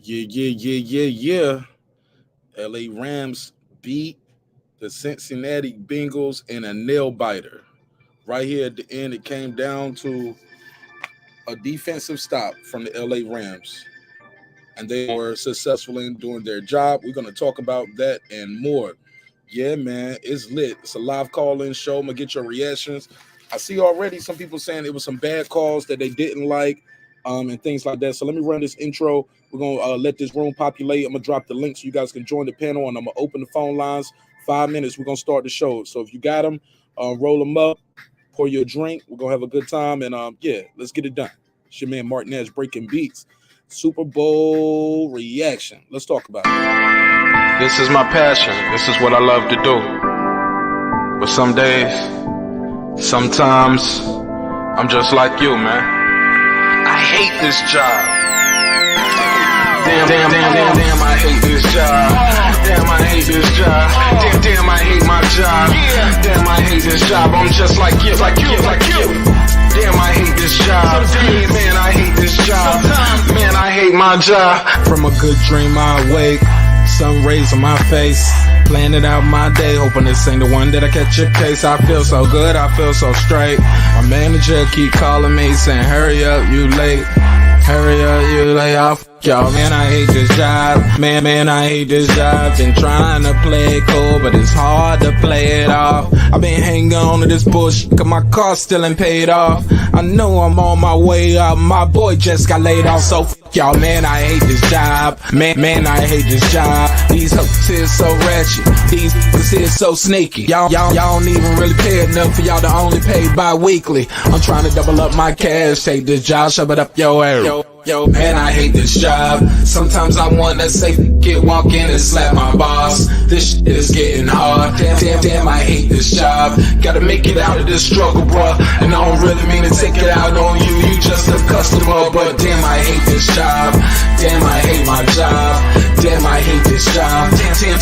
Yeah. LARAMS beat the Cincinnati Bengals in a nail biter. Right here at the end, it came down to a defensive stop from the LARAMS. And they were successful in doing their job. We're going to talk about that and more. Yeah, man, it's lit. It's a live call-in show. I'm going to get your reactions. I see already some people saying it was some bad calls that they didn't like and things like that. So let me run this intro. We're going to let this room populate. I'm going to drop the link so you guys can join the panel, and I'm going to open the phone lines. 5 minutes, we're going to start the show. So if you got them, roll them up, pour you a drink. We're going to have a good time. And, yeah, let's get it done. It's your man, marqnash, breaking beats. Super Bowl reaction. Let's talk about it. This is my passion. This is what I love to do. But some days, sometimes, I'm just like you, man. I hate this job. Damn, I hate this job. Damn, I hate this job. Damn, I hate my job. Damn, I hate this job. I'm just like you. Damn, I hate this job. Damn, man, I hate this job. Man, I hate my job. From a good dream, I awake. Sun rays on my face. Planning out my day, hoping this ain't the one that I catch a case. I feel so good, I feel so straight. My manager keep calling me, saying, hurry up, you late. Hurry up, you lay off. Y'all, man, I hate this job. Man, I hate this job. Been trying to play it cool, but it's hard to play it off. I've been hanging on to this bullshit, cause my car still ain't paid off. I know I'm on my way up. My boy just got laid off, so y'all, man, I hate this job. Man, I hate this job. These hoes here so ratchet. These niggas here so sneaky. Y'all don't even really pay enough for y'all to only pay bi-weekly. I'm trying to double up my cash. Take this job, shove it up your area. Yo, man, I hate this job. Sometimes I wanna say, walk in and slap my boss. This shit is getting hard. Damn, I hate this job. Gotta make it out of this struggle, bruh. And I don't really mean to take it out on you. You just a customer, but damn, I hate this job. Damn, I hate my job. Damn, I hate this job.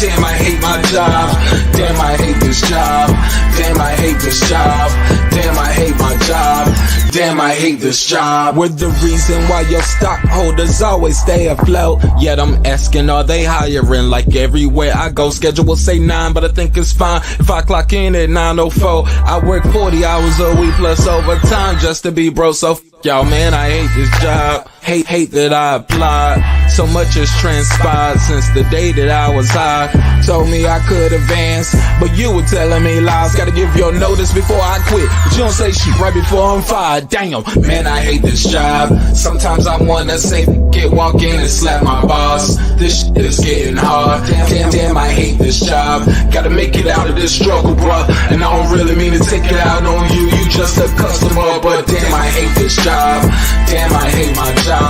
Damn, I hate my job. Damn, I hate this job. Damn, I hate this job. Damn, I hate my job. Damn, I hate this job. We're the reason why your stockholders always stay afloat. Yet I'm asking, are they hiring? Like everywhere I go, schedule will say 9, but I think it's fine if I clock in at 9:04. I work 40 hours a week plus overtime just to be bro. So y'all, man, I hate this job. Hate that I applied. So much has transpired since the day that I was high. Told me I could advance, but you were telling me lies. Gotta give your notice before I quit, but you don't say shit right before I'm fired. Damn, man, I hate this job. Sometimes I wanna say, walk in and slap my boss. This shit is getting hard. Damn, I hate this job. Gotta make it out of this struggle, bruh. And I don't really mean to take it out on you. You just a customer, but damn, I hate this job. Damn, I hate my job.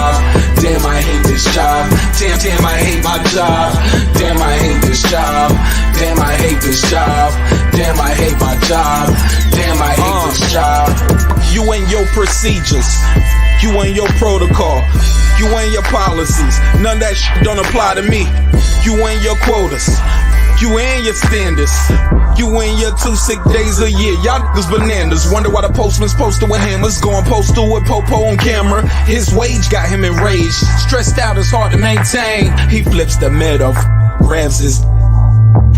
Damn, I hate this job. Damn, I hate my job. Damn, I hate this job. Damn, I hate this job. Damn, I hate my job. Damn, I hate this job. You and your procedures. You and your protocol. You and your policies. None of that shit don't apply to me. You and your quotas. You and your standards. You and your 2 sick days a year. Y'all niggas bananas. Wonder why the postman's posted with hammers. Going postal with Popo on camera. His wage got him enraged. Stressed out, it's hard to maintain. He flips the middle, grabs his.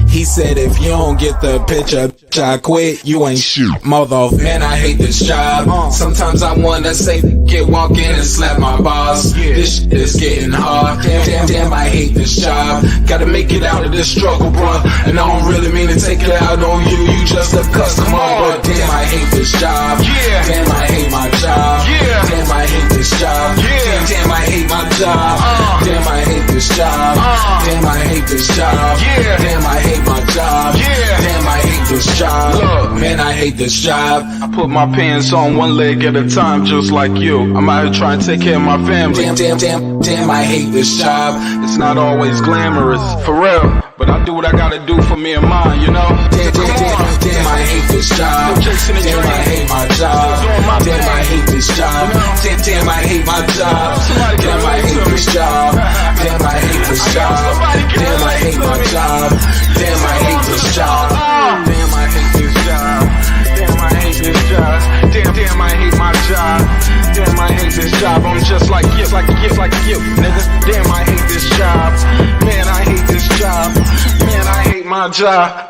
He said, if you don't get the picture, I quit. You ain't shit, mother. Man, I hate this job. Sometimes I wanna say, walk in and slap my boss. This shit is getting hard. Damn, I hate this job. Gotta make it out of this struggle, bruh. And I don't really mean to take it out on you. You just a customer, but damn, I hate this job. Damn, I hate my job. Damn, I hate this job. Damn, I hate my job. Damn, I hate this job. Damn, I hate this job. Damn, I hate my job. Damn, I hate this job. Look, man, I hate this job. I put my pants on one leg at a time, just like you. I'm out here trying to take care of my family. Damn, I hate this job. It's not always glamorous, for real, but I do what I gotta do for me and mine, you know? Damn, I hate this job. Damn, I hate my job. Damn, I hate this job. Damn, I hate my job. Damn, I hate this job. Damn, I hate this job. Damn, I hate my job. Damn, I hate this job. Damn, I hate this job. Damn, I hate this job. Damn, I hate my job. Damn, I hate this job. I'm just like you, nigga. Damn, I hate this job. Man, I hate this job. Man, I hate my job.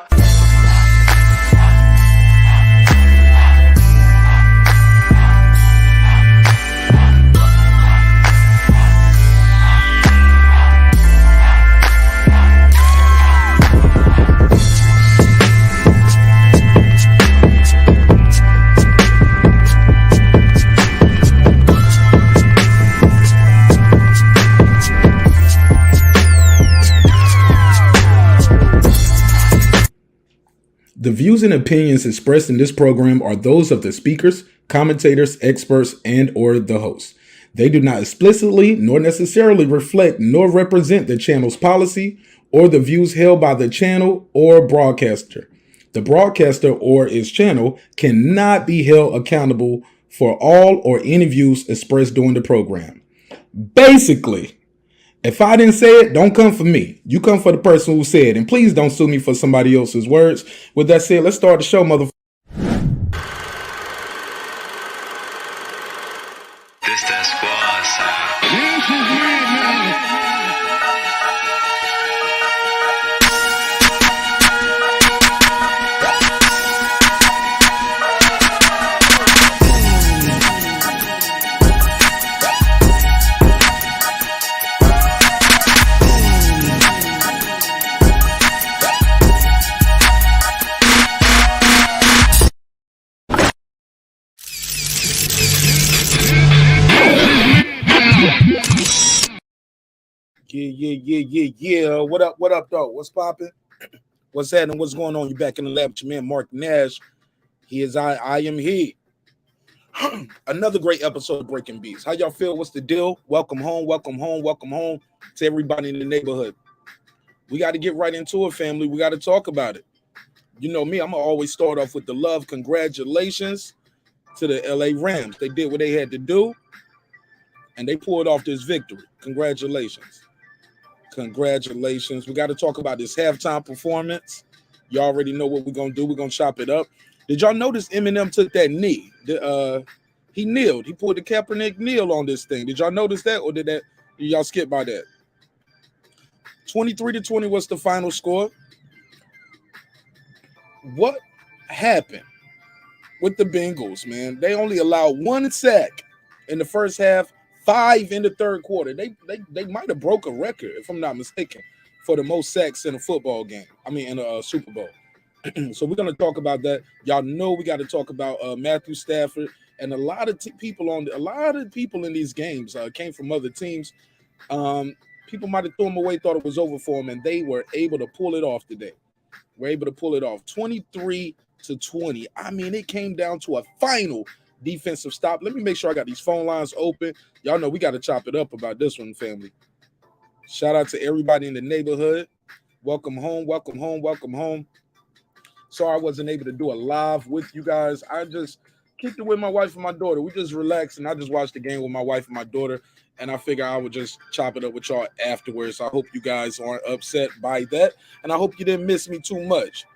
The views and opinions expressed in this program are those of the speakers, commentators, experts, and or the hosts. They do not explicitly nor necessarily reflect nor represent the channel's policy or the views held by the channel or broadcaster. The broadcaster or its channel cannot be held accountable for all or any views expressed during the program. Basically, if I didn't say it, don't come for me. You come for the person who said it. And please don't sue me for somebody else's words. With that said, let's start the show, motherfucker. This that squad sound. This is madness. Yeah. What up, though? What's popping? What's happening? What's going on? You back in the lab with your man, Marq Nash. He is I am he. Another great episode of Breaking Beats. How y'all feel? What's the deal? Welcome home to everybody in the neighborhood. We got to get right into it, family. We got to talk about it. You know me, I'm going to always start off with the love. Congratulations to the LARAMS. They did what they had to do, and they pulled off this victory. Congratulations. We got to talk about this halftime performance. You already know what we're going to do. We're going to chop it up. Did y'all notice Eminem took that knee? He kneeled. He pulled the Kaepernick kneel on this thing. Did y'all notice that, or did y'all skip by that? 23-20 was the final score. What happened with the Bengals, man? They only allowed 1 sack in the first half, 5 in the third quarter. They might have broke a record, if I'm not mistaken, for the most sacks in a football game. In a Super Bowl. So we're gonna talk about that. Y'all know we got to talk about Matthew Stafford, and a lot of people in these games came from other teams. People might have thrown him away, thought it was over for him, and they were able to pull it off today. 23-20. It came down to a final defensive stop. Let me make sure I got these phone lines open. Y'all know we got to chop it up about this one, family. Shout out to everybody in the neighborhood. Welcome home. Sorry I wasn't able to do a live with you guys. I just kicked it with my wife and my daughter. We just relaxed, and I just watched the game with my wife and my daughter, and I figure I would just chop it up with y'all afterwards. I hope you guys aren't upset by that, and I hope you didn't miss me too much.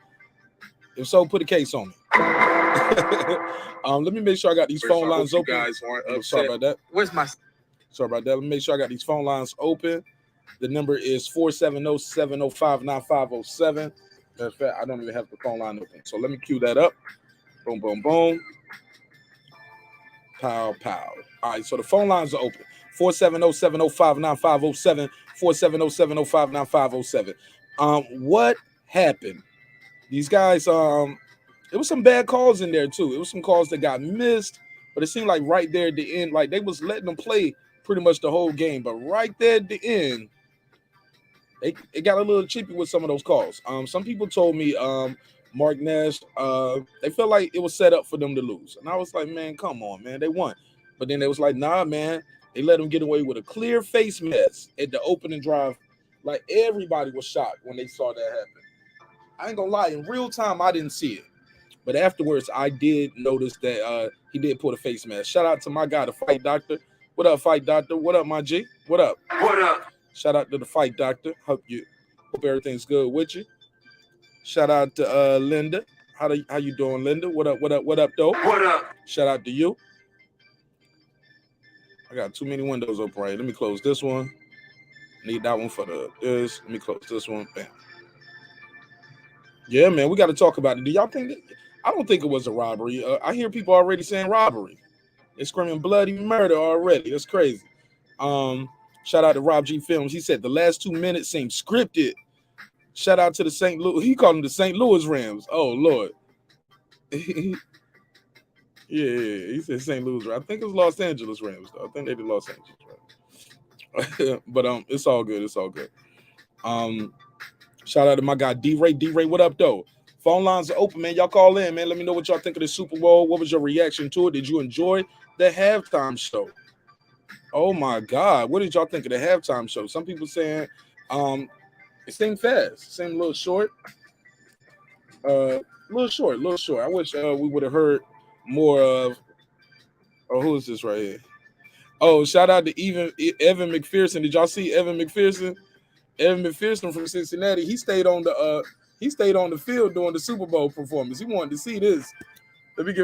If so, put a case on me. Let me make sure I got these phone lines open. You guys aren't upset. Sorry about that. Sorry about that. Let me make sure I got these phone lines open. The number is 470-705-9507. In fact, I don't even have the phone line open. So let me cue that up. Boom, boom, boom. Pow, pow. All right, so the phone lines are open. 470-705-9507. 470-705-9507. What happened? These guys, it was some bad calls in there too. It was some calls that got missed, but it seemed like right there at the end, like they was letting them play pretty much the whole game. But right there at the end, it got a little chippy with some of those calls. Some people told me, Marq Nash, they felt like it was set up for them to lose. And I was like, man, come on, man, they won. But then they was like, nah, man, they let them get away with a clear face mask at the opening drive. Like everybody was shocked when they saw that happen. I ain't gonna lie, in real time, I didn't see it. But afterwards, I did notice that he did put a face mask. Shout out to my guy, the Fight Doctor. What up, Fight Doctor? What up, my G? What up? Shout out to the Fight Doctor. Hope everything's good with you. Shout out to Linda. How you doing, Linda? What up, though? What up? Shout out to you. I got too many windows open right here. Let me close this one. Need that one for this. Let me close this one. Bam. Yeah, man, we got to talk about it. Do y'all think I don't think it was a robbery. I hear people already saying robbery. They're screaming bloody murder already. That's crazy. Shout out to Rob G Films. He said the last 2 minutes seemed scripted. Shout out to the St. Louis. He called them the St. Louis Rams. Oh Lord. Yeah, he said St. Louis Rams. I think it was Los Angeles Rams though. I think they did Los Angeles Rams. But it's all good. It's all good. Shout out to my guy D-Ray. D-Ray, what up though? Phone lines are open, man. Y'all call in, man. Let me know what y'all think of the Super Bowl. What was your reaction to it? Did you enjoy the halftime show? Oh my God. What did y'all think of the halftime show? Some people saying it seemed fast. It seemed a little short. A little short. I wish we would have heard more of who is this right here? Oh, shout out to Evan McPherson. Did y'all see Evan McPherson? Evan McPherson from Cincinnati. He stayed on the field during the Super Bowl performance. He wanted to see this. Let me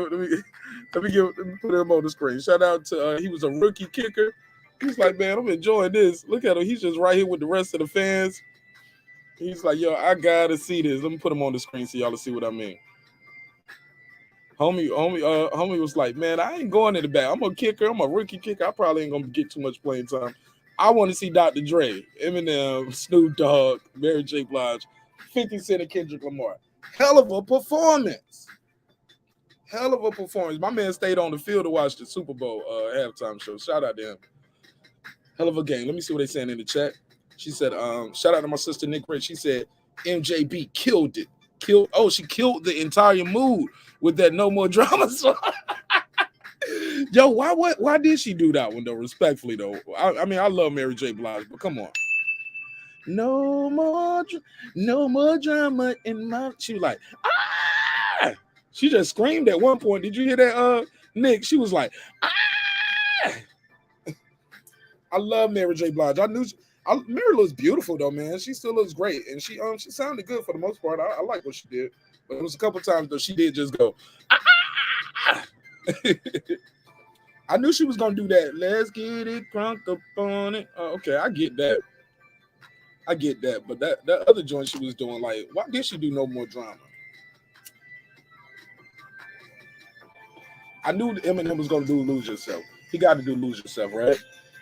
put him on the screen. Shout out to he was a rookie kicker. He's like, man, I'm enjoying this. Look at him. He's just right here with the rest of the fans. He's like, yo, I gotta see this. Let me put him on the screen so y'all will see what I mean. Homie was like, man, I ain't going in the back. I'm a kicker. I'm a rookie kicker. I probably ain't gonna get too much playing time. I want to see Dr. Dre, Eminem, Snoop Dogg, Mary J. Blige, 50 Cent, and Kendrick Lamar. Hell of a performance. My man stayed on the field to watch the Super Bowl halftime show. Shout out to him. Hell of a game. Let me see what they're saying in the chat. She said, shout out to my sister Nick Rich. She said, MJB killed it. She killed the entire mood with that No More Drama song. Yo, why did she do that one though? Respectfully though, I mean I love Mary J. Blige, but come on, no more drama in my. She was like, ah! She just screamed at one point. Did you hear that, Nick? She was like, ah! I love Mary J. Blige. Mary looks beautiful though, man. She still looks great, and she sounded good for the most part. I like what she did, but it was a couple times though she did just go. Ah! I knew she was gonna do that. Let's get it crunk up on it. Okay, I get that. But that other joint she was doing, like, why did she do No More Drama? I knew Eminem was gonna do Lose Yourself. He got to do Lose Yourself, right?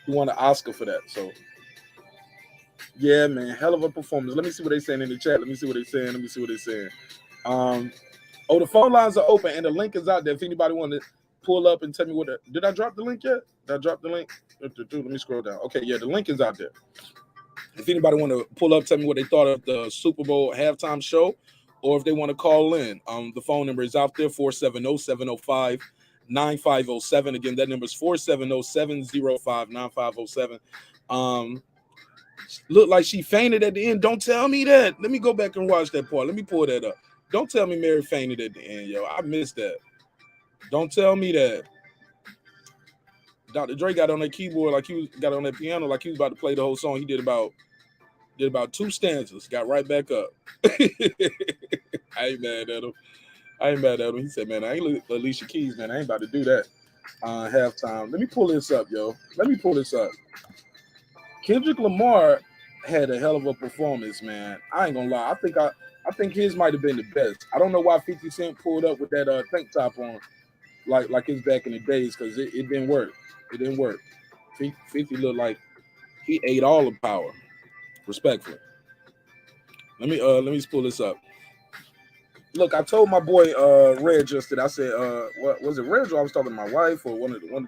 He won an Oscar for that. So, yeah, man, hell of a performance. Let me see what they're saying in the chat. Let me see what they're saying. The phone lines are open and the link is out there. If anybody want to pull up and tell me did I drop the link yet? Did I drop the link? Let me scroll down. Okay, yeah, the link is out there. If anybody want to pull up, tell me what they thought of the Super Bowl halftime show, or if they want to call in, the phone number is out there, 470-705-9507. Again, that number is 470-705-9507. Looked like she fainted at the end. Don't tell me that. Let me go back and watch that part. Let me pull that up. Don't tell me Mary fainted at the end, yo. I missed that. Don't tell me that. Dr. Dre got on that keyboard got on that piano like he was about to play the whole song. He did about 2 stanzas, got right back up. I ain't mad at him. He said, man, I ain't Alicia Keys, man. I ain't about to do that halftime. Let me pull this up, yo. Kendrick Lamar had a hell of a performance, man. I ain't gonna lie. I think his might have been the best. I don't know why 50 Cent pulled up with that tank top on like his back in the days, because it didn't work. 50 looked like he ate all the power. Respectfully. Let me pull this up. Look, I told my boy Reg yesterday. I said, what was it, Reg? Or I was talking to my wife or one of the other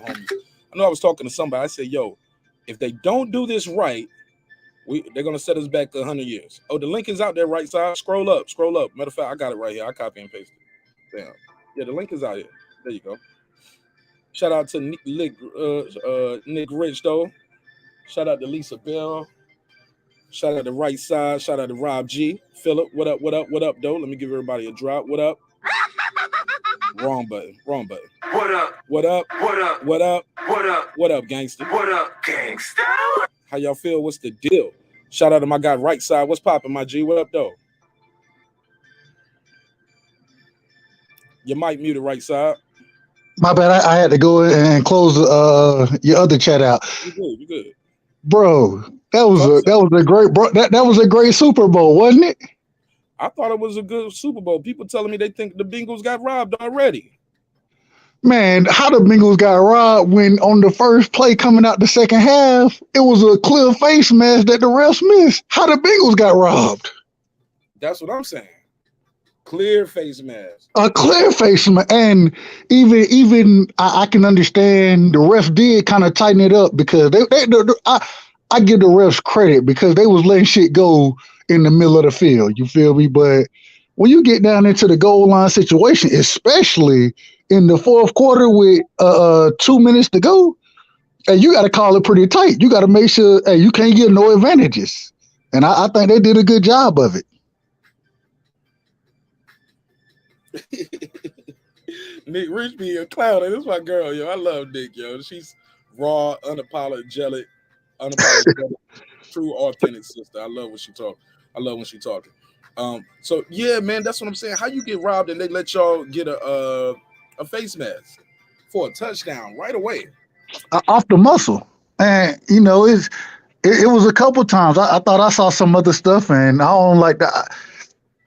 homies. I know I was talking to somebody. I said, yo, if they don't do this right, they're gonna set us back 100 years. Oh, the link is out there, right side. Scroll up. Matter of fact, I got it right here. I copy and paste it. Damn. Yeah, the link is out here. There you go. Shout out to Nick Rich though. Shout out to Lisa Bell. Shout out to Right Side. Shout out to Rob G. Philip, what up, though? Let me give everybody a drop. What up? Wrong button. What up, gangster? How y'all feel? What's the deal? Shout out to my guy Right Side. What's popping, my G? What up, though? You might mute it, Right Side. My bad. I had to go and close your other chat out, You good? You good? bro. That was So I'm a saying, great bro. That was a great Super Bowl, wasn't it? I thought it was a good Super Bowl. People telling me they think the Bengals got robbed already. Man, how the Bengals got robbed when on the first play coming out the second half, it was a clear face mask that the refs missed. How the Bengals got robbed? That's what I'm saying. Clear face mask. A clear face mask, and even I can understand the refs did kind of tighten it up because I give the refs credit because they was letting shit go in the middle of the field. You feel me? But when you get down into the goal line situation, especially in the fourth quarter with 2 minutes to go, and you got to call it pretty tight. You got to make sure hey, you can't get no advantages. And I think they did a good job of it. Nick Rich be a clown. This is my girl, yo. I love Nick, yo. She's raw, unapologetic, true, authentic sister. I love when she talk. I love when she talking. So yeah, man, that's what I'm saying. How you get robbed and they let y'all get a face mask for a touchdown right away? Off the muscle. And you know, it was a couple times. I thought I saw some other stuff, and I don't like that.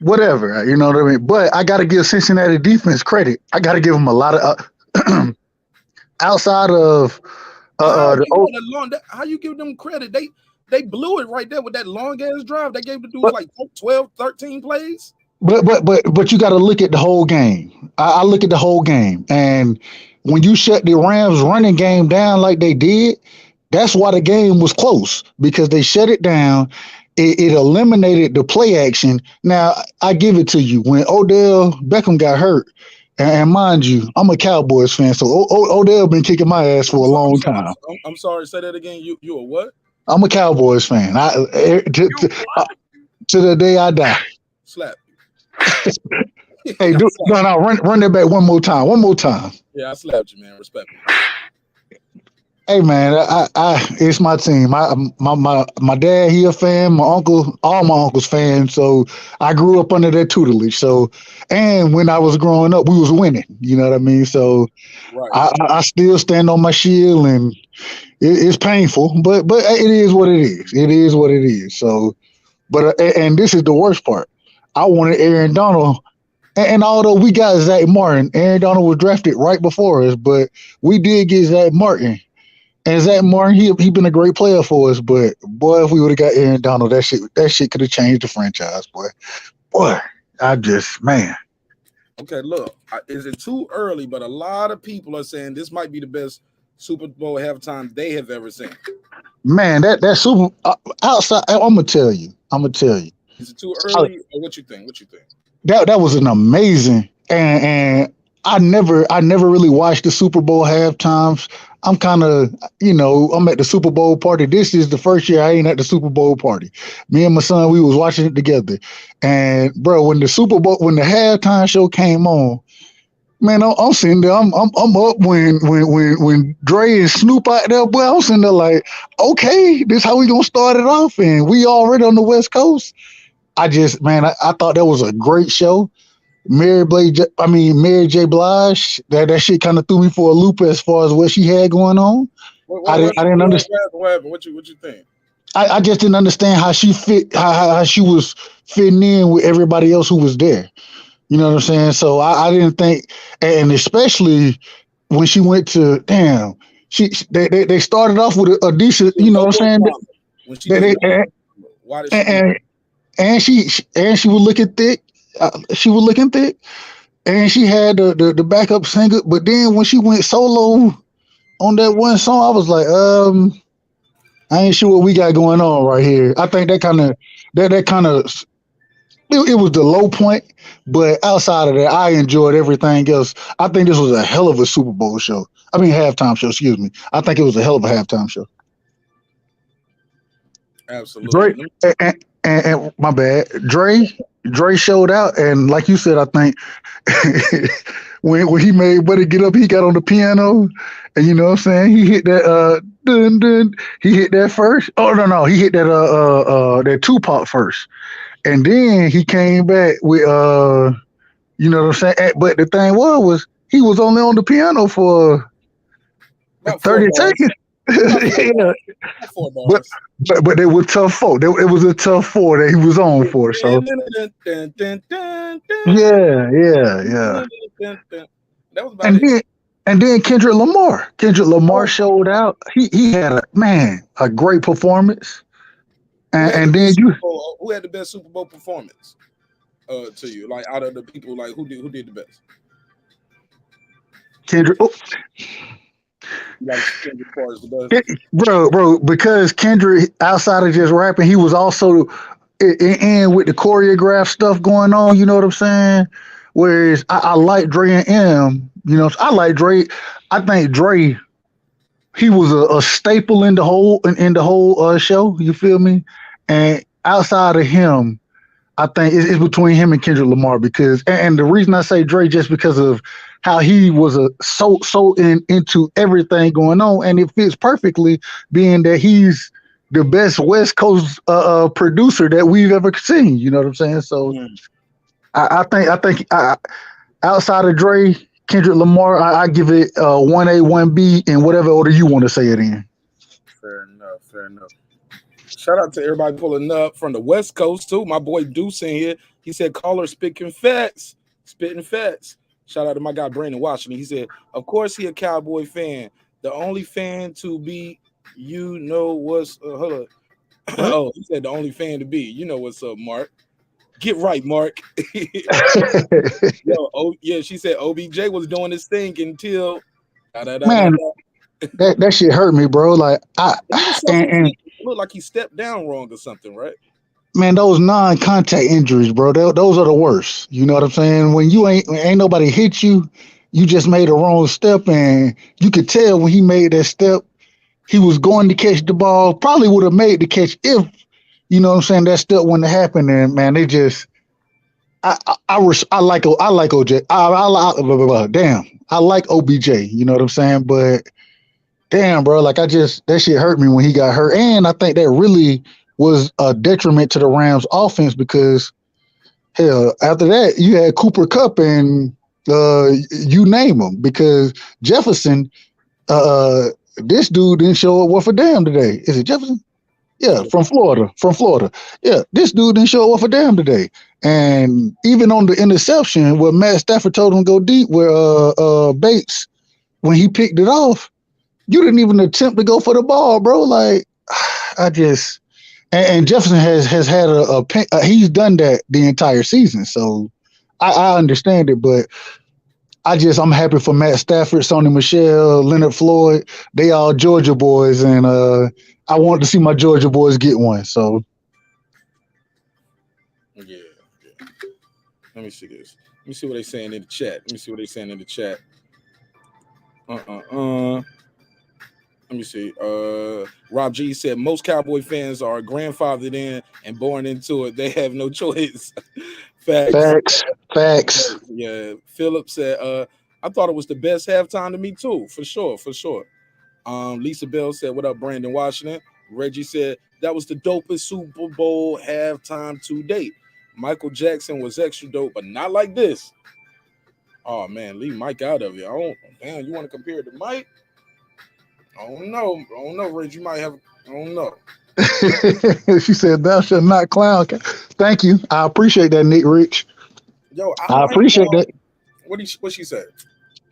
Whatever, you know what I mean. But I got to give Cincinnati defense credit. I got to give them a lot of outside of How the you know that long? How you give them credit? They blew it right there with that long ass drive. They gave the dudes but like 12, 13 plays. but you got to look at the whole game. I look at the whole game, and when you shut the Rams running game down like they did, that's why the game was close because they shut it down. It eliminated the play action. Now I give it to you when Odell Beckham got hurt, and mind you, I'm a Cowboys fan, so Odell been kicking my ass for a long time. I'm sorry. Say that again. You a what? I'm a Cowboys fan. To the day I die. Slap. Hey, no, run that back one more time. One more time. Yeah, I slapped you, man. Respect me. Hey man, it's my team. My dad, he a fan. My uncle, all my uncles fans. So I grew up under their tutelage. So, and when I was growing up, we was winning. You know what I mean? So, right. I still stand on my shield, and it's painful, but it is what it is. It is what it is. So, but and this is the worst part. I wanted Aaron Donald. And although we got Zach Martin, Aaron Donald was drafted right before us, but we did get Zach Martin. And Zach Martin, he been a great player for us, but boy, if we would have got Aaron Donald, that shit could have changed the franchise, boy. I just man. Okay, look, is it too early? But a lot of people are saying this might be the best Super Bowl halftime they have ever seen. Man, that Super outside. I'm gonna tell you. Is it too early, or what you think? That was an amazing and I never really watched the Super Bowl halftimes. I'm kind of, I'm at the Super Bowl party. This is the first year I ain't at the Super Bowl party. Me and my son, we was watching it together. And bro, when the halftime show came on, man, I'm sitting there. I'm up when Dre and Snoop out there, boy. I'm sitting there like, okay, this how we gonna start it off, and we already on the West Coast. I thought that was a great show. Mary J. Blige, that shit kind of threw me for a loop as far as what she had going on. I didn't understand. What happened? What you think? I just didn't understand how she fit, how she was fitting in with everybody else who was there. You know what I'm saying? So I didn't think, and especially when she went to they started off with a decent, you know what I'm saying? Why did she? And she was looking thick. She was looking thick, and she had the backup singer. But then when she went solo on that one song, I was like, I ain't sure what we got going on right here. I think that kind of it was the low point. But outside of that, I enjoyed everything else. I think this was a hell of a Super Bowl show. I mean, halftime show. Excuse me. I think it was a hell of a halftime show. Absolutely. And my bad, Dre showed out, and like you said, I think when he made Buddy get up, he got on the piano, and you know what I'm saying, he hit that dun dun. He hit that first. Oh no, he hit that Tupac first, and then he came back with you know what I'm saying. But the thing was he was only on the piano for About 4 30 bars. seconds. About 4 Yeah. bars. About 4 But bars. but they were tough folk. It was a tough four that he was on for. So yeah. That was about And it. then Kendrick Lamar. Kendrick Lamar showed out. He had a great performance. And then you Who had the best Super Bowl performance? To you, like out of the people, like who did the best? Kendrick. Oh, Like Kendrick Lamar is the best. bro, because Kendrick, outside of just rapping, he was also in with the choreographed stuff going on. You know what I'm saying? Whereas I like Dre and M. You know, I like Dre. I think Dre, he was a staple in the whole show. You feel me? And outside of him, I think it's between him and Kendrick Lamar because, and the reason I say Dre just because of how he was so into everything going on, and it fits perfectly, being that he's the best West Coast producer that we've ever seen. You know what I'm saying? So I think outside of Dre, Kendrick Lamar, I give it 1A, 1B, in whatever order you want to say it in. Fair enough. Shout out to everybody pulling up from the West Coast too. My boy Deuce in here. He said, "Caller spitting facts." Shout out to my guy Brandon Washington. He said, "Of course he a Cowboy fan. The only fan to be, you know what's hold up." Oh, he said the only fan to be. You know what's up, Mark. Get right, Mark. She said OBJ was doing his thing until Man, that shit hurt me, bro. Like it looked like he stepped down wrong or something, right? Man, those non-contact injuries, bro, those are the worst. You know what I'm saying? When you ain't nobody hit you, you just made a wrong step, and you could tell when he made that step, he was going to catch the ball. Probably would have made the catch if, you know what I'm saying, that step wouldn't have happened. And man, they just, I like OJ. I like OBJ. You know what I'm saying? But damn, bro, like that shit hurt me when he got hurt, and I think that really was a detriment to the Rams offense because hell, after that you had Cooper Kupp and you name them because Jefferson, this dude didn't show up worth a damn today. Is it Jefferson? Yeah, from Florida. Yeah, this dude didn't show up worth a damn today. And even on the interception where Matt Stafford told him to go deep, where Bates, when he picked it off, you didn't even attempt to go for the ball, bro. Like, I just and Jefferson has had he's done that the entire season, so I understand it, but I'm happy for Matt Stafford, Sony Michel, Leonard Floyd. They all Georgia boys, and I want to see my Georgia boys get one. So yeah. Let me see this. Let me see what they're saying in the chat. Let me see. Rob G said most Cowboy fans are grandfathered in and born into it. They have no choice. Facts. Yeah. Philip said, I thought it was the best halftime to me too. For sure. Lisa Bell said, what up, Brandon Washington? Reggie said, that was the dopest Super Bowl halftime to date. Michael Jackson was extra dope, but not like this. Oh man, leave Mike out of it. Damn, you want to compare it to Mike? I don't know, Rich. You might have. I don't know. She said, "Thou shalt not clown." Thank you. I appreciate that, Nick Rich. Yo, I appreciate that. What she said?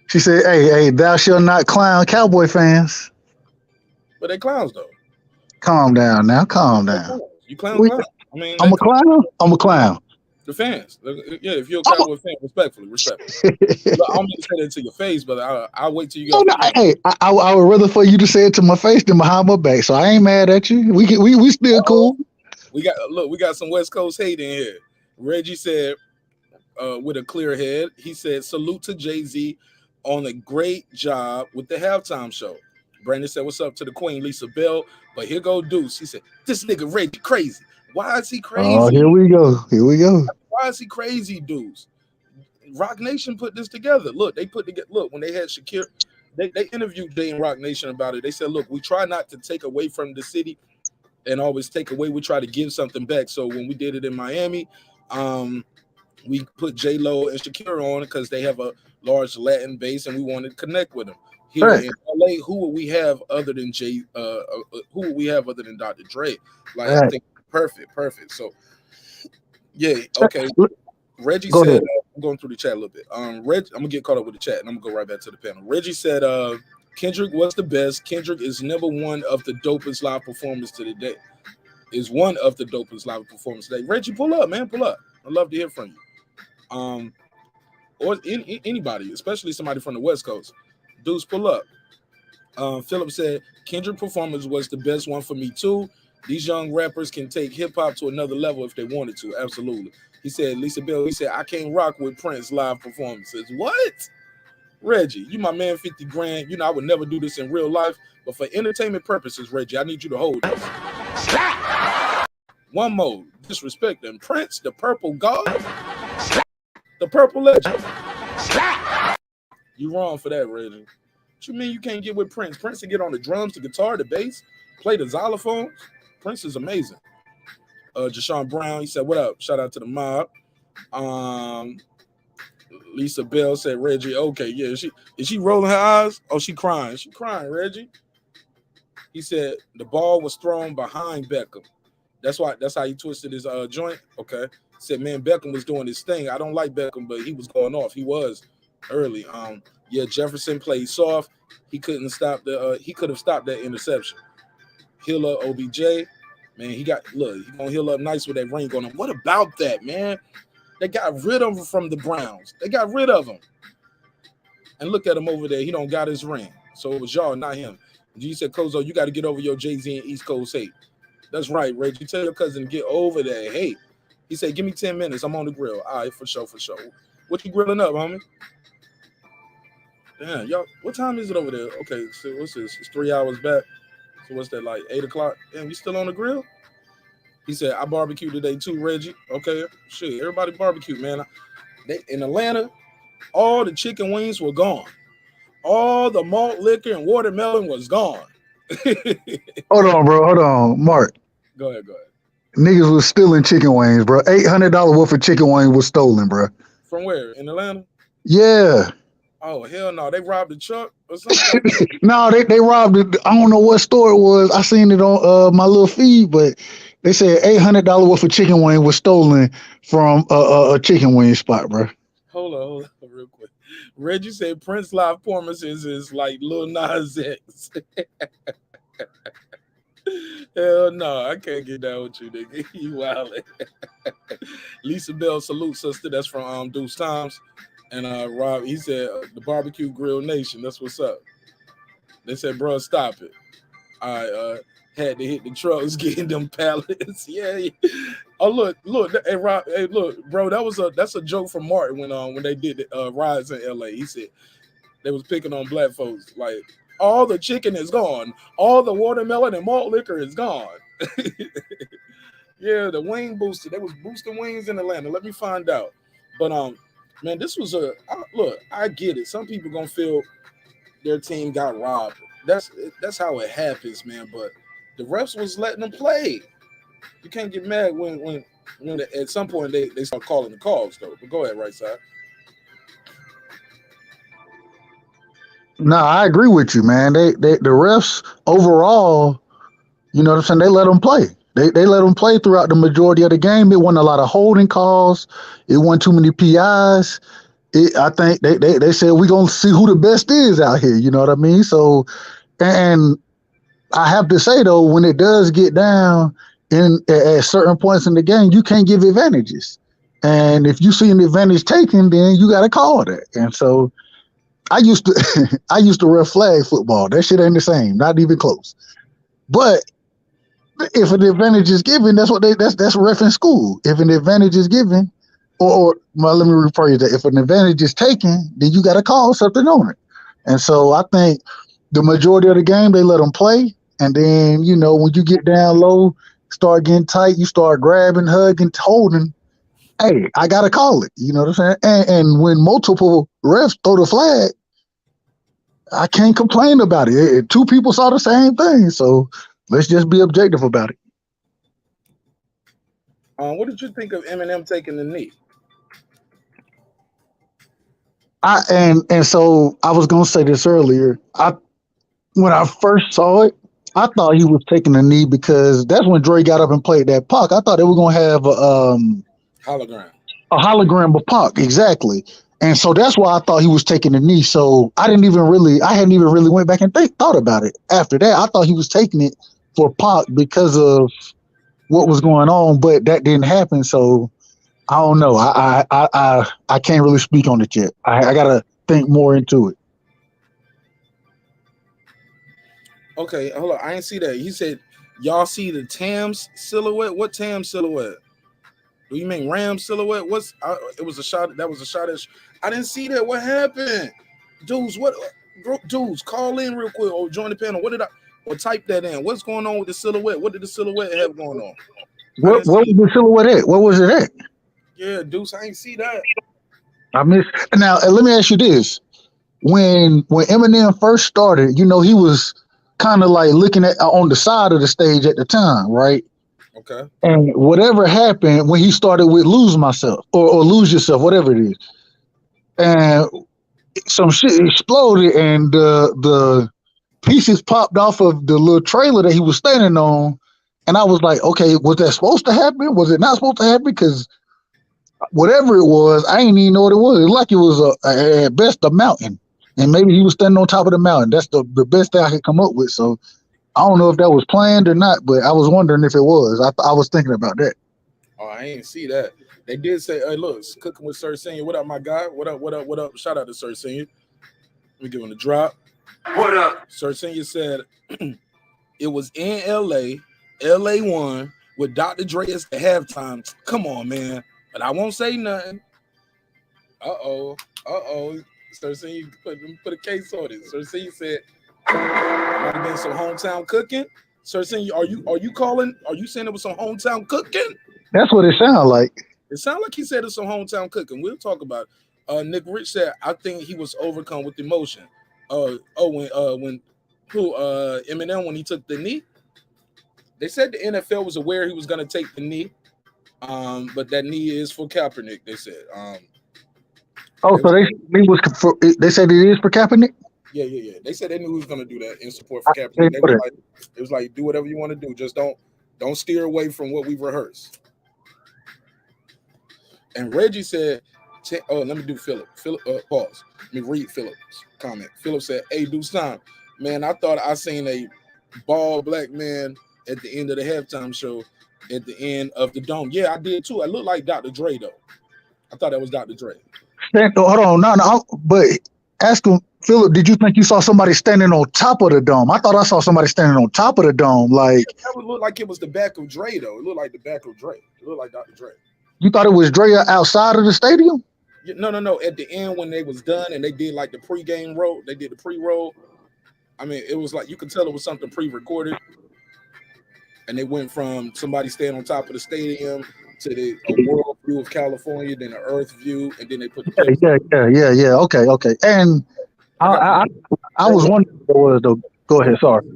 She said, "Hey, thou shalt not clown Cowboy fans." But they clowns though. Calm down now. Calm down. You clown. I mean, I'm a clown. I'm a clown. The fans. Yeah, if you're a Cowboy fan, respectfully. I'm going to say that to your face, but I'll wait till you go. Hey, I would rather for you to say it to my face than behind my back. So I ain't mad at you. We still cool. We got some West Coast hate in here. Reggie said, with a clear head, he said, salute to Jay-Z on a great job with the halftime show. Brandon said, what's up to the Queen, Lisa Bell? But here go Deuce. He said, this nigga Reggie crazy. Why is he crazy? Oh, here we go. Why is he crazy, dudes? Roc Nation put this together. Look, when they had Shakira, they interviewed Jay and Roc Nation about it. They said, look, we try not to take away from the city and always take away. We try to give something back. So when we did it in Miami, we put J-Lo and Shakira on it because they have a large Latin base, and we wanted to connect with them. Here Right. in LA, who would we have other than who would we have other than Dr. Dre? Like, I Right. think perfect. So yeah, okay. Reggie Go said, ahead. I'm going through the chat a little bit. I'm gonna get caught up with the chat, and I'm gonna go right back to the panel. Reggie said, Kendrick was the best. Kendrick is never one of the dopest live performers to the day. Is one of the dopest live performers today. Reggie, pull up, man, pull up. I'd love to hear from you. Or anybody, especially somebody from the West Coast. Dudes, pull up. Philip said, Kendrick performance was the best one for me too. These young rappers can take hip hop to another level if they wanted to. Absolutely. He said, Lisa Bell, he said, I can't rock with Prince live performances. What? Reggie, you my man, 50 grand. You know, I would never do this in real life, but for entertainment purposes, Reggie, I need you to hold this. One more. Disrespect them. Prince, the purple god, the purple legend. You wrong for that, Reggie. What you mean you can't get with Prince? Prince can get on the drums, the guitar, the bass, play the xylophones. Prince is amazing. Jashawn Brown, he said, what up? Shout out to the mob. Lisa Bell said, Reggie, okay, yeah. Is she rolling her eyes? Oh, she crying. She crying, Reggie. He said the ball was thrown behind Beckham. That's how he twisted his joint. Okay. He said, man, Beckham was doing his thing. I don't like Beckham, but he was going off. He was early. Yeah, Jefferson played soft. He couldn't stop he could have stopped that interception. Hiller, OBJ, man, he gonna heal up nice with that ring on him. What about that, man? They got rid of him from the Browns. They got rid of him. And look at him over there. He don't got his ring. So it was y'all, not him. G said, Kozo, you got to get over your Jay-Z and East Coast hate. That's right, Reggie. Tell your cousin to get over that hate. He said, give me 10 minutes. I'm on the grill. All right, for sure. What you grilling up, homie? Damn, y'all, what time is it over there? Okay, so what's this? It's 3 hours back. So what's that, like 8 o'clock? Damn, you still on the grill? He said, I barbecue today too, Reggie. Okay, shit, everybody barbecue, man. In Atlanta, all the chicken wings were gone. All the malt liquor and watermelon was gone. Hold on, bro. Hold on, Mark. Go ahead. Niggas was stealing chicken wings, bro. $800 worth of chicken wings was stolen, bro. From where? In Atlanta? Yeah. Oh, hell no. They robbed the truck or something? No, they robbed it. I don't know what store it was. I seen it on my little feed, but they said $800 worth of chicken wing was stolen from a chicken wing spot, bro. Hold on, real quick. Reggie said Prince live performances is like Lil Nas X. Hell no, I can't get down with you, nigga. You wildin'. Lisa Bell, salute, sister. That's from Deuce Times. And Rob, he said the barbecue grill nation. That's what's up. They said, bro, stop it. I had to hit the trucks getting them pallets. Yeah. Oh look, hey Rob, hey look, bro, that's a joke from Marq when they did the riots in LA. He said they was picking on black folks, like all the chicken is gone, all the watermelon and malt liquor is gone. Yeah, the wing booster. They was boosting wings in Atlanta. Let me find out. But man, this was look, I get it. Some people gonna feel their team got robbed. That's how it happens, man. But the refs was letting them play. You can't get mad when at some point they start calling the calls though. But go ahead, right side. No, I agree with you, man. The refs overall, you know what I'm saying, they let them play. They let them play throughout the majority of the game. It wasn't a lot of holding calls. It wasn't too many PIs. I think they said we're gonna see who the best is out here. You know what I mean? So, and I have to say though, when it does get down at certain points in the game, you can't give advantages. And if you see an advantage taken, then you got to call that. And so, I used to ref flag football. That shit ain't the same, not even close. But if an advantage is given, that's ref in school. If an advantage is given, or well, let me rephrase that. If an advantage is taken, then you got to call something on it. And so I think the majority of the game they let them play, and then you know when you get down low, start getting tight, you start grabbing, hugging, holding. Hey, I gotta call it. You know what I'm saying? And when multiple refs throw the flag, I can't complain about it. Two people saw the same thing, so let's just be objective about it. What did you think of Eminem taking the knee? So I was gonna say this earlier. When I first saw it, I thought he was taking a knee because that's when Dre got up and played that Pac. I thought they were gonna have Hologram. a hologram of Pac, exactly. And so that's why I thought he was taking the knee. So I hadn't even really went back and thought about it. After that, I thought he was taking it for Pac because of what was going on, but that didn't happen. So I don't know. I can't really speak on it yet. I gotta think more into it. Okay, hold on. I didn't see that. He said, y'all see the Tams silhouette? What Tam silhouette? Do you mean Ram silhouette? It was a shot. That was a shot. I didn't see that. What happened? Dudes, dudes, call in real quick or join the panel. Or type that in. What's going on with the silhouette? What did the silhouette have going on? What was the silhouette at? What was it at? Yeah, Deuce, I ain't see that. I missed. Now, let me ask you this. When Eminem first started, he was kind of like looking at on the side of the stage at the time, right? Okay. And whatever happened when he started with Lose Myself or Lose Yourself, whatever it is, and some shit exploded and the pieces popped off of the little trailer that he was standing on. And I was like, okay, was that supposed to happen? Was it not supposed to happen? Because whatever it was, I didn't even know what it was. It looked like it was at best a mountain. And maybe he was standing on top of the mountain. That's the best thing I could come up with. So I don't know if that was planned or not, but I was wondering if it was. I was thinking about that. Oh, I ain't see that. They did say, hey, look, cooking with Sir Senior. What up, my guy? What up, what up, what up? Shout out to Sir Senior. Let me give him a drop. What up? Sir Senior said it was in LA. LA won with Dr. Dre at the halftime. Come on, man. But I won't say nothing. Uh-oh. Sir Senior put a case on it. Sir Senior said might have been some hometown cooking. Sir Senior, are you calling? Are you saying it was some hometown cooking? That's what it sounded like. It sounded like he said it's some hometown cooking. We'll talk about it. Nick Rich said, I think he was overcome with emotion. Eminem, when he took the knee, they said the NFL was aware he was going to take the knee, but that knee is for Kaepernick. They said. They said it is for Kaepernick. Yeah. They said they knew he was going to do that in support for Kaepernick. It was like, do whatever you want to do, just don't steer away from what we've rehearsed. And Reggie said, let me do Philip. Pause. Let me read Philip's comment. Philip said, hey, do time. Man, I thought I seen a bald black man at the end of the halftime show at the end of the dome. Yeah, I did too. I looked like Dr. Dre, though. I thought that was Dr. Dre. Hold on. No. But ask him, Philip, did you think you saw somebody standing on top of the dome? I thought I saw somebody standing on top of the dome. Like, that would look like it was the back of Dre, though. It looked like the back of Dre. It looked like Dr. Dre. You thought it was Dre outside of the stadium? No. At the end, when they was done and they did like the pregame roll, they did the pre-roll. I mean, it was like you could tell it was something pre-recorded. And they went from somebody standing on top of the stadium to the world view of California, then the Earth view, and then they put the Yeah. Okay. And I was wondering what it was though. Go ahead. Sorry.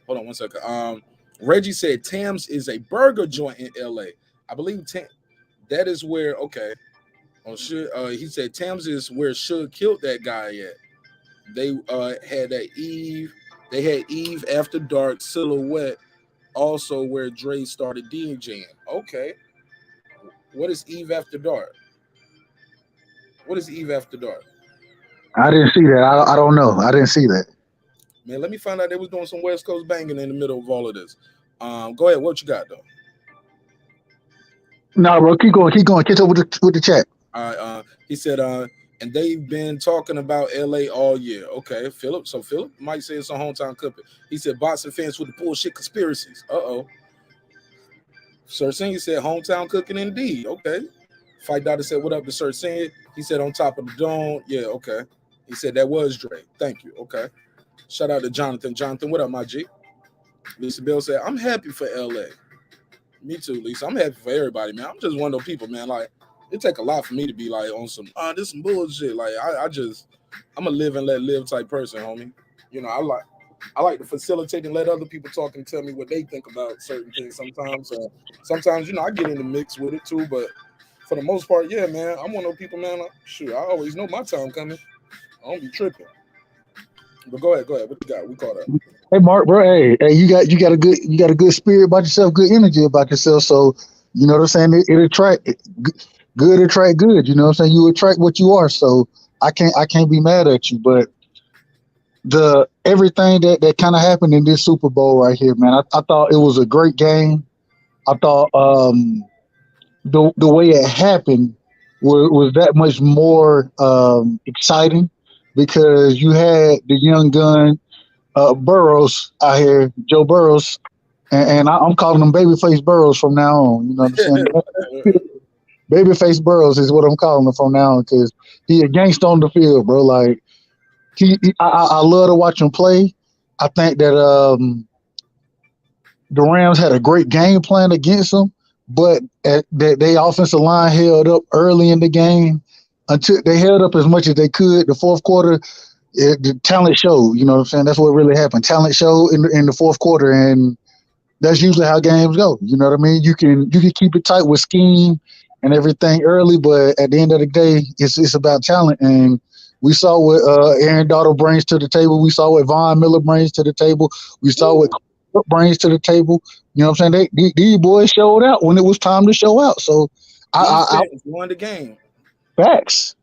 Hold on 1 second. Reggie said Tams is a burger joint in LA. I believe that is where he said Tams is where Suge killed that guy at. They had that Eve. They had Eve After Dark silhouette, also where Dre started DJing. Okay. What is Eve After Dark? What is Eve After Dark? I didn't see that. I don't know. I didn't see that. Man, let me find out. They was doing some West Coast banging in the middle of all of this. Go ahead. What you got though? No, bro. Keep going. Catch up with the chat. All right. He said, and they've been talking about LA all year. Okay, Philip. So Philip might say it's a hometown cooking. He said boxing fans with the bullshit conspiracies. Sir Senior said hometown cooking indeed. Okay. Fight Doctor said, what up to Sir Senior? He said on top of the dome. Yeah, okay. He said that was Dre. Thank you. Okay. Shout out to Jonathan. Jonathan, what up, my G? Lisa Bell said, I'm happy for LA. Me too, Lisa. I'm happy for everybody, man. I'm just one of those people, man. Like, it take a lot for me to be like on some, this some bullshit. Like, I'm a live and let live type person, homie. You know, I like to facilitate and let other people talk and tell me what they think about certain things sometimes. Sometimes, I get in the mix with it too, but for the most part, yeah, man, I'm one of those people, man. Shoot, I always know my time coming. I don't be tripping. But go ahead. What you got? We caught up. Hey, Mark, bro. Hey, you got a good spirit about yourself, good energy about yourself. So you know what I'm saying. It attract good attract good. You know what I'm saying. You attract what you are. So I can't be mad at you. But the everything that kind of happened in this Super Bowl right here, man. I thought it was a great game. I thought the way it happened was that much more exciting because you had the young gun Burrows out here, Joe Burrows, and I'm calling him Babyface Burrows from now on. You know what I'm saying? Babyface Burrows is what I'm calling him from now on because he a gangster on the field, bro. Like I love to watch him play. I think that the Rams had a great game plan against him, but they offensive line held up early in the game until they held up as much as they could. The fourth quarter, the talent showed. You know what I'm saying? That's what really happened. Talent showed in the fourth quarter, and that's usually how games go. You know what I mean? You can keep it tight with scheme and everything early, but at the end of the day, it's about talent. And we saw what Aaron Donald brings to the table. We saw what Von Miller brings to the table. We saw what Cook brings to the table. You know what I'm saying? These boys showed out when it was time to show out. So I won the game. Facts.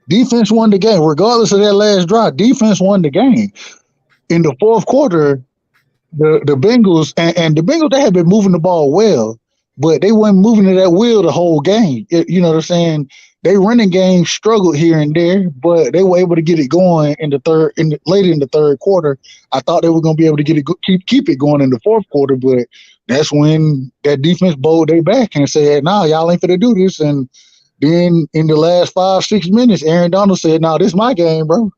Defense won the game, regardless of that last drive. Defense won the game. In the fourth quarter, the Bengals and the Bengals, they had been moving the ball well, but they weren't moving it at will the whole game. You know what I'm saying? They running game struggled here and there, but they were able to get it going in the third, late in the third quarter. I thought they were going to be able to get it keep it going in the fourth quarter, but that's when that defense bowled their back and said, "Nah, y'all ain't finna do this." And then in the last 5-6 minutes, Aaron Donald said, "Nah, this is my game, bro."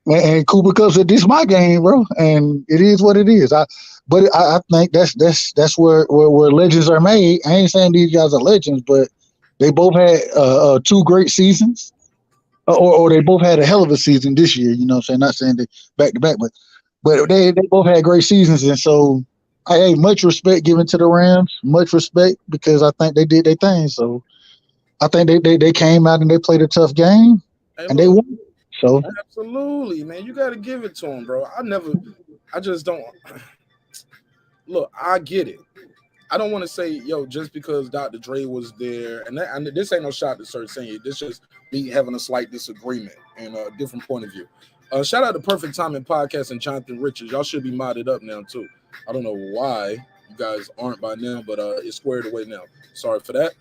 And Cooper Kupp said, "This is my game, bro." And it is what it is. I think that's where legends are made. I ain't saying these guys are legends, but they both had 2 great seasons, or they both had a hell of a season this year. You know what I'm saying? Not saying they back to back, but they both had great seasons. And so, much respect given to the Rams. Much respect because I think they did their thing. So I think they came out and they played a tough game and they won. So Absolutely, man. You got to give it to him, bro. I just don't. Look, I get it. I don't want to say, just because Dr. Dre was there, and this ain't no shot to Sir saying it. This just me having a slight disagreement and a different point of view. Shout out to Perfect Timing Podcast and Jonathan Richards. Y'all should be modded up now, too. I don't know why you guys aren't by now, but it's squared away now. Sorry for that.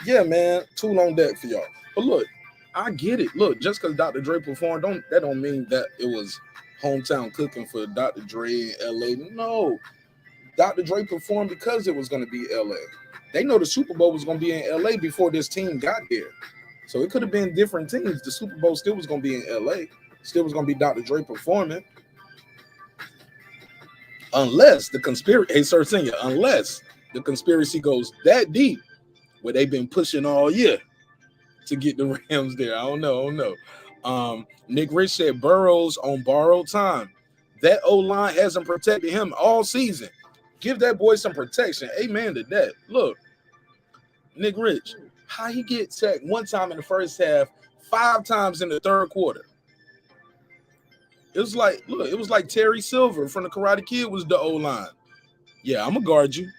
Yeah, man, too long deck for y'all. But look, I get it. Look, just because Dr. Dre performed, that don't mean that it was hometown cooking for Dr. Dre in LA. No. Dr. Dre performed because it was going to be LA. They know the Super Bowl was going to be in LA before this team got there. So it could have been different teams. The Super Bowl still was going to be in LA. Still was going to be Dr. Dre performing. Unless the conspiracy goes that deep where they've been pushing all year to get the Rams there. I don't know. Nick Rich said Burrow's on borrowed time. That O-line hasn't protected him all season. Give that boy some protection. Amen to that. Look, Nick Rich, how he get sacked one time in the first half, 5 times in the third quarter. It was like Terry Silver from the Karate Kid was the O-line. Yeah, I'm going to guard you.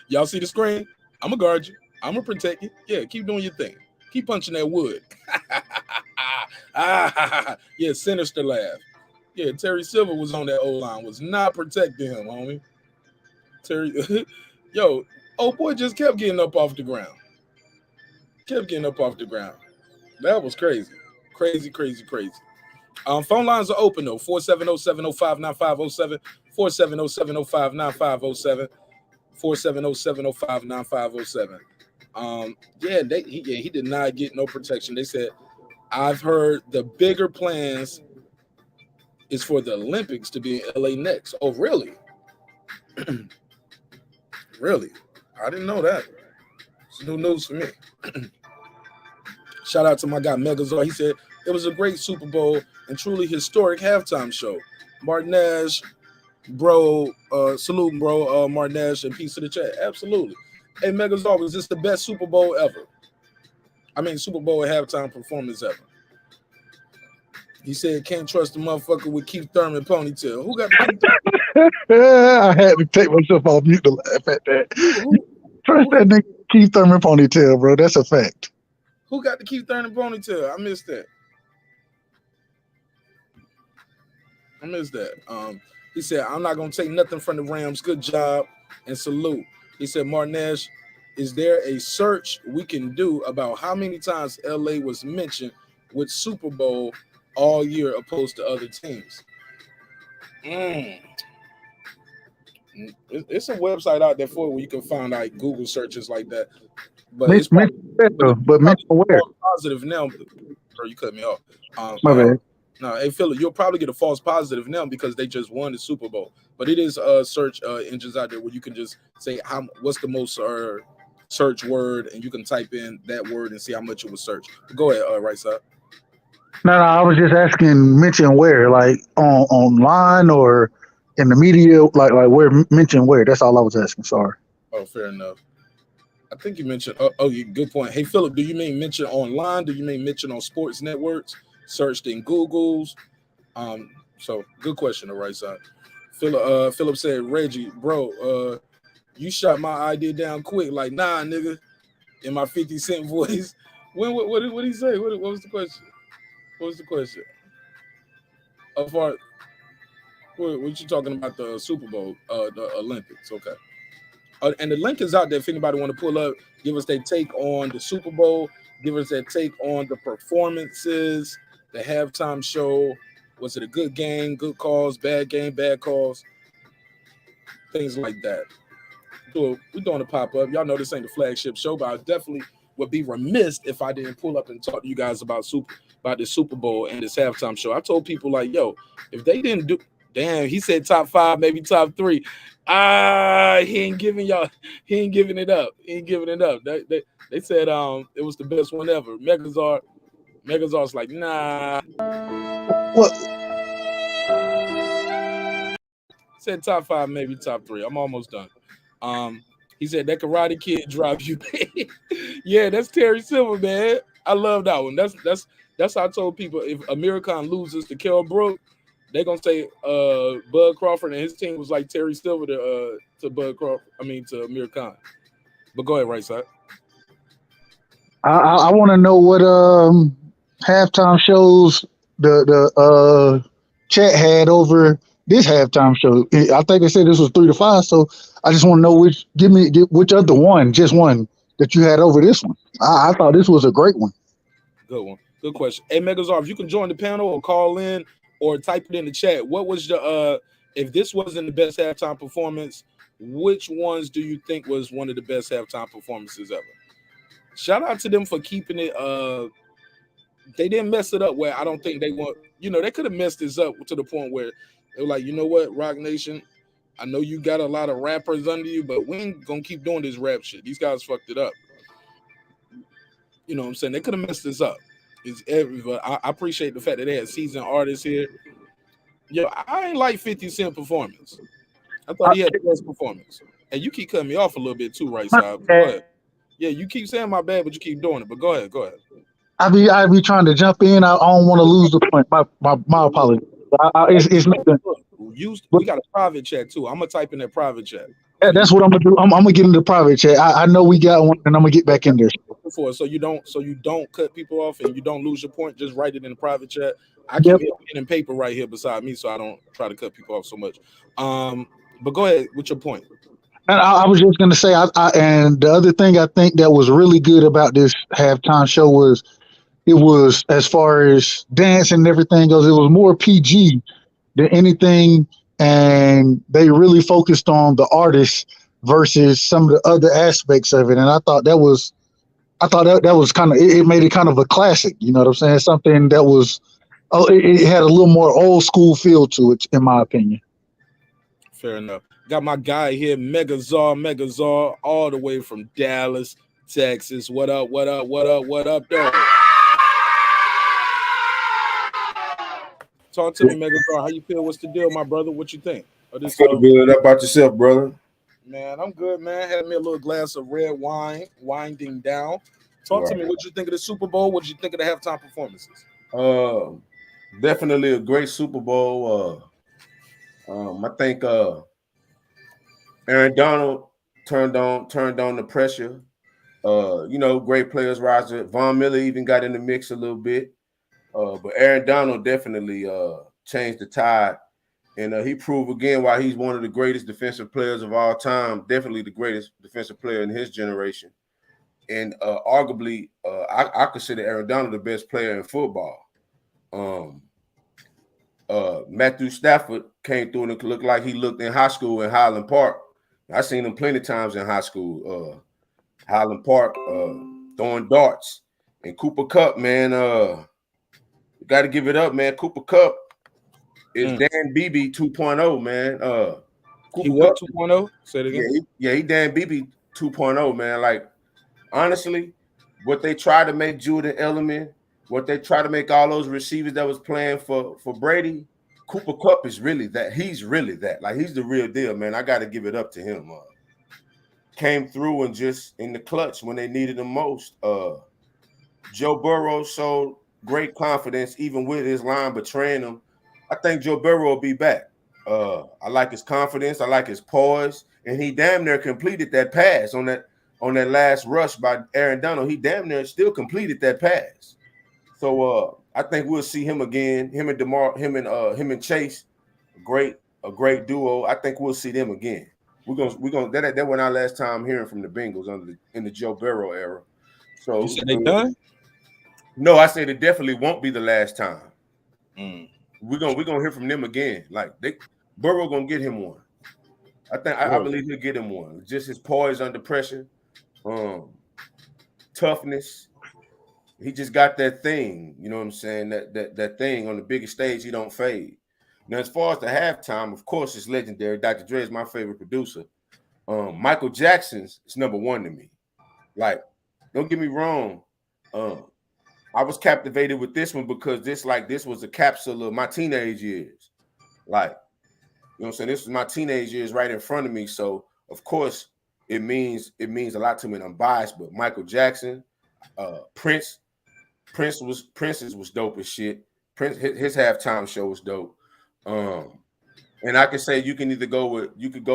Y'all see the screen? I'm going to guard you. I'm going to protect you. Yeah, keep doing your thing. Keep punching that wood. Yeah, sinister laugh. Yeah, Terry Silver was on that O-line, was not protecting him, homie. Terry, boy just kept getting up off the ground. That was crazy. Crazy. Phone lines are open, though. 470-705-9507, 470-705-9507, 470-705-9507. He did not get no protection. They said, I've heard the bigger plans is for the Olympics to be in LA next. Oh, really? Really? I didn't know that. It's new news for me. Shout out to my guy Megazord. He said it was a great Super Bowl and truly historic halftime show. Marqnash, bro, salute, bro, Marqnash, and peace to the chat. Absolutely. Hey, Megazord, was this the best Super Bowl ever? I mean, Super Bowl halftime performance ever. He said, "Can't trust a motherfucker with Keith Thurman ponytail." Who got the Keith Thurman? I had to take myself off mute to laugh at that. Who, Trust that nigga Keith Thurman ponytail, bro. That's a fact. who got the Keith Thurman ponytail? I missed that. He said, "I'm not gonna take nothing from the Rams. Good job and salute." He said, "Marqnash, is there a search we can do about how many times LA was mentioned with Super Bowl all year opposed to other teams?" It's a website out there for it where you can find like Google searches like that. But it's probably, mention where? positive now. Bro, you cut me off. My bad. No, hey Philip, you'll probably get a false positive now because they just won the Super Bowl. But it is search engines out there where you can just say what's the most search word, and you can type in that word and see how much it was searched. Go ahead, right side. No, I was just asking mention where, like online or in the media, like where mention where. That's all I was asking. Sorry. Oh, fair enough. I think you mentioned. Good point. Hey Philip, do you mean mention online? Do you mean mention on sports networks? Searched in Google's. So good question, the right side. Philip said, "Reggie, bro, you shot my idea down quick. Like, nah, nigga," in my 50 Cent voice. What did he say? What was the question? What was the question? What you talking about, the Super Bowl, the Olympics? Okay. And the link is out there if anybody want to pull up, give us their take on the Super Bowl, give us their take on the performances, the halftime show. Was it a good game, good calls, bad game, bad calls, things like that. We're doing a pop-up. Y'all know this ain't the flagship show, but I definitely would be remiss if I didn't pull up and talk to you guys about the Super Bowl and this halftime show. I told people, like, yo, if they didn't do, damn, he said top 5, maybe top 3. He ain't giving it up. He ain't giving it up. They said it was the best one ever. Megazard's like, nah. What? Said top 5, maybe top 3. I'm almost done. He said that Karate Kid drives you. Yeah, that's Terry Silver, man. I love that one. That's how I told people, if American loses to Kell Brook, they're gonna say Bud Crawford and his team was like Terry Silver to Bud Crawford. I mean to Amir Khan. But go ahead, right side. I want to know what halftime shows the chat had over this halftime show. I think they said this was 3 to 5, so I just want to know which other one, just one, that you had over this one. I thought this was a great one. Good one. Good question. Hey, Megazar, if you can join the panel or call in or type it in the chat, what was if this wasn't the best halftime performance, which ones do you think was one of the best halftime performances ever? Shout out to them for keeping it. They didn't mess it up where I don't think they want. They could have messed this up to the point where they were like, you know what, Roc Nation, I know you got a lot of rappers under you, but we ain't gonna keep doing this rap shit. These guys fucked it up. You know what I'm saying? They could have messed this up. I appreciate the fact that they had seasoned artists here. Yo, I ain't like 50 Cent performance. I thought he had the best performance. And you keep cutting me off a little bit too, right side. Go ahead. Yeah, you keep saying my bad, but you keep doing it. But go ahead. I be trying to jump in. I don't want to lose the point. My apologies. It's nothing. We got a private chat too. I'm gonna type in that private chat. Yeah, that's what I'm gonna do. I'm gonna get in the private chat. I know we got one, and I'm gonna get back in there. So you don't cut people off and you don't lose your point. Just write it in the private chat. I keep pen and paper right here beside me, so I don't try to cut people off so much. But go ahead with your point. And I was just gonna say, and the other thing I think that was really good about this halftime show was it was, as far as dance and everything goes, it was more PG than anything, and they really focused on the artists versus some of the other aspects of it. And I thought that was kind of, it made it kind of a classic. You know what I'm saying? Something that was, it had a little more old school feel to it, in my opinion. Fair enough. Got my guy here, Megazar, all the way from Dallas, Texas. What up, dog? Talk to me, Megazar. How you feel? What's the deal, my brother? What you think? I feel good. How about yourself, brother? Man, I'm good, man. Had me a little glass of red wine, winding down. Talk to me. What you think of the Super Bowl? What you think of the halftime performances? Definitely a great Super Bowl. I think Aaron Donald turned on the pressure. Great players riser. Von Miller even got in the mix a little bit. But Aaron Donald definitely changed the tide. And he proved again why he's one of the greatest defensive players of all time. Definitely the greatest defensive player in his generation. And arguably, I consider Aaron Donald the best player in football. Matthew Stafford came through and looked like he looked in high school in Highland Park. I seen him plenty of times in high school. Highland Park, throwing darts. And Cooper Kupp, man, you got to give it up, man. Cooper Kupp is Dan Beebe 2.0, man. Cooper Kupp 2.0? Say it again. He Dan Beebe 2.0, man. Like, honestly, what they try to make Judah Edelman, what they try to make all those receivers that was playing for Brady, Cooper Kupp is really that. He's really that. Like, he's the real deal, man. I got to give it up to him. Came through and just in the clutch when they needed him most. Joe Burrow showed great confidence, even with his line betraying him. I think Joe Burrow will be back. I like his confidence. I like his poise. And he damn near completed that pass on that last rush by Aaron Donald. He damn near still completed that pass. So I think we'll see him again. Him and Chase, a great duo. I think we'll see them again. We're gonna that went our last time hearing from the Bengals in the Joe Burrow era. So you said they done? No, I said it definitely won't be the last time. We're gonna hear from them again. Like Burrow gonna get him one. I believe he'll get him one. Just his poise under pressure, toughness. He just got that thing, you know what I'm saying? That thing on the biggest stage, he don't fade. Now, as far as the halftime, of course, it's legendary. Dr. Dre is my favorite producer. Michael Jackson's is number one to me. Like, don't get me wrong. I was captivated with this one because this was a capsule of my teenage years. Like, you know what I'm saying? This was my teenage years right in front of me. So, of course, it means a lot to me, and I'm biased, but Michael Jackson, Prince's was dope as shit. Prince, his halftime show was dope. And I can say you could go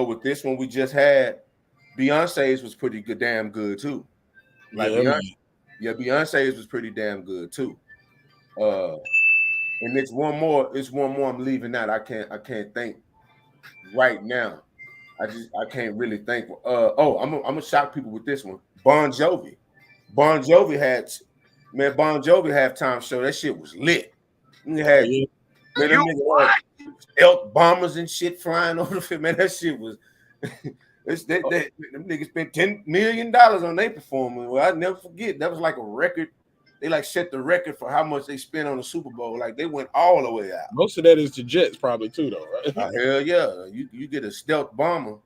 with this one we just had. Beyonce's was pretty good, damn good too. Like Beyonce's was pretty damn good too. And it's one more I'm leaving out. I can't think right now. I can't really think. I'm gonna shock people with this one. Bon Jovi halftime show. That shit was lit. You had stealth bombers and shit flying over the field. Man, that shit was. Them niggas spent $10 million on their performance. Well, I never forget. That was like a record. They like set the record for how much they spent on the Super Bowl. Like they went all the way out. Most of that is the Jets, probably too, though, right? Hell yeah, you get a stealth bomber.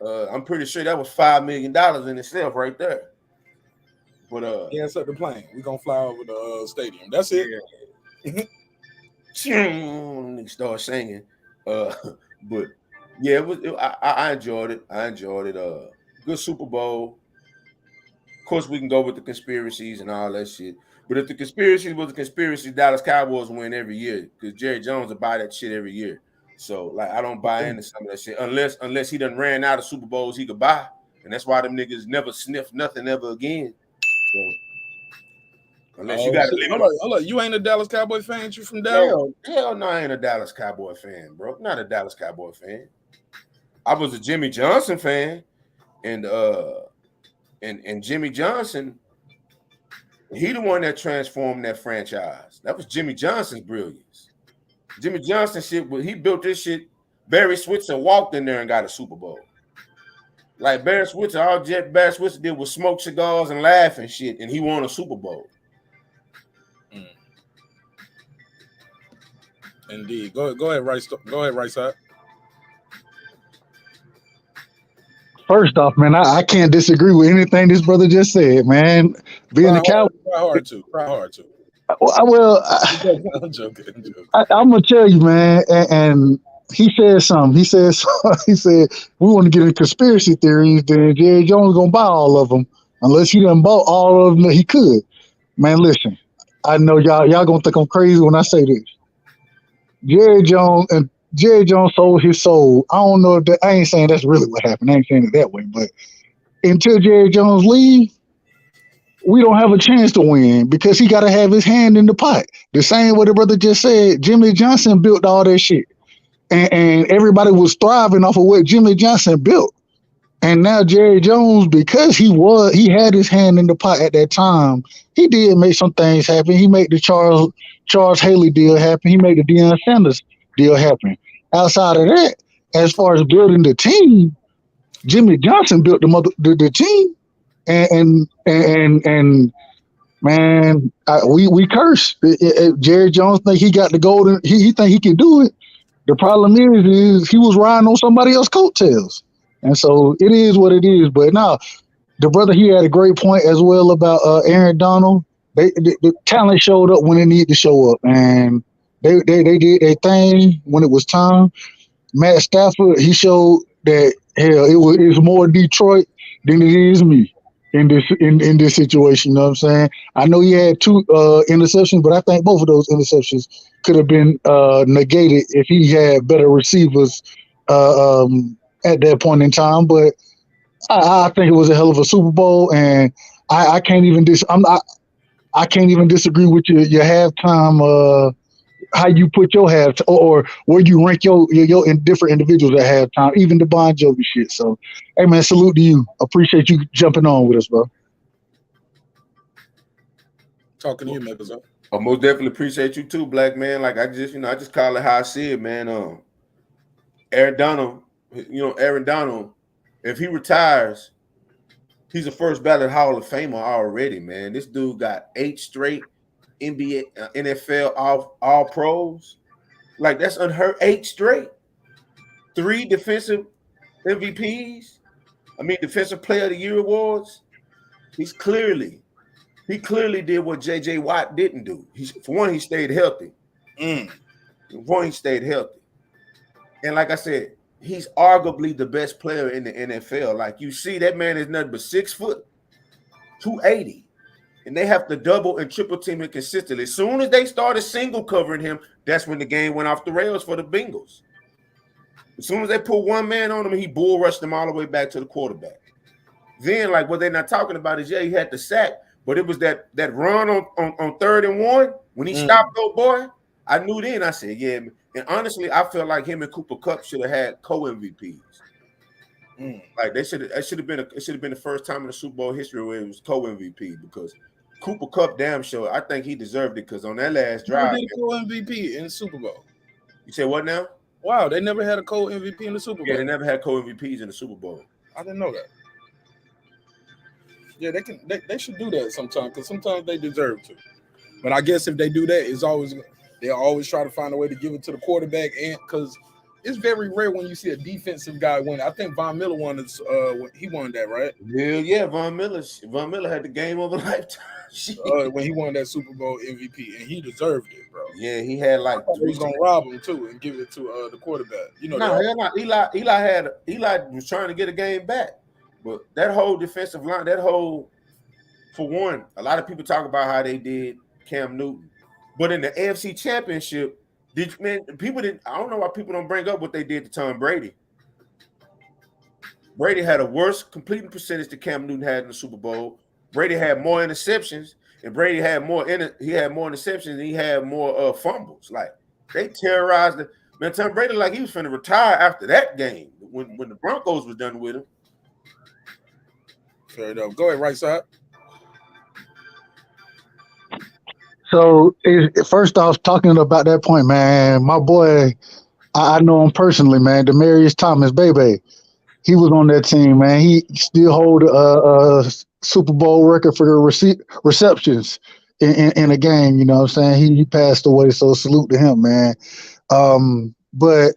I'm pretty sure that was $5 million in itself, right there. But it's up the plane. We're gonna fly over the stadium. That's it. Niggas start singing. But yeah, I enjoyed it. Good Super Bowl. Of course, we can go with the conspiracies and all that shit. But if the conspiracy was a conspiracy, Dallas Cowboys win every year because Jerry Jones will buy that shit every year. So like, I don't buy into some of that shit unless he done ran out of Super Bowls he could buy, and that's why them niggas never sniffed nothing ever again. So, unless you got hold on, you ain't a Dallas Cowboy fan? You from Dallas? Hell no, I ain't a Dallas Cowboy fan, bro. Not a Dallas Cowboy fan. I was a Jimmy Johnson fan, and Jimmy Johnson, he the one that transformed that franchise. That was Jimmy Johnson's brilliance. Jimmy Johnson shit, he built this shit. Barry Switzer walked in there and got a Super Bowl. Like Barry Switzer, all Barry Switzer did was smoke cigars and laugh and shit, and he won a Super Bowl. Indeed. Go ahead, Rice. Go ahead, Rice side. First off, man, I can't disagree with anything this brother just said, man. Being a Cowboy, cry hard too. I'm joking. I'm gonna tell you, man, and he said something. He said we want to get into conspiracy theories. Then Jerry Jones gonna buy all of them. unless he done bought all of them that he could. Man, listen, I know y'all gonna think I'm crazy when I say this. Jerry Jones sold his soul. I don't know if that, I ain't saying that's really what happened. I ain't saying it that way, but until Jerry Jones leave, we don't have a chance to win because he got to have his hand in the pot. The same way the brother just said, Jimmy Johnson built all that shit. And everybody was thriving off of what Jimmy Johnson built. And now Jerry Jones, because he had his hand in the pot at that time, he did make some things happen. He made the Charles Haley deal happen. He made the Deion Sanders deal happen. Outside of that, as far as building the team, Jimmy Johnson built the team. And man, we curse. Jerry Jones think he got the golden. He think he can do it. The problem is he was riding on somebody else's coattails, and so it is what it is. But now, the brother he had a great point as well about Aaron Donald. The talent showed up when it needed to show up, and they did their thing when it was time. Matt Stafford, he showed that hell it was more Detroit than it is me. In this situation, you know what I'm saying? I know he had 2 interceptions, but I think both of those interceptions could have been negated if he had better receivers at that point in time. But I think it was a hell of a Super Bowl, and I can't even I can't even disagree with your halftime. How you put your half or where you rank your different individuals at halftime, even the Bon Jovi shit. So, hey man, salute to you. Appreciate you jumping on with us, bro. Talking to you, members. I most definitely appreciate you too, black man. Like I just call it how I see it, man. Aaron Donald, if he retires, he's a first ballot Hall of Famer already, man. This dude got 8 straight NBA, NFL, all pros. Like that's unheard. 8 straight, 3 defensive MVPs. Defensive Player of the Year awards. He clearly did what JJ Watt didn't do. For one, he stayed healthy. And like I said, he's arguably the best player in the NFL. Like you see, that man is nothing but 6 foot, 280. And they have to double and triple team him consistently. As soon as they started single covering him, that's when the game went off the rails for the Bengals. As soon as they put one man on him, he bull rushed them all the way back to the quarterback. Then, like what they're not talking about is, he had the sack, but it was that run on 3rd and 1 when he stopped old boy. I knew then. I said, yeah. And honestly, I felt like him and Cooper Kupp should have had co-MVPs. Like it should have been the first time in the Super Bowl history where it was co-MVP because Cooper Kupp damn sure. I think he deserved it because on that last drive, they co-MVP in the Super Bowl. You say what now? Wow, they never had a co-MVP in the Super Bowl. Yeah, they never had co-MVPs in the Super Bowl. I didn't know that. Yeah, they should do that sometimes because sometimes they deserve to. But I guess if they do that, they'll always try to find a way to give it to the quarterback, and because it's very rare when you see a defensive guy win. I think Von Miller won this. He won that, right? Yeah. Von Miller had the game of a lifetime. When he won that Super Bowl MVP, and he deserved it, bro. Yeah, he had like he was gonna rob him too and give it to the quarterback. Eli was trying to get a game back, but that whole defensive line, for one, a lot of people talk about how they did Cam Newton, but in the AFC Championship. I don't know why people don't bring up what they did to Tom Brady. Brady had a worse completing percentage than Cam Newton had in the Super Bowl. Brady had more interceptions, and Brady had more interceptions, and he had more fumbles. Like they terrorized the man. Tom Brady like he was finna retire after that game when the Broncos was done with him. Fair enough. Go ahead, right side. So first off, talking about that point, man, my boy, I know him personally, man. Demaryius Thomas, baby, he was on that team, man. He still hold a Super Bowl record for receptions in a game. You know what I'm saying? He passed away, so salute to him, man. But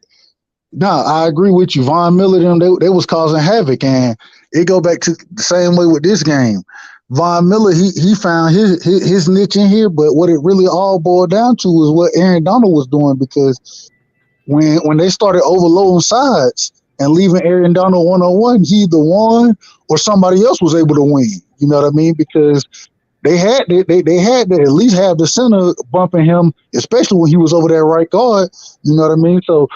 no, I agree with you. Von Miller, they was causing havoc, and it go back to the same way with this game. Von Miller, he found his niche in here, but what it really all boiled down to is what Aaron Donald was doing, because when they started overloading sides and leaving Aaron Donald one-on-one, he either won or somebody else was able to win. You know what I mean? Because they had to at least have the center bumping him, especially when he was over there right guard. You know what I mean? So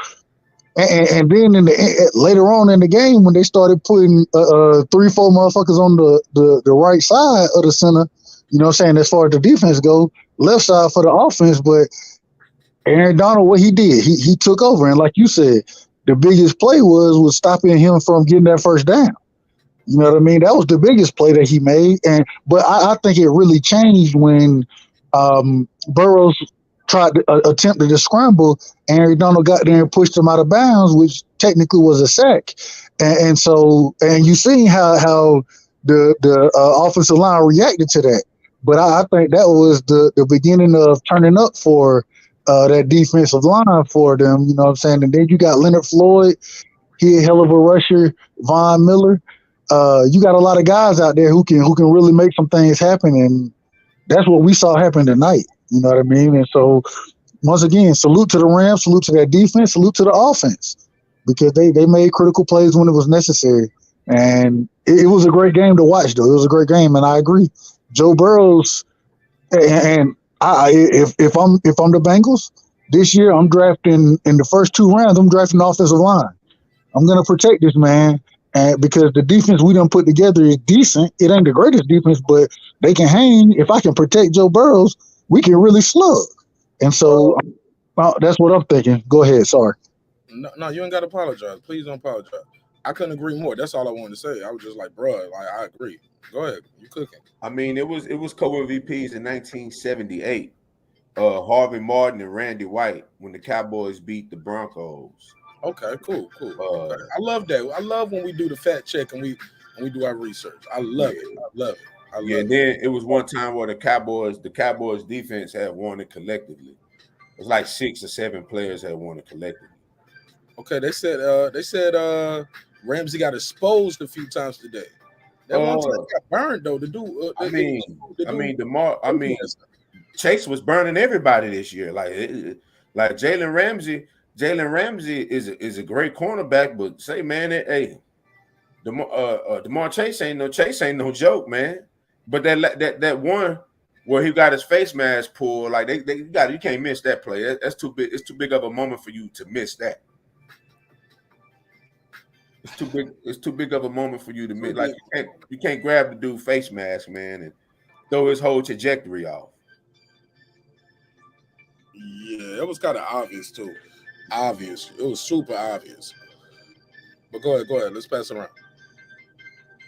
and then later on in the game when they started putting 3-4 motherfuckers on the right side of the center, you know what I'm saying, as far as the defense go, left side for the offense, but Aaron Donald, what he did, he took over, and like you said, the biggest play was stopping him from getting that first down. You know what I mean? That was the biggest play that he made, but I think it really changed when Burrows tried to attempted to scramble, and Aaron Donald got there and pushed him out of bounds, which technically was a sack. And so you seen how the offensive line reacted to that. But I think that was the beginning of turning up for that defensive line for them. You know what I'm saying? And then you got Leonard Floyd. He a hell of a rusher. Von Miller. You got a lot of guys out there who can really make some things happen, and that's what we saw happen tonight. You know what I mean? And so, once again, salute to the Rams, salute to that defense, salute to the offense, because they made critical plays when it was necessary. And it was a great game to watch, though. It was a great game, and I agree. Joe Burrows, and if I'm the Bengals this year, I'm drafting in the first 2 rounds. I'm drafting the offensive line. I'm gonna protect this man. And because the defense we done put together is decent, it ain't the greatest defense, but they can hang. If I can protect Joe Burrows, we can really slug. And so that's what I'm thinking. Go ahead. Sorry. No, you ain't got to apologize. Please don't apologize. I couldn't agree more. That's all I wanted to say. I was just like, bro, like, I agree. Go ahead. You cooking. I mean, it was co-MVPs in 1978. Harvey Martin and Randy White when the Cowboys beat the Broncos. Okay, cool. Okay. I love that. I love when we do the fact check and we do our research. I love it. And then it was one time where the Cowboys defense had won it collectively. It was like 6 or 7 players had won it collectively. Okay, they said Ramsey got exposed a few times today. That one time he got burned though. Chase was burning everybody this year. Like Jalen Ramsey. Jalen Ramsey is a great cornerback, but say, man, DeMar Chase ain't no joke, man. But that one where he got his face mask pulled, like you can't miss that play. That's too big. It's too big of a moment for you to miss that. It's too big. It's too big of a moment for you to miss. Like you can't grab the dude face mask, man, and throw his whole trajectory off. Yeah, it was kind of obvious too. Obvious. It was super obvious. But go ahead. Let's pass it around.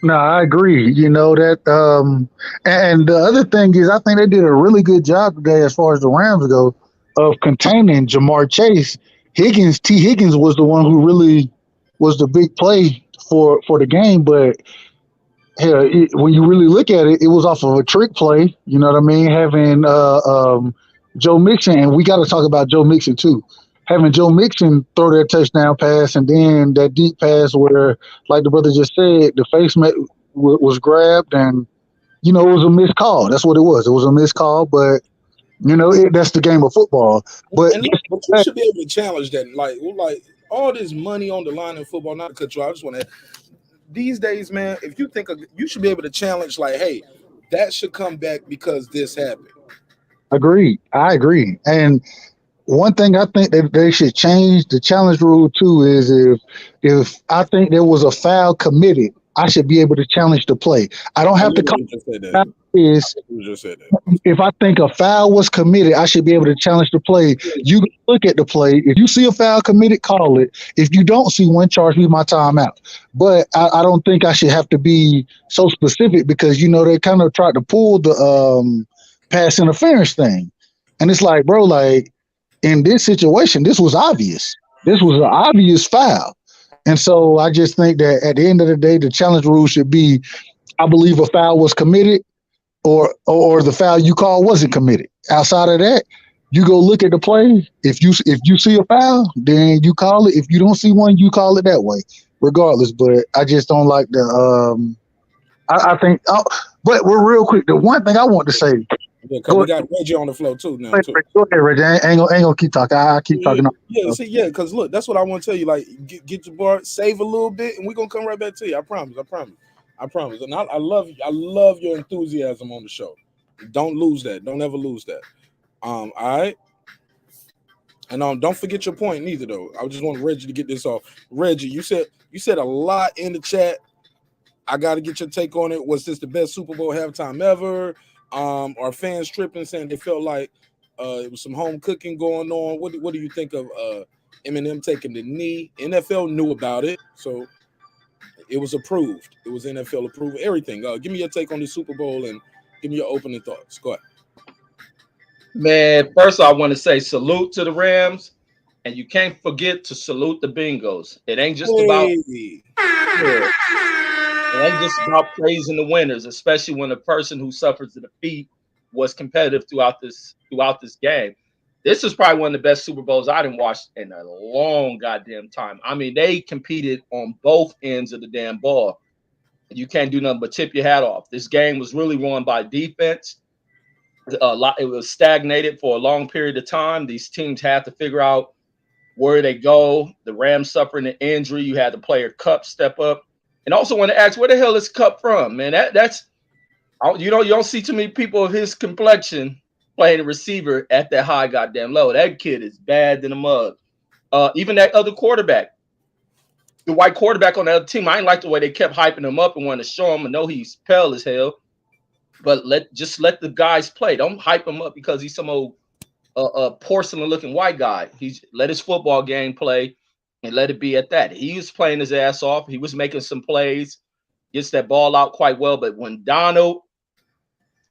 No, I agree. You know that, and the other thing is, I think they did a really good job today, as far as the Rams go, of containing Jamar Chase. T. Higgins was the one who really was the big play for the game, but hell, when you really look at it, it was off of a trick play. You know what I mean? Having Joe Mixon, and we got to talk about Joe Mixon too. Having Joe Mixon throw that touchdown pass and then that deep pass where, like the brother just said, the face was grabbed and, you know, it was a missed call. That's what it was. It was a missed call, but, you know, that's the game of football. But you should be able to challenge that. Like all this money on the line in football, not to cut you out, I just want to these days, man, if you think you should be able to challenge, like, hey, that should come back because this happened. Agreed. I agree. And one thing I think that they should change the challenge rule too is if I think there was a foul committed, I should be able to challenge the play. I don't have to call it. If I think a foul was committed, I should be able to challenge the play. You can look at the play. If you see a foul committed, call it. If you don't see one, charge me my timeout. But I don't think I should have to be so specific because, you know, they kind of tried to pull the pass interference thing. And it's like, bro, like, in this situation, this was obvious. This was an obvious foul. And so I just think that at the end of the day, the challenge rule should be, I believe a foul was committed or the foul you call wasn't committed. Outside of that, you go look at the play. If you see a foul, then you call it. If you don't see one, you call it that way, regardless. But I just don't like the I think but we're real quick. The one thing I want to say. Yeah, because we got Reggie on the floor too now. Too. Go ahead, Reggie. I ain't gonna keep talking. I keep talking. Yeah, because look, that's what I want to tell you. Like, get your bar, save a little bit, and we're gonna come right back to you. I promise. I promise. And I love your enthusiasm on the show. Don't lose that. Don't ever lose that. All right. And don't forget your point neither though. I just want Reggie to get this off. Reggie, you said a lot in the chat. I got to get your take on it. Was this the best Super Bowl halftime ever? Are fans tripping saying they felt like it was some home cooking going on? What do you think of Eminem taking the knee? NFL knew about it, so it was approved. It was NFL approved. Everything. Give me your take on the Super Bowl and give me your opening thoughts. Go ahead. Man, first I want to say salute to the Rams, and you can't forget to salute the Bengals. It ain't just about it ain't just about praising the winners, especially when the person who suffers the defeat was competitive throughout this game. This is probably one of the best Super Bowls I didn't watch in a long goddamn time. I mean, they competed on both ends of the damn ball. You can't do nothing but tip your hat off. This game was really won by defense. It was stagnated for a long period of time. These teams had to figure out where they go. The Rams suffering an injury. You had the player Cup step up. And also want to ask, where the hell is Cup from, man? That's you don't see too many people of his complexion playing a receiver at that high goddamn level. That kid is bad than a mug. Even that other quarterback, the white quarterback on the other team, I didn't like the way they kept hyping him up and wanted to show him. I know he's pale as hell, but let the guys play. Don't hype him up because he's some old porcelain-looking white guy. Let his football game play and let it be at that. He was playing his ass off. He was making some plays, gets that ball out quite well. But when Donald,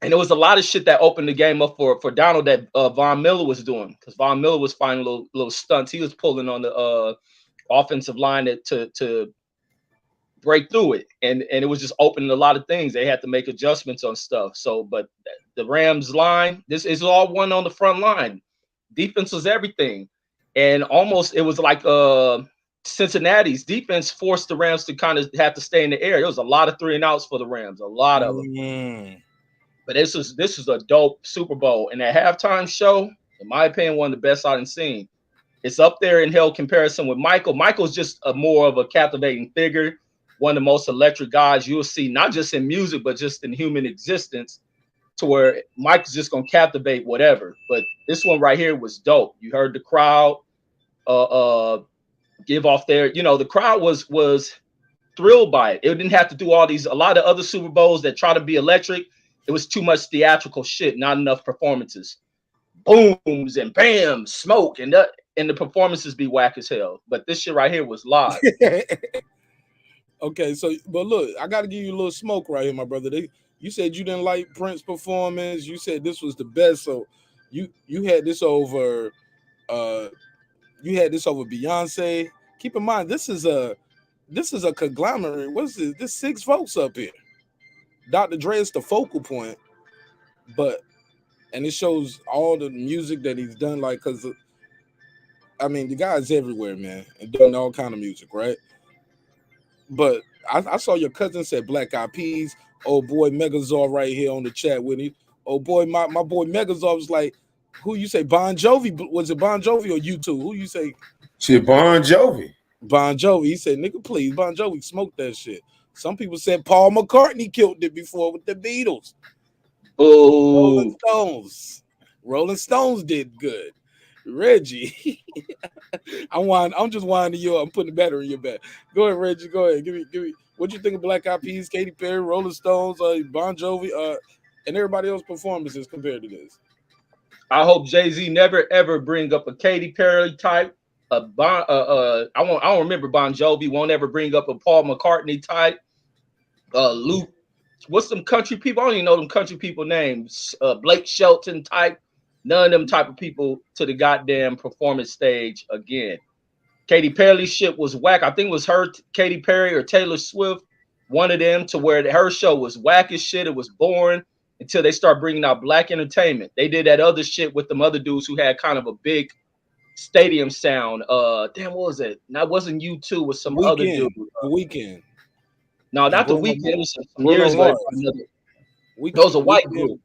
and there was a lot of shit that opened the game up for Donald that Von Miller was doing, because Von Miller was finding little stunts. He was pulling on the offensive line to break through it, and it was just opening a lot of things. They had to make adjustments on stuff. So, but the Rams line, this is all one on the front line. Defense was everything, and almost it was like Cincinnati's defense forced the Rams to kind of have to stay in the air. There was a lot of 3 and outs for the Rams, a lot of them. But this is a dope Super Bowl, and that halftime show, in my opinion, one of the best I've seen. It's up there in hell comparison with Michael. Michael's just more of a captivating figure, one of the most electric guys you'll see, not just in music, but just in human existence, to where Mike's just going to captivate whatever. But this one right here was dope. You heard the crowd give off their, the crowd was thrilled by it. It didn't have to do a lot of other Super Bowls that try to be electric. It was too much theatrical shit, not enough performances. Booms and bam, smoke, and the performances be whack as hell. But this shit right here was live. Okay, so but look, I got to give you a little smoke right here, my brother. You said you didn't like Prince's performance. You said this was the best. So you had this over Beyonce. Keep in mind, this is a conglomerate. What's this? This 6 folks up here. Dr. Dre is the focal point, and it shows all the music that he's done. Like, cause I mean, the guy's everywhere, man, and doing all kind of music, right? But I saw your cousin said Black Eyed Peas. Oh boy, Megazord right here on the chat with me. Oh boy, my boy Megazord was like, who you say Bon Jovi? Was it Bon Jovi or U2? Who you say? Shit, Bon Jovi. Bon Jovi. He said, nigga, please, Bon Jovi smoked that shit. Some people said Paul McCartney killed it before with the Beatles. Oh, Rolling Stones did good. Reggie, I'm just winding you up. I'm putting the battery in your back. Go ahead, Reggie. Go ahead. Give me. What you think of Black Eyed Peas, Katy Perry, Rolling Stones, Bon Jovi, and everybody else's performances compared to this? I hope Jay-Z never ever bring up a Katy Perry type. I don't remember Bon Jovi. Won't ever bring up a Paul McCartney type. Luke, what's some country people? I don't even know them country people names. Blake Shelton type. None of them type of people to the goddamn performance stage again. Katy Perry shit was whack. I think it was her, Katy Perry or Taylor Swift, one of them, to where her show was whack as shit. It was boring until they start bringing out black entertainment. They did that other shit with them other dudes who had kind of a big stadium sound. Damn, what was it? That wasn't U2, it was some other dude. The Weeknd. No, not the Weeknd. It was some years ago. It was a white group.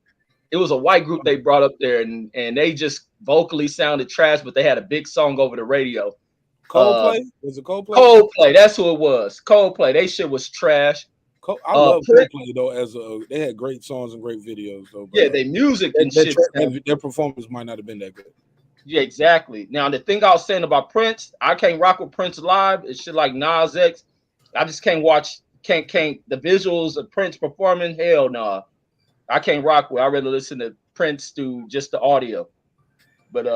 It was a white group they brought up there, and they just vocally sounded trash, but they had a big song over the radio. Coldplay? Was it Coldplay? Coldplay, that's who it was. Coldplay. They shit was trash. I love Prince, Coldplay though. They had great songs and great videos though. But, yeah, they music and shit. their performance might not have been that good. Yeah, exactly. Now the thing I was saying about Prince, I can't rock with Prince live. It's shit like Nas X. I just can't watch. Can't the visuals of Prince performing. Hell no, I can't rock with. I rather listen to Prince through just the audio. But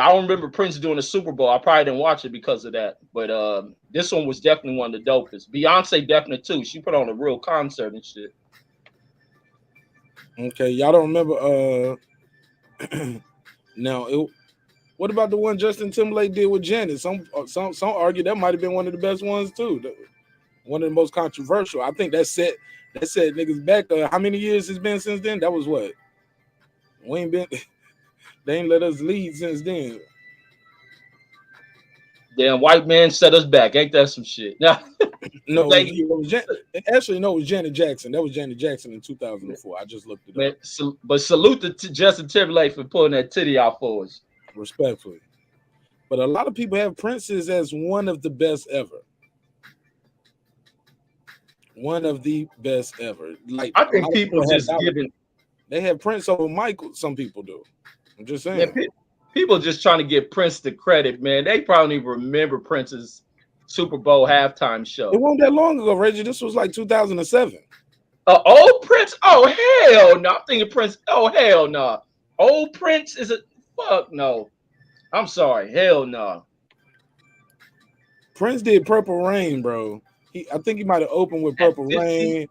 I don't remember Prince doing a Super Bowl. I probably didn't watch it because of that. But this one was definitely one of the dopest. Beyonce definitely too. She put on a real concert and shit. Okay, y'all don't remember now what about the one Justin Timberlake did with Janet? Some argue that might have been one of the best ones too. One of the most controversial. I think that set niggas back. How many years it's been since then? That was what? We ain't been. They ain't let us lead since then. Damn, white man set us back. Ain't that some shit? Now, no, it was Janet Jackson. That was Janet Jackson in 2004. I just looked it up. But salute to Justin Timberlake for pulling that titty out for us. Respectfully. But a lot of people have Prince's as one of the best ever. One of the best ever. Like I think people just giving. They have Prince over Michael. Some people do. I'm just saying. Yeah, people just trying to give Prince the credit, man. They probably don't even remember Prince's Super Bowl halftime show. It wasn't that long ago, Reggie. This was like 2007. Old Prince? Oh, hell no. I'm thinking Prince. Oh, hell no. Old Prince is a fuck no. I'm sorry. Hell no. Prince did Purple Rain, bro. I think he might have opened with Purple Rain.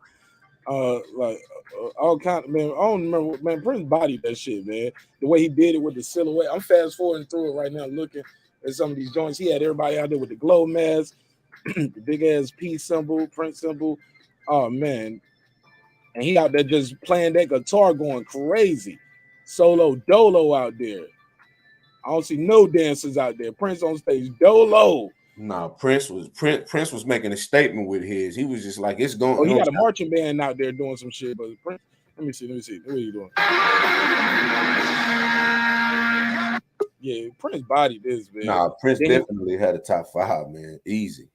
All kind of, man. I don't remember, man. Prince bodied that shit, man. The way he did it with the silhouette. I'm fast forwarding through it right now, looking at some of these joints. He had everybody out there with the glow mask, the big ass peace symbol, Prince symbol. Oh man, and he out there just playing that guitar, going crazy. Solo dolo out there. I don't see no dancers out there. Prince on stage dolo. No, Prince was making a statement with his. He was just like, it's going. Oh, he got a marching band out there doing some shit. But Prince, let me see. What are you doing? Yeah, Prince bodied this, man. Nah, Prince definitely had a top 5, man. Easy.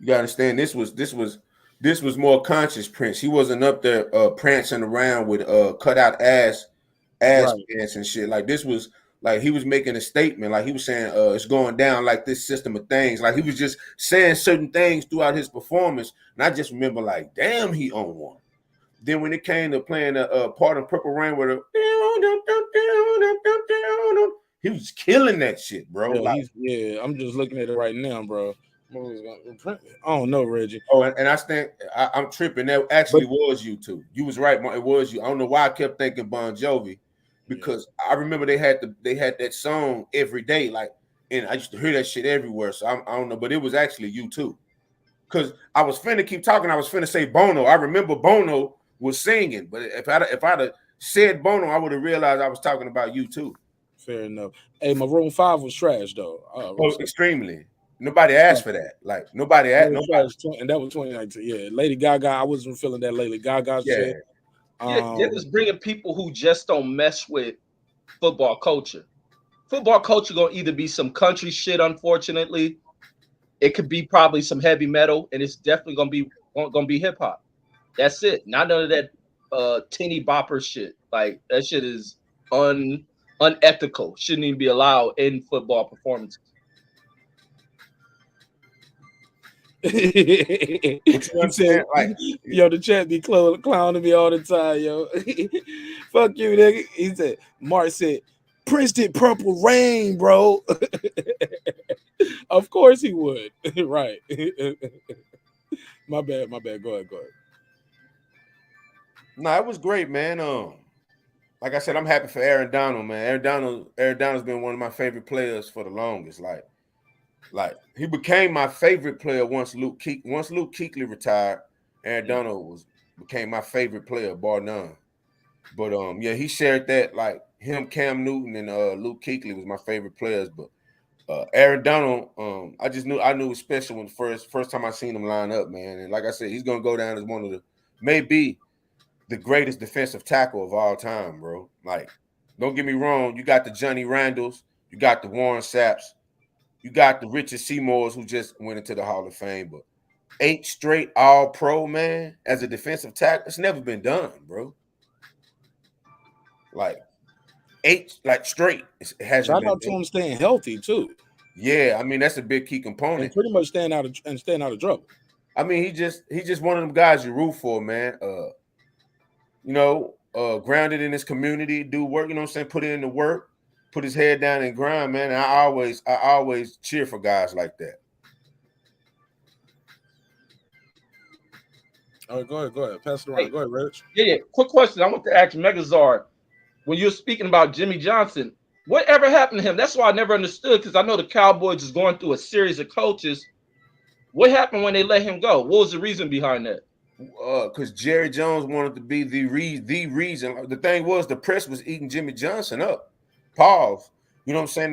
You gotta understand, this was more conscious Prince. He wasn't up there prancing around with cut out ass pants and shit. Like this was. Like he was making a statement, like he was saying, it's going down like this system of things. Like he was just saying certain things throughout his performance. And I just remember like, damn, he owned one. Then when it came to playing a part of Purple Rain with he was killing that shit, bro. I'm just looking at it right now, bro. I don't know, Reggie. Oh, and I think I'm tripping. That actually was you too. You was right, it was you. I don't know why I kept thinking Bon Jovi. Because I remember they had that song every day, like, and I used to hear that shit everywhere. So I don't know, but it was actually you too. Because I was finna keep talking, I was finna say Bono. I remember Bono was singing, but if I'd have said Bono, I would have realized I was talking about you too. Fair enough. Hey, Maroon 5 was trash though. Extremely. Nobody asked for that. Like nobody asked. And that was 2019. Yeah, Lady Gaga. I wasn't feeling that Lady Gaga shit. Yeah, it was bringing people who just don't mess with football culture. Football culture gonna either be some country shit, unfortunately. It could be probably some heavy metal, and it's definitely gonna be hip hop. That's it. Not none of that teeny bopper shit. Like that shit is unethical. Shouldn't even be allowed in football performances. He said, like, yo, the chat be clowning me all the time, yo. Fuck you, nigga. He said, Marq said, Prince did Purple Rain, bro. Of course he would. Right. My bad. Go ahead. No, it was great, man. Like I said, I'm happy for Aaron Donald, man. Aaron Donald's been one of my favorite players for the longest. Like he became my favorite player once Luke Kuechly retired. Aaron Donald became my favorite player, bar none. But yeah, he shared that. Like him, Cam Newton, and Luke Kuechly was my favorite players. But Aaron Donald, I knew it was special when first time I seen him line up, man. And like I said, he's gonna go down as one of maybe the greatest defensive tackle of all time, bro. Like, don't get me wrong, you got the Johnny Randalls, you got the Warren Sapps. You got the Richard Seymours who just went into the Hall of Fame, but 8 straight All-Pro, man, as a defensive tackle. It's never been done, bro. Like 8, like straight. It hasn't Shout been out to done. him staying healthy too, Yeah, I mean that's a big key and component. pretty much staying out of trouble. I mean, he just one of them guys you root for, man. Grounded in his community, do work, you know what I'm saying? Put in the work, put his head down and grind, man. And I always cheer for guys like that. All right, go ahead. Pass it around. Hey. Go ahead, Rich. Yeah. Quick question. I want to ask Megazard, when you're speaking about Jimmy Johnson, whatever happened to him? That's why I never understood, because I know the Cowboys is going through a series of coaches. What happened when they let him go? What was the reason behind that? Because Jerry Jones wanted to be the reason. The thing was, the press was eating Jimmy Johnson up. Pause. You know what I'm saying?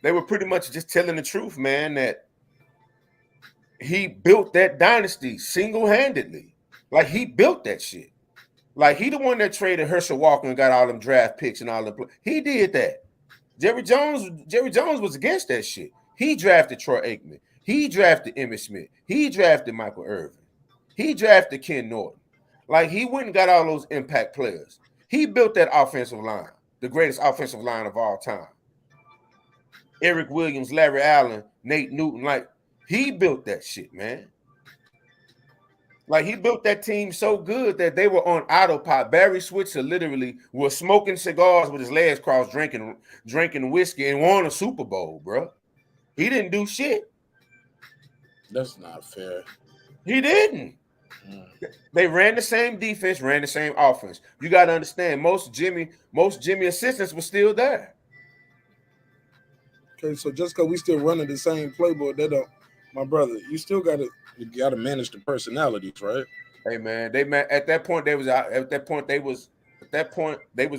They were pretty much just telling the truth, man, that he built that dynasty single-handedly. Like, he built that shit. Like, he the one that traded Herschel Walker and got all them draft picks and all them. He did that. Jerry Jones was against that shit. He drafted Troy Aikman. He drafted Emmitt Smith. He drafted Michael Irvin. He drafted Ken Norton. Like, he went and got all those impact players. He built that offensive line, the greatest offensive line of all time. Eric Williams, Larry Allen, Nate Newton. Like, he built that shit, man. Like, he built that team so good that they were on autopilot. Barry Switzer literally was smoking cigars with his legs crossed, drinking whiskey, and won a Super Bowl, bro. He didn't do shit. That's not fair. He didn't. They ran the same defense, ran the same offense. You got to understand, most Jimmy assistants were still there. Okay, so just because we still running the same playbook, that don't, my brother, you still gotta manage the personalities, right? Hey man, at that point they was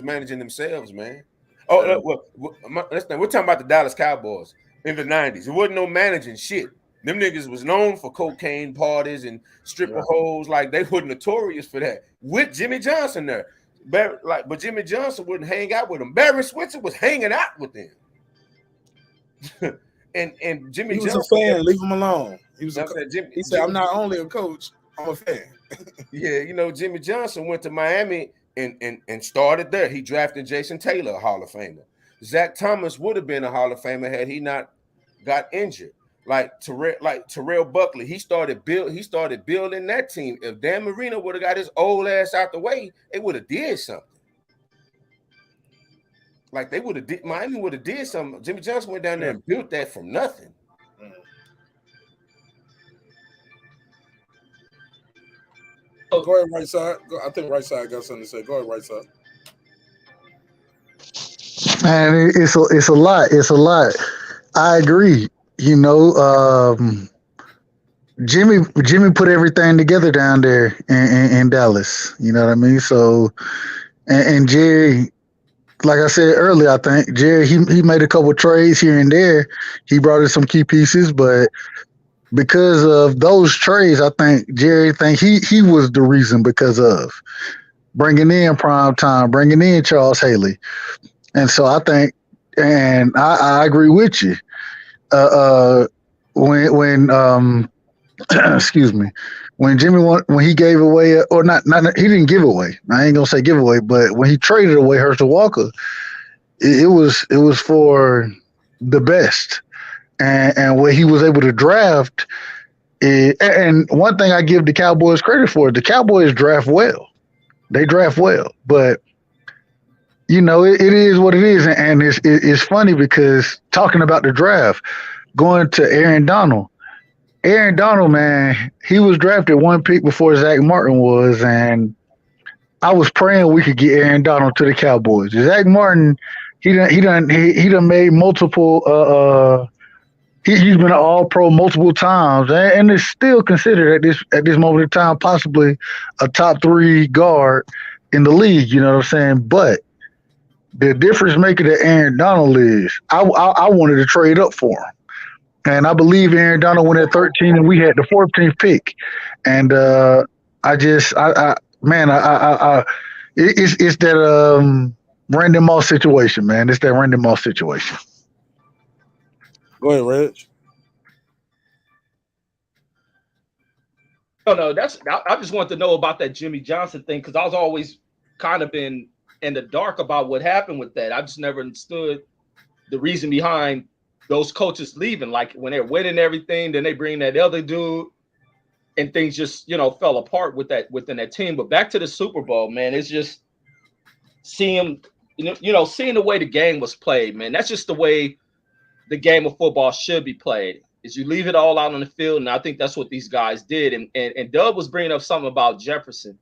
managing themselves, man. Oh, we're talking about the Dallas Cowboys in the 90s. It wasn't no managing shit. Them niggas was known for cocaine parties and stripper hoes. Like, they were notorious for that. With Jimmy Johnson there. But Jimmy Johnson wouldn't hang out with them. Barry Switzer was hanging out with them. and Jimmy He was Johnson, a fan. Leave him alone. He said, I'm not only a coach, I'm a fan. Yeah, Jimmy Johnson went to Miami and started there. He drafted Jason Taylor, a Hall of Famer. Zach Thomas would have been a Hall of Famer had he not got injured. Like Terrell Buckley, he started building that team. If Dan Marino would have got his old ass out the way, they would have did something. Like, Miami would have did something. Jimmy Johnson went down there and built that from nothing. Go ahead, right side. I think right side got something to say. Go ahead, right side. Man, it's a lot. It's a lot. I agree. Jimmy put everything together down there in Dallas. You know what I mean? So, and Jerry, like I said earlier, I think Jerry he made a couple trades here and there. He brought in some key pieces, but because of those trades, I think Jerry he was the reason, because of bringing in Prime Time, bringing in Charles Haley, and so I think, and I agree with you. When excuse me, when he gave away, or not he didn't give away. I ain't gonna say give away, but when he traded away Herschel Walker, it was for the best, and what he was able to draft. And one thing I give the Cowboys credit for, the Cowboys draft well. They draft well, but it is what it is, and it's funny because talking about the draft, going to Aaron Donald, man, he was drafted one pick before Zach Martin was, and I was praying we could get Aaron Donald to the Cowboys. Zach Martin, he done made multiple. He's been an All-Pro multiple times, and is still considered at this moment in time possibly a top 3 guard in the league. You know what I'm saying? But the difference maker that Aaron Donald is, I wanted to trade up for him. And I believe Aaron Donald went at 13 and we had the 14th pick. And it's that Randy Moss situation, man. It's that Randy Moss situation. Go ahead, Reg. No. I just want to know about that Jimmy Johnson thing because I was always kind of in the dark about what happened with that. I just never understood the reason behind those coaches leaving. Like when they're winning everything, then they bring that other dude, and things just fell apart within that team. But back to the Super Bowl, man, it's just seeing seeing the way the game was played, man. That's just the way the game of football should be played. Is you leave it all out on the field, and I think that's what these guys did. And Doug was bringing up something about Jefferson.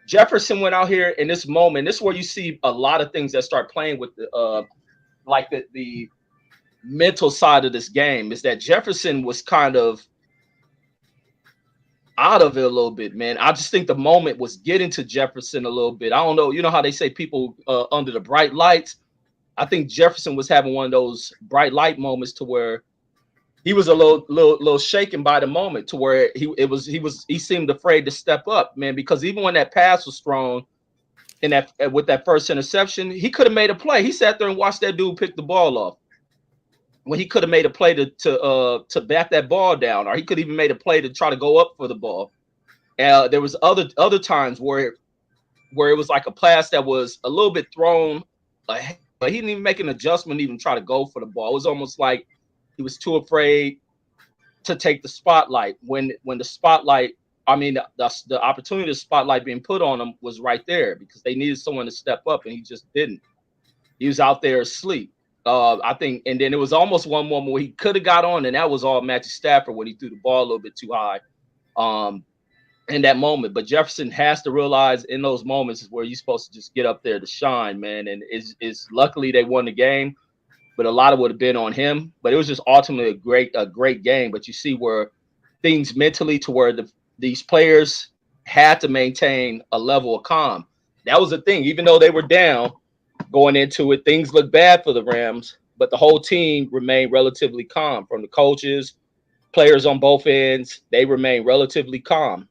Jefferson went out here in this moment. This is where you see a lot of things that start playing with the the mental side of this game. Is that Jefferson was kind of out of it a little bit, man. I just think the moment was getting to Jefferson a little bit. I don't know. You know how they say people under the bright lights? I think Jefferson was having one of those bright light moments to where he was a little shaken by the moment, to where he seemed afraid to step up, man, because even when that pass was thrown in with that first interception, he could have made a play. He sat there and watched that dude pick the ball off. When he could have made a play to bat that ball down, or he could even made a play to try to go up for the ball. There was other times where it was like a pass that was a little bit thrown ahead, but he didn't even make an adjustment, even try to go for the ball. It was almost like he was too afraid to take the spotlight when the spotlight, I mean, the opportunity to spotlight being put on him was right there because they needed someone to step up, and he just didn't. He was out there asleep. I think, and then it was almost one moment where he could have got on, and that was all Matthew Stafford when he threw the ball a little bit too high in that moment. But Jefferson has to realize in those moments is where you're supposed to just get up there to shine, man. And it's luckily they won the game, but a lot of it would have been on him. But it was just ultimately a great game. But you see where things mentally to where these players had to maintain a level of calm. That was the thing, even though they were down going into it, things looked bad for the Rams, but the whole team remained relatively calm. From the coaches, players on both ends, they remained relatively calm,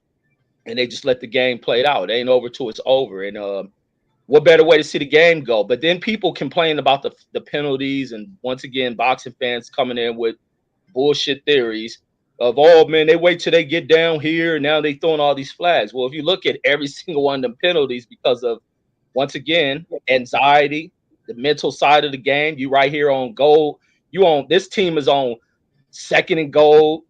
and they just let the game play out. It ain't over till it's over. And what better way to see the game go? But then people complain about the penalties, and once again, boxing fans coming in with bullshit theories of, oh, man, they wait till they get down here, and now they throwing all these flags. Well, if you look at every single one of them penalties because of, once again, anxiety, the mental side of the game. You right here on goal. This team is on 2nd and goal,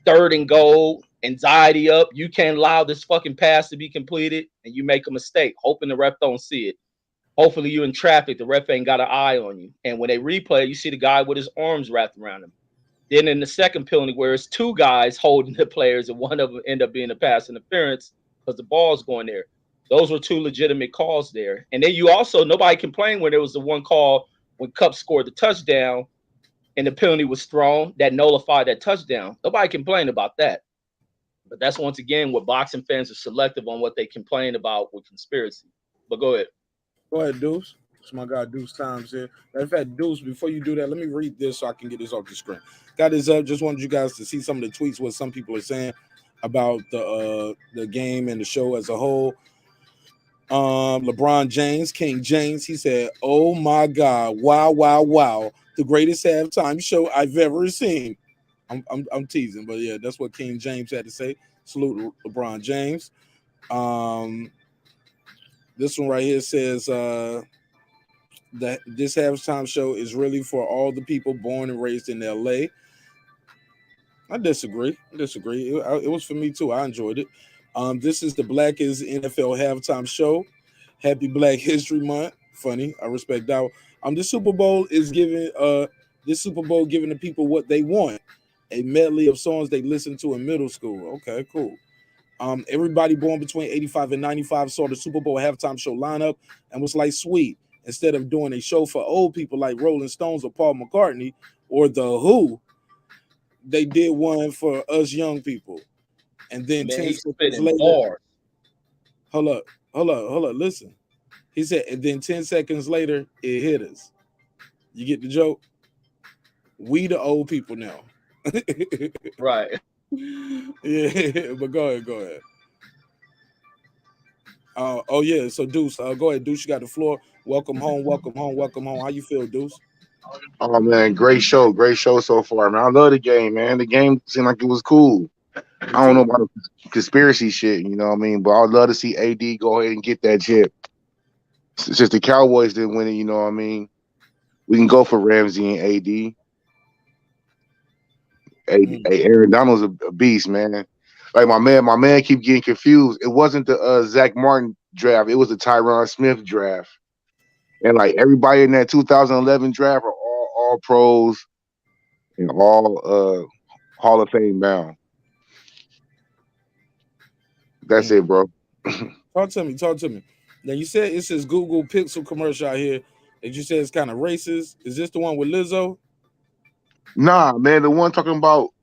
3rd and goal, anxiety up. You can't allow this fucking pass to be completed, and you make a mistake, hoping the ref don't see it. Hopefully you in traffic, the ref ain't got an eye on you. And when they replay, you see the guy with his arms wrapped around him. Then in the second penalty, where it's 2 guys holding the players, and one of them end up being a pass interference because the ball's going there. Those were 2 legitimate calls there. And then you also, nobody complained when there was the one call when Kupp scored the touchdown and the penalty was thrown that nullified that touchdown. Nobody complained about that. But that's, once again, what boxing fans are selective on what they complain about with conspiracy. But go ahead. Go ahead, Deuce. It's my guy, Deuce Times here. Matter of fact, Deuce, before you do that, let me read this so I can get this off the screen. Got this up. Just wanted you guys to see some of the tweets, what some people are saying about the game and the show as a whole. LeBron James, King James, he said, "Oh my God, wow, wow, wow, the greatest halftime show I've ever seen." I'm teasing, but yeah, that's what King James had to say. Salute LeBron James. This one right here says that this halftime show is really for all the people born and raised in LA. I disagree. It was for me too. I enjoyed it. This is the Blackest NFL halftime show. Happy Black History Month. Funny. I respect that. This Super Bowl giving the people what they want. A medley of songs they listened to in middle school. Okay, cool. Everybody born between 85 and 95 saw the Super Bowl halftime show lineup and was like, sweet. Instead of doing a show for old people like Rolling Stones or Paul McCartney or The Who, they did one for us young people. And then 10 seconds later, hold up, listen. He said, and then 10 seconds later, it hit us. You get the joke? We the old people now. Right. Yeah, but go ahead. Oh yeah, so Deuce, go ahead, Deuce. You got the floor. Welcome home. How you feel, Deuce? Oh man, great show so far, man. I love the game, man. The game seemed like it was cool. I don't know about the conspiracy shit, you know what I mean? But I'd love to see AD go ahead and get that chip. Since the Cowboys didn't win it, you know what I mean? We can go for Ramsey and AD. Aaron Donald's a beast, man. Like my man keep getting confused. It wasn't the Zach Martin draft, it was the Tyron Smith draft. And like everybody in that 2011 draft are all pros and all Hall of Fame bound. That's it, bro. Talk to me. Now you said it says Google Pixel commercial out here. Did you say it's kind of racist? Is this the one with Lizzo? Nah, man, the one talking about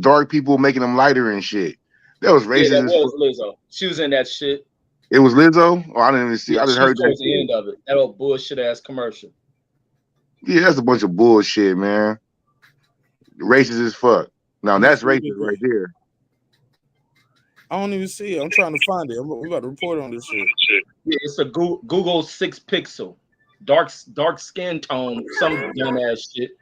dark people making them lighter and shit. That was racist. Yeah, that was Lizzo. She was in that shit. It was Lizzo? Oh, I didn't even see. Yeah, I just she heard towards that the shit. end of it. That old bullshit ass commercial. Yeah, that's a bunch of bullshit, man. Racist as fuck. Now that's racist right there. I don't even see it. I'm trying to find it. We about to report on this shit. Yeah, it's a Google 6 pixel, dark skin tone, some dumb ass shit.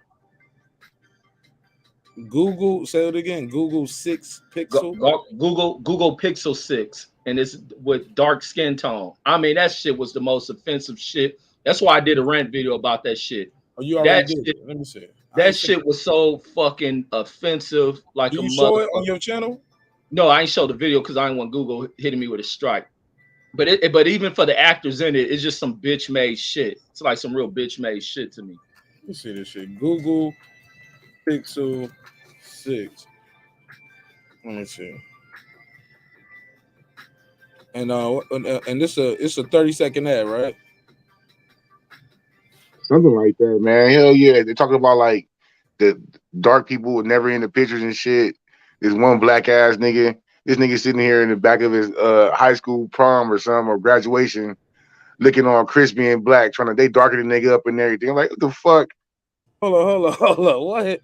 Google, say it again. Google 6 pixel. Google Pixel 6, and it's with dark skin tone. I mean, that shit was the most offensive shit. That's why I did a rant video about that shit. Oh, you already did. Let me see it. That shit was so fucking offensive. Like Do a you motherfucker. show it on your channel? No, I ain't show the video because I didn't want Google hitting me with a strike. But even for the actors in it, it's just some bitch made shit. It's like some real bitch made shit to me. Let me see this shit. Google Pixel 6. Let me see. And this it's a 30-second ad, right? Something like that, man. Hell yeah. They're talking about like the dark people were never in the pictures and shit. This one black ass nigga. This nigga sitting here in the back of his high school prom or something or graduation, looking all crispy and black, they darken the nigga up and everything. I'm like, what the fuck? Hold on. What?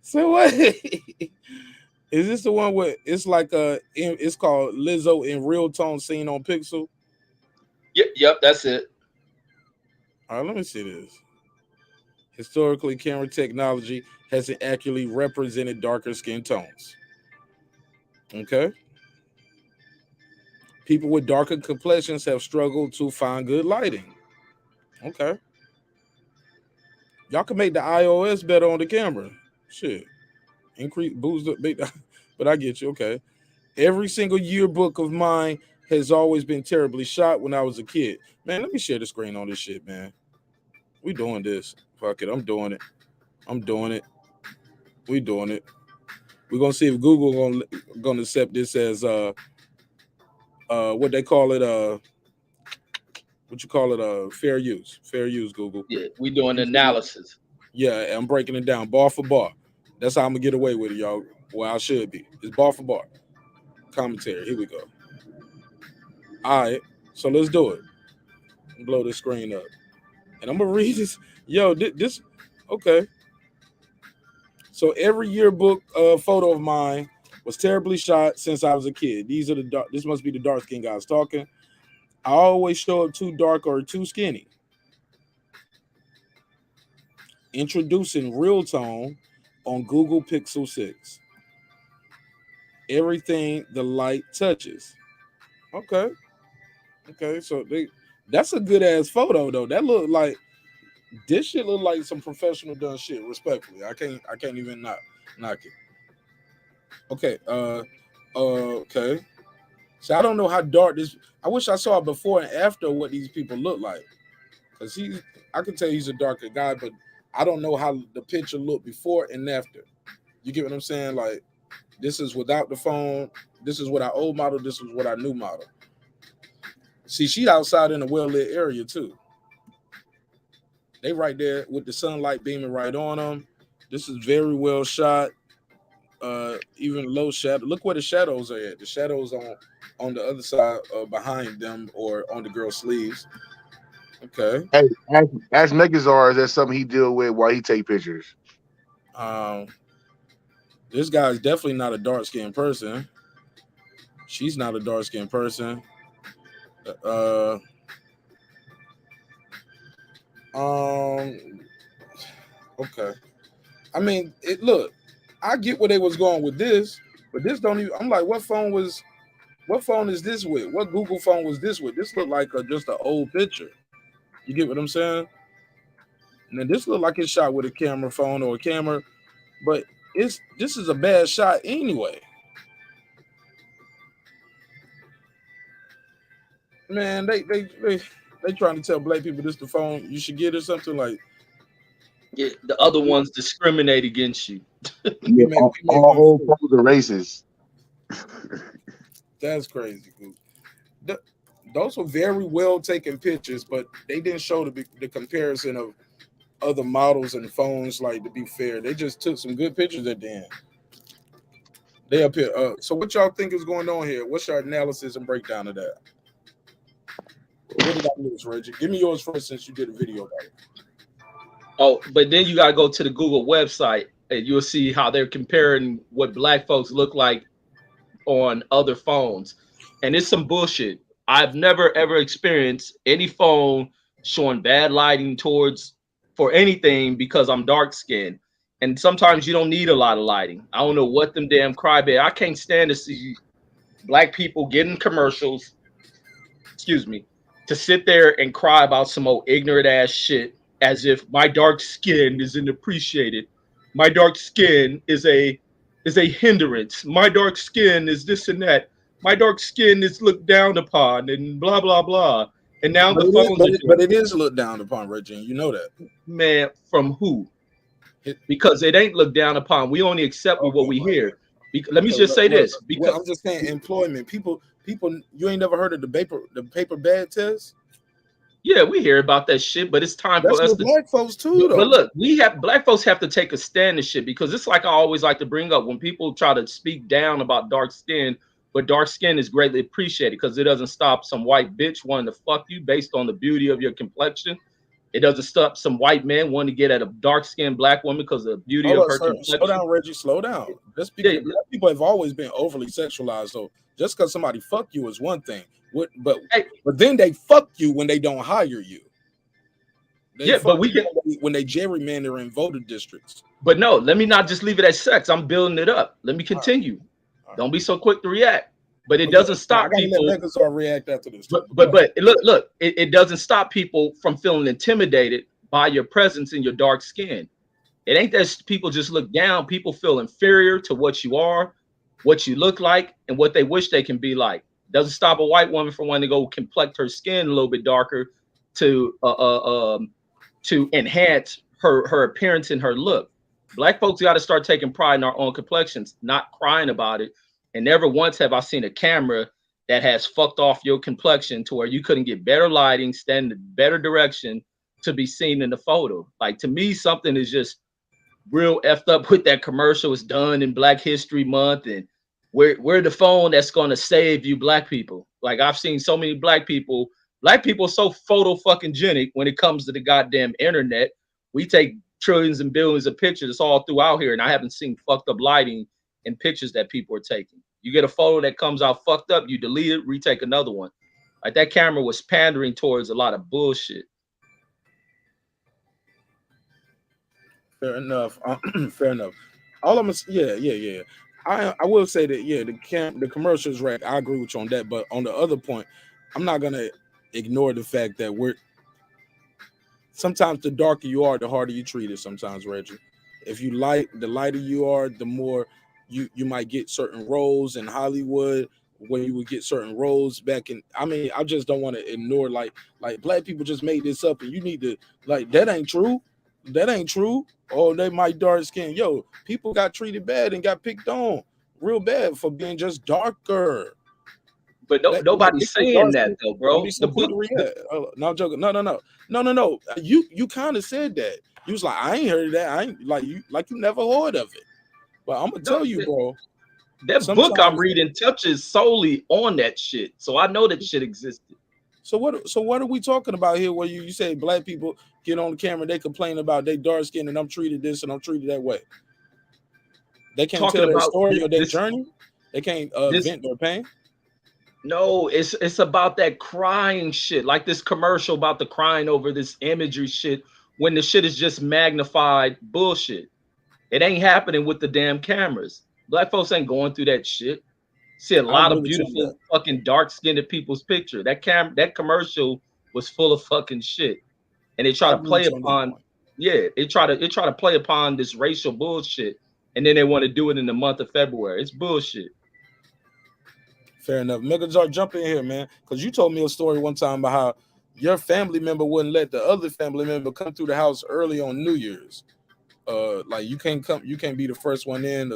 So what? Is this the one where it's like it's called Lizzo in real tone seen on Pixel? Yep, that's it. All right, let me see this. Historically, camera technology hasn't accurately represented darker skin tones. Okay. People with darker complexions have struggled to find good lighting. Okay. Y'all can make the iOS better on the camera. Shit. Increase, boost up, but I get you. Okay. Every single yearbook of mine has always been terribly shot when I was a kid. Man, let me share the screen on this shit, man. We doing this. Fuck it. I'm doing it. We doing it. We're gonna see if Google gonna accept this as what they call it, fair use. Fair use, Google. Yeah, we doing analysis. Yeah, I'm breaking it down bar for bar. That's how I'm gonna get away with it, y'all. Well, I should be. It's bar for bar. Commentary. Here we go. All right, so let's do it. Blow this screen up. And I'm gonna read this. Yo, this okay. So every yearbook photo of mine was terribly shot since I was a kid. This must be the dark skin guys talking. I always show up too dark or too skinny. Introducing real tone on Google Pixel 6. Everything the light touches. Okay, so that's a good ass photo though. That look like this shit look like some professional done shit. Respectfully, I can't even knock it. Okay, okay. So I don't know how dark this. I wish I saw it before and after what these people look like, because I can tell he's a darker guy, but I don't know how the picture looked before and after. You get what I'm saying? Like this is without the phone. This is what our old model. This is what our new model. See, she outside in a well-lit area too. They right there with the sunlight beaming right on them. This is very well shot. Even low shadow. Look where the shadows are at. The shadows on the other side behind them or on the girl's sleeves. Okay. Hey, ask Megazar, is that something he deal with while he take pictures? This guy is definitely not a dark-skinned person. She's not a dark-skinned person. Okay. I mean, look, I get where they was going with this. But this don't even. I'm like, what phone is this with? What Google phone was this with? This looked like just an old picture. You get what I'm saying? And then this looked like it's shot with a camera phone or a camera, but this is a bad shot anyway. Man, they trying to tell black people this the phone you should get or something like. Yeah, the other ones discriminate against you. Yeah, all old phones are racist. That's crazy, dude. Those were very well taken pictures, but they didn't show the comparison of other models and phones. Like, to be fair, they just took some good pictures at the end. They up here. So what y'all think is going on here? What's your analysis and breakdown of that? What did I miss, Reggie? Give me yours first, since you did a video about it. Oh, but then you gotta go to the Google website and you'll see how they're comparing what black folks look like on other phones. And it's some bullshit. I've never ever experienced any phone showing bad lighting for anything because I'm dark skinned. And sometimes you don't need a lot of lighting. I don't know what them damn crybaby. I can't stand to see black people getting commercials, to sit there and cry about some old ignorant ass shit as if my dark skin isn't appreciated. My dark skin is a hindrance. My dark skin is this and that. My dark skin is looked down upon and blah, blah, blah. And now but the phones but it is looked down upon, Reggie. You know that. Man, from who? Because it ain't looked down upon. We only accept what we hear. Let me just say this. Because I'm just saying employment. People, you ain't never heard of the paper bag test? Yeah, we hear about that shit, but it's time That's for us with to black folks too, though. But look, black folks have to take a stand in shit, because it's like I always like to bring up when people try to speak down about dark skin, but dark skin is greatly appreciated because it doesn't stop some white bitch wanting to fuck you based on the beauty of your complexion. It doesn't stop some white man wanting to get at a dark skinned black woman because of the beauty of her complexion. Slow down, Reggie. Slow down. Just because black people have always been overly sexualized, so just because somebody fuck you is one thing. But then they fuck you when they don't hire you. But when they gerrymander in voter districts. But no, let me not just leave it at sex. I'm building it up. Let me continue. Don't be so quick to react. But it doesn't stop people. React after this. But look, it doesn't stop people from feeling intimidated by your presence in your dark skin. It ain't that people just look down. People feel inferior to what you are, what you look like, and what they wish they can be like. Doesn't stop a white woman from wanting to go complex her skin a little bit darker to enhance her appearance and her look. Black folks got to start taking pride in our own complexions, not crying about it. And never once have I seen a camera that has fucked off your complexion to where you couldn't get better lighting, stand in better direction to be seen in the photo. Like, to me, something is just real effed up with that commercial. It's done in Black History Month, and we're the phone that's going to save you black people. Like, I've seen so many black people are so photo fucking genic when it comes to the goddamn internet. We take trillions and billions of pictures. It's all throughout here, and I haven't seen fucked up lighting in pictures that people are taking. You get a photo that comes out fucked up, you delete it, retake another one. Like, that camera was pandering towards a lot of bullshit. Fair enough. Fair enough. All of us, yeah. I will say that, yeah, the commercials right. I agree with you on that. But on the other point, I'm not gonna ignore the fact that sometimes the darker you are, the harder you treat it. Sometimes, Reggie, if you the lighter you are, the more you might get certain roles in Hollywood, when you would get certain roles back in. I mean, I just don't want to ignore like black people just made this up, and you need to that ain't true. That ain't true. Oh, they might dark skin. Yo, people got treated bad and got picked on real bad for being just darker. But nobody's saying that though, bro. No joking. No. You kind of said that. You was like, I ain't heard of that. I ain't you never heard of it. But I'm gonna tell you, bro. That book I'm reading touches solely on that shit, so I know that shit existed. So what are we talking about here? Where you say black people get on the camera, they complain about they dark skin and I'm treated this and I'm treated that way. They can't tell their story or their journey. They can't vent their pain. No, it's about that crying shit, like this commercial about the crying over this imagery shit, when the shit is just magnified bullshit. It ain't happening with the damn cameras. Black folks ain't going through that shit. See a I lot agree of with you on beautiful fucking dark-skinned people's picture. That commercial was full of fucking shit. And they try I to agree play with you on that upon, point. yeah, they try to play upon this racial bullshit. And then they want to do it in the month of February. It's bullshit. Fair enough. Megajar, jump in here, man. Because you told me a story one time about how your family member wouldn't let the other family member come through the house early on New Year's. Like you can't be the first one in.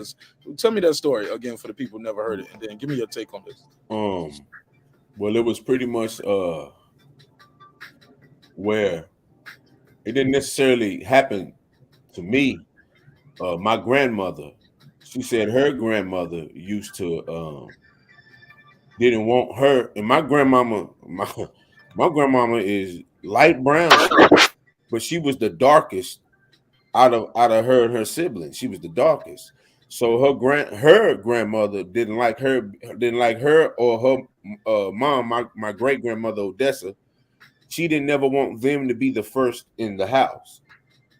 Tell me that story again for the people who never heard it, and then give me your take on this. Well, it was pretty much where it didn't necessarily happen to me. My grandmother, she said her grandmother used to didn't want her, and my grandmama is light brown, but she was the darkest out of her and her siblings. She was the darkest. So her grandmother didn't like her or her mom, my great grandmother Odessa. She didn't never want them to be the first in the house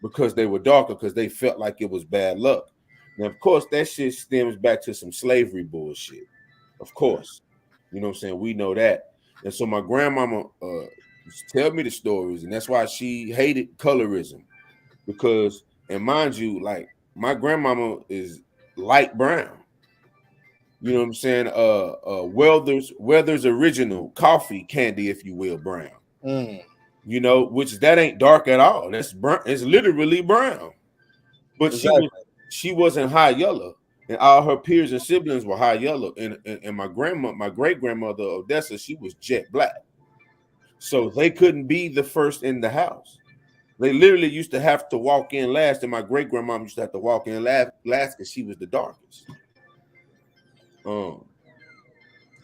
because they were darker, because they felt like it was bad luck. Now, of course, that shit stems back to some slavery bullshit. Of course. You know what I'm saying? We know that. And so my grandmama tell me the stories, and that's why she hated colorism. Because, and mind you, like my grandmama is light brown. You know what I'm saying? Weather's original coffee candy, if you will, brown. You know, which that ain't dark at all. That's brown. It's literally brown. But Exactly. she wasn't high yellow, and all her peers and siblings were high yellow. And my great grandmother Odessa, she was jet black. So they couldn't be the first in the house. They literally used to have to walk in last, and my great grandmama used to have to walk in last because she was the darkest.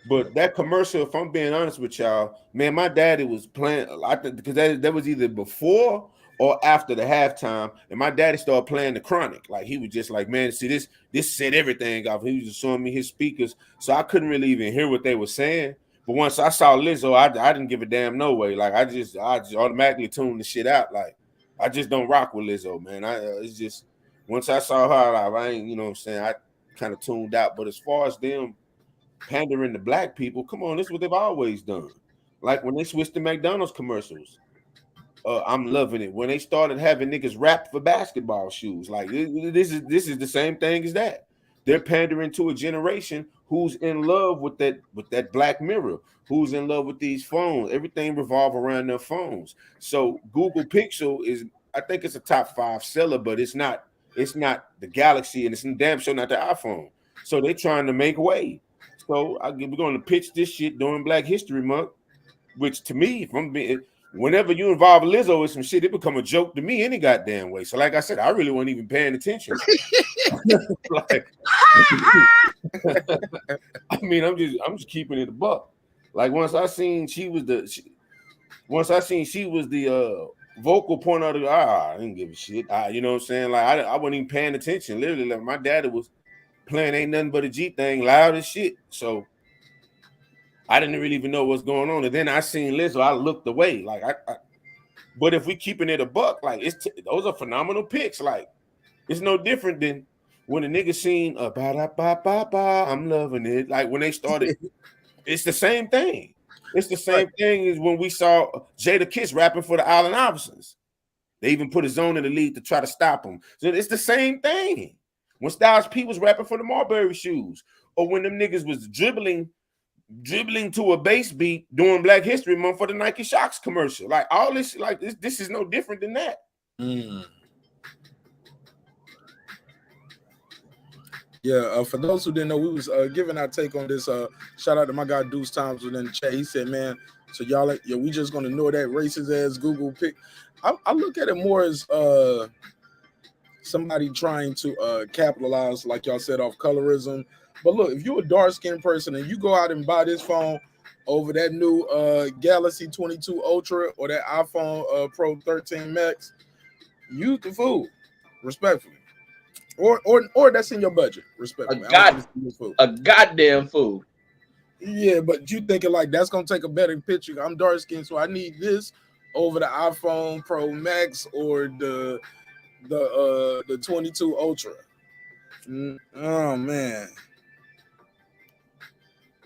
But that commercial, if I'm being honest with y'all, man, my daddy was playing a lot because that was either before or after the halftime, and my daddy started playing the Chronic. Like he was just like, man, see this set everything off. He was just showing me his speakers, so I couldn't really even hear what they were saying. But once I saw Lizzo, I didn't give a damn no way. Like I just automatically tuned the shit out. Like I just don't rock with Lizzo, man. It's just once I saw her, I ain't, you know what I'm saying, I kind of tuned out. But as far as them pandering to black people, come on, this is what they've always done. Like when they switched to McDonald's commercials, I'm loving it. When they started having niggas rap for basketball shoes, like this is the same thing as that. They're pandering to a generation who's in love with that Black Mirror, who's in love with these phones. Everything revolves around their phones. So Google Pixel is, I think it's a top 5 seller, but it's not the Galaxy, and it's damn sure not the iPhone. So they're trying to make way. So we're going to pitch this shit during Black History Month, which to me, whenever you involve Lizzo with some shit, it become a joke to me any goddamn way. So like I said, I really wasn't even paying attention. Like, I mean, I'm just keeping it a buck. Like once I seen she was the vocal point of the I didn't give a shit. You know what I'm saying? Like I wasn't even paying attention. Literally, like my daddy was playing Ain't Nothing But a G Thing loud as shit. So I didn't really even know what's going on. And then I seen Lizzo, I looked away. Like but if we keeping it a buck, like those are phenomenal picks. Like it's no different than when a nigga seen I'm loving it. Like when they started, it's the same thing. It's the same thing as when we saw Jada Kiss rapping for the Allen Iversons. They even put a zone in the lead to try to stop him. So it's the same thing. When Styles P was rapping for the Marbury shoes, or when them niggas was dribbling to a bass beat during Black History Month for the Nike Shox commercial. Like all this, like this is no different than that. Yeah, for those who didn't know, we was giving our take on this. Shout out to my guy Deuce Times within the chat. He said, man, so y'all, we just gonna ignore that racist ass Google pick. I look at it more as somebody trying to capitalize, like y'all said, off colorism. But look, if you're a dark-skinned person and you go out and buy this phone over that new Galaxy 22 Ultra or that iPhone Pro 13 Max, you the fool, respectfully. Or that's in your budget, respectfully. A goddamn fool. Yeah, but you thinking like that's gonna take a better picture. I'm dark skinned, so I need this over the iPhone Pro Max or the 22 Ultra. Oh man.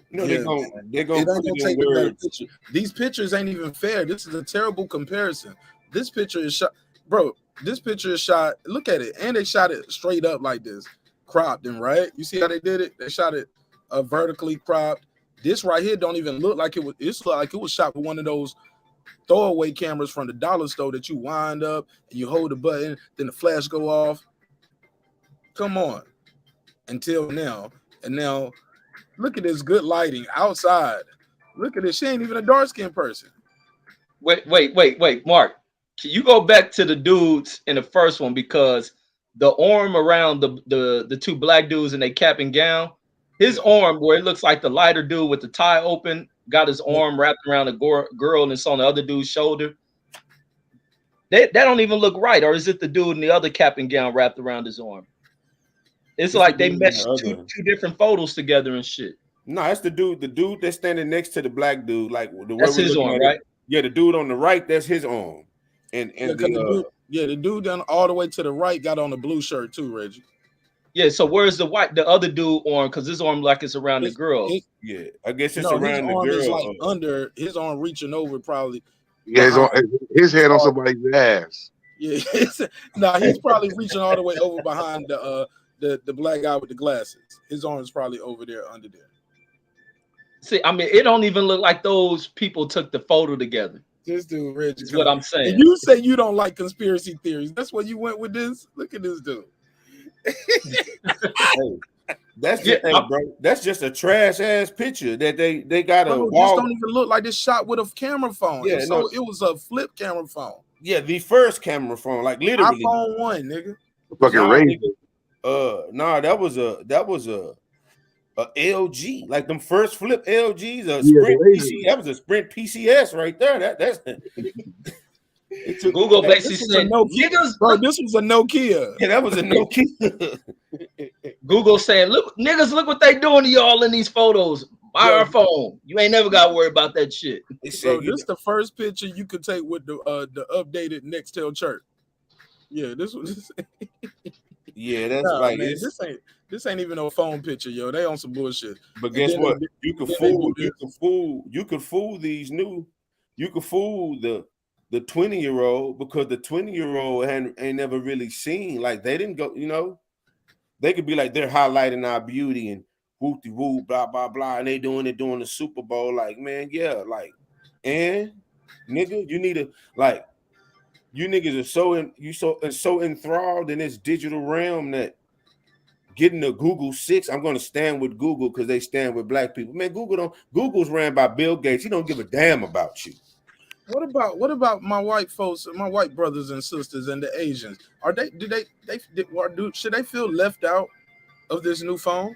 You know Yeah, they're it gonna ain't put gonna it in take the better words. picture. These pictures ain't even fair. This is a terrible comparison. This picture is shot, bro. This picture is shot. Look at it, and they shot it straight up like this, cropped and right. You see how they did it? They shot it vertically cropped. This right here don't even look like it was. It's like it was shot with one of those throwaway cameras from the dollar store that you wind up and you hold the button, then the flash go off. Come on, until now, and now. Look at this good lighting outside. Look at this. She ain't even a dark skinned person. Wait, Marq. Can you go back to the dudes in the first one, because the arm around the two black dudes in their cap and gown, his arm where it looks like the lighter dude with the tie open got his arm wrapped around a girl and it's on the other dude's shoulder. That don't even look right. Or is it the dude in the other cap and gown wrapped around his arm? It's like they meshed two different photos together and shit. No, that's the dude that's standing next to the black dude, like the way That's we're his looking arm, at it. right? Yeah, the dude on the right, that's his arm. And the dude down all the way to the right got on the blue shirt too, Reggie. Yeah, so where's the other dude arm? Because his arm like it's around the girl. Yeah, I guess it's around the girl. His arm is like under his arm, reaching over probably. Yeah, his head on somebody's ass. Yeah, he's probably reaching all the way over behind the black guy with the glasses. His arm is probably over there under there. See, I mean, it don't even look like those people took the photo together. This dude, Reggie, is what I'm saying. And you say you don't like conspiracy theories. That's why you went with this. Look at this dude. That's just, bro. That's just a trash ass picture that they got a wall. This don't even look like this shot with a camera phone. Yeah, it was a flip camera phone. Yeah, the first camera phone, like literally iPhone 1, nigga. Fucking Razor. That was a LG, like them first flip LGs. Sprint PC, that was a Sprint PCS right there. That's Google basically said, "Niggas, bro, this was a Nokia." Yeah, that was a Nokia. Google saying, "Look, niggas, look what they doing to y'all in these photos. Buy our phone. You ain't never got to worry about that shit." Bro, this is the first picture you could take with the updated Nextel chart. Yeah, this was. Yeah, that's like man, this ain't even no phone picture, yo. They on some bullshit. But guess what? You could fool these new. You could fool the 20-year-old because the 20-year-old ain't never really seen. Like they didn't go. You know, they could be like they're highlighting our beauty and whoopty whoop blah blah blah, and they doing it during the Super Bowl. Like man, yeah, like and nigga, you need to like. You niggas are so enthralled in this digital realm that getting the Google 6, I'm gonna stand with Google because they stand with black people. Man, Google's ran by Bill Gates. He don't give a damn about you. What about my white folks, my white brothers and sisters and the Asians? Should they feel left out of this new phone?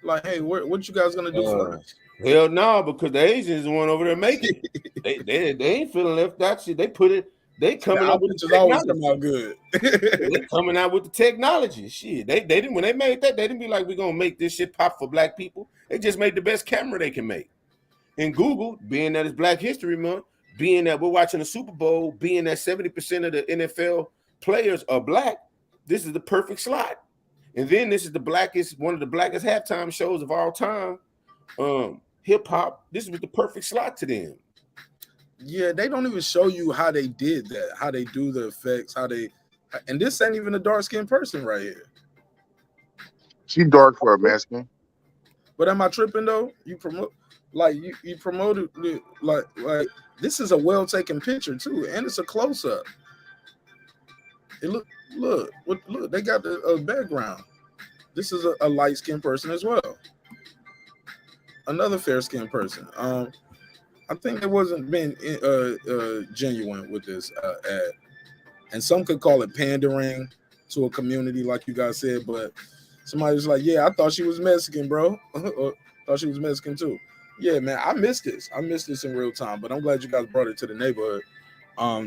Like, hey, what you guys gonna do for us? Hell no, because the Asians the one over there making it. they ain't feeling left out. Shit, they put it. They coming out with the always come out good. They coming out with the technology. Shit, they didn't when they made that. They didn't be like we're gonna make this shit pop for black people. They just made the best camera they can make. And Google, being that it's Black History Month, being that we're watching the Super Bowl, being that 70% of the NFL players are black, this is the perfect slot. And then this is one of the blackest halftime shows of all time. Hip hop. This was the perfect slot to them. Yeah, they don't even show you how they did that, how they do the effects, and this ain't even a dark-skinned person right here. She dark for a Mexican. But am I tripping though? You promoted it like this is a well-taken picture too, and it's a close-up. It look, they got the background. This is a light-skinned person as well. Another fair-skinned person. I think it wasn't being genuine with this ad. And some could call it pandering to a community, like you guys said, but somebody was like, yeah, I thought she was Mexican, bro. Or thought she was Mexican too. Yeah, man, I missed this. I missed this in real time, but I'm glad you guys brought it to the neighborhood.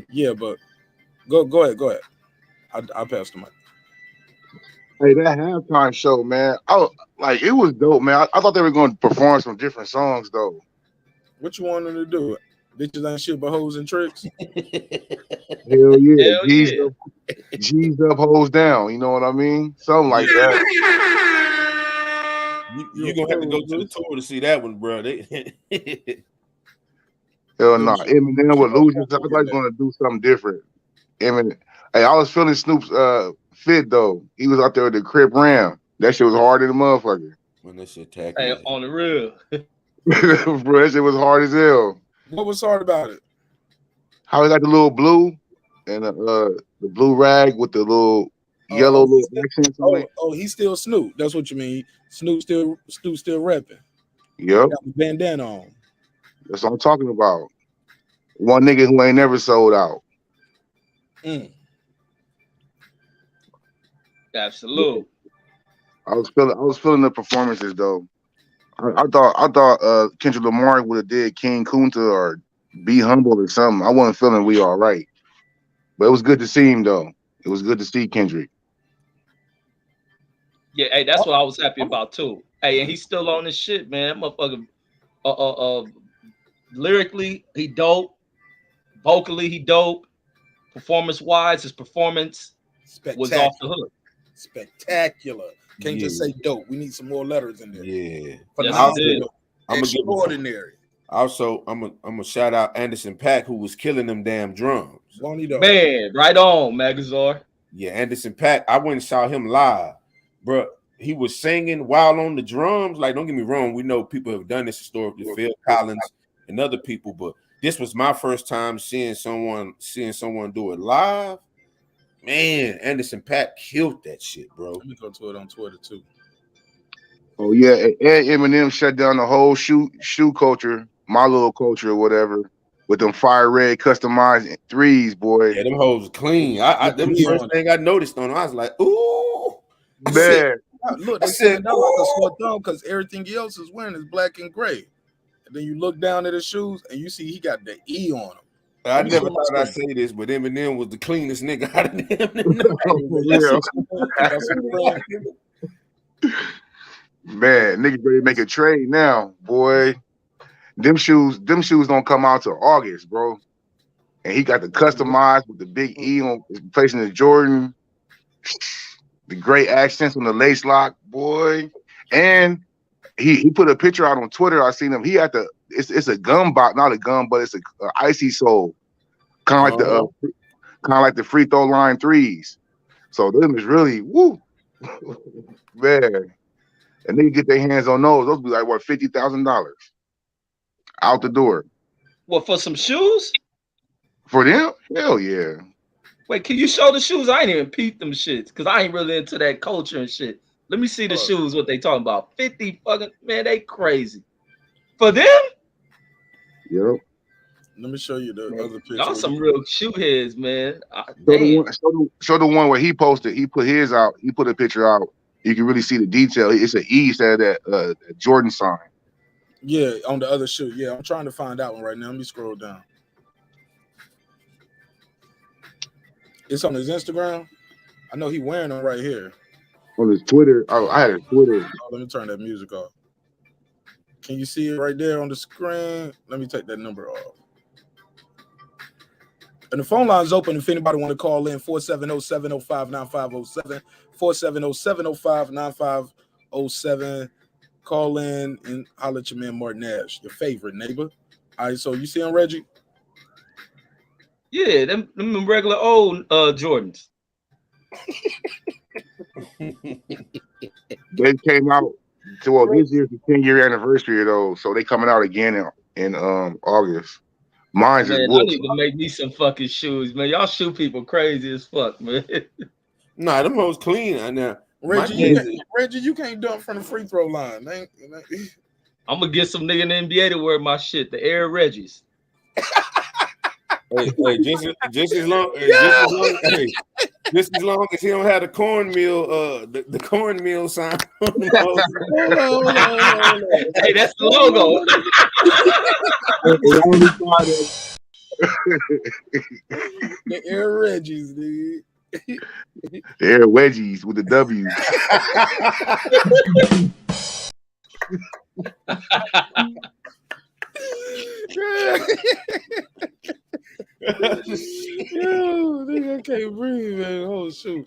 Yeah, but go ahead. I'll pass the mic. Hey, that halftime show, man. It was dope, man. I thought they were going to perform some different songs, though. What you wanted to do? Bitches ain't shit but hoes and tricks. Hell yeah. Hell G's yeah. up, G's up, hoes down. You know what I mean? Something like that. You're gonna have to go to the tour to see that one, bro. Hell no. Eminem would lose his. I thought he's gonna do something different. Eminem. Hey, I was feeling Snoop's fit though. He was out there with the Crip Ram. That shit was hard in the motherfucker. When that shit tacky. Hey, on the real. Bro, that shit was hard as hell. What was hard about it? How he got the little blue and the blue rag with the little yellow little accents on it. Oh, he's still Snoop. That's what you mean. Snoop still repping. Yep. Got the bandana on. That's what I'm talking about. One nigga who ain't never sold out. Absolutely. I was feeling the performances though. I thought Kendrick Lamar would have did King Kunta or Be Humble or something. I wasn't feeling We All Right. But it was good to see him though. It was good to see Kendrick. Yeah, hey, that's what I was happy about too. Hey, and he's still on this shit, man. That motherfucker, lyrically, he dope. Vocally, he dope. Performance-wise, his performance was off the hook. Spectacular. Can't just say dope. We need some more letters in there. Yeah. Phenomenal. I'm extraordinary. Also, I'm gonna shout out Anderson .Paak, who was killing them damn drums. Man, right on, Magazar. Yeah, Anderson .Paak. I went and saw him live, bro. He was singing while on the drums. Like, don't get me wrong, we know people have done this historically, Phil Collins and other people, but this was my first time seeing someone do it live. Man, Anderson .Paak killed that shit, bro. Let me go to it on Twitter too. Oh yeah, and Eminem shut down the whole shoe culture, my little culture or whatever, with them fire red customized threes, boy. Yeah, them hoes clean. That was the first thing I noticed on them. I was like, ooh, man. Look, they said that like a sore thumb because everything else is wearing is black and gray. And then you look down at his shoes and you see he got the E on them. I never thought I'd say this, but Eminem was the cleanest nigga out of them. Man, niggas ready to make a trade now, boy. Them shoes don't come out till August, bro. And he got the customized with the big E on placing the Jordan, the great accents on the lace lock, boy. And he put a picture out on Twitter. I seen him. He had it's a gum box, not a gum, but it's a icy sole, kind of like the free throw line threes. So them is really woo, man. And they get their hands on those be like what, $50,000 out the door. What, for some shoes? For them? Hell yeah. Wait, can you show the shoes? I ain't even peeped them shits because I ain't really into that culture and shit. Let me see the shoes. What they talking about? 50 fucking man, they crazy for them. Yep. Let me show you the other picture. Y'all some real shoe heads, man. Show the one where he posted. He put his out. He put a picture out. You can really see the detail. It's an E instead of that Jordan sign. Yeah, on the other shoe. Yeah, I'm trying to find that one right now. Let me scroll down. It's on his Instagram. I know he wearing them right here. On his Twitter. Oh, I had his Twitter. Oh, let me turn that music off. Can you see it right there on the screen? Let me take that number off. And the phone line is open if anybody want to call in, 470-705-9507, 470-705-9507. Call in and holler at your man Marq Nash, your favorite neighbor. All right, so you see him, Reggie? Yeah, them regular old Jordans. They came out to this year's the 10-year anniversary though, so they coming out again in August. Mine's man, I need to make me some fucking shoes, man. Y'all shoe people crazy as fuck, man. Nah, them hoes clean. Now, Reggie, you can't dunk from the free throw line. I'm gonna get some nigga in the NBA to wear my shit, the Air Reggies. Hey, just as long as he don't have the cornmeal, the cornmeal sign. Hold on. Hey, that's the logo. The Air Reggies, dude. The Air Wedgies with the W. Yo, nigga, I can't breathe, man. Oh shoot.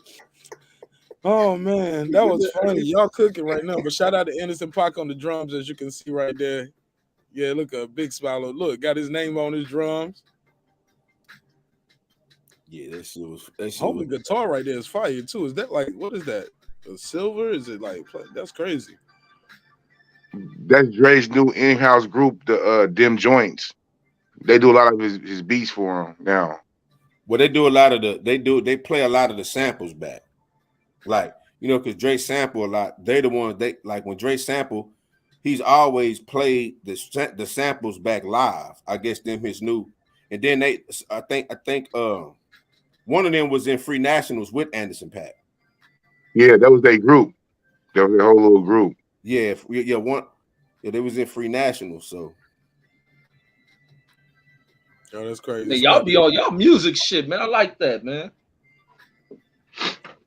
Oh man, that was funny. Y'all cooking right now. But shout out to Innocent Pac on the drums, as you can see right there. Yeah, look, a big smile. Look, got his name on his drums. Yeah, that shit was. That shit Holy was. guitar right there is fire too. Is that like, what is that? A silver? Is it like, that's crazy? That's Dre's new in-house group, the Dim Joints. They do a lot of his beats for him now. Well, they do a lot of they play a lot of the samples back. Like, you know, because Dre sample a lot. They the ones they like when Dre sample, he's always played the samples back live. I guess them his new. And then I think one of them was in Free Nationals with Anderson .Paak. Yeah, that was their group. That was their whole little group. Yeah, they was in Free Nationals, so. Oh, that's crazy. Man, y'all be on y'all music shit, man. I like that, man.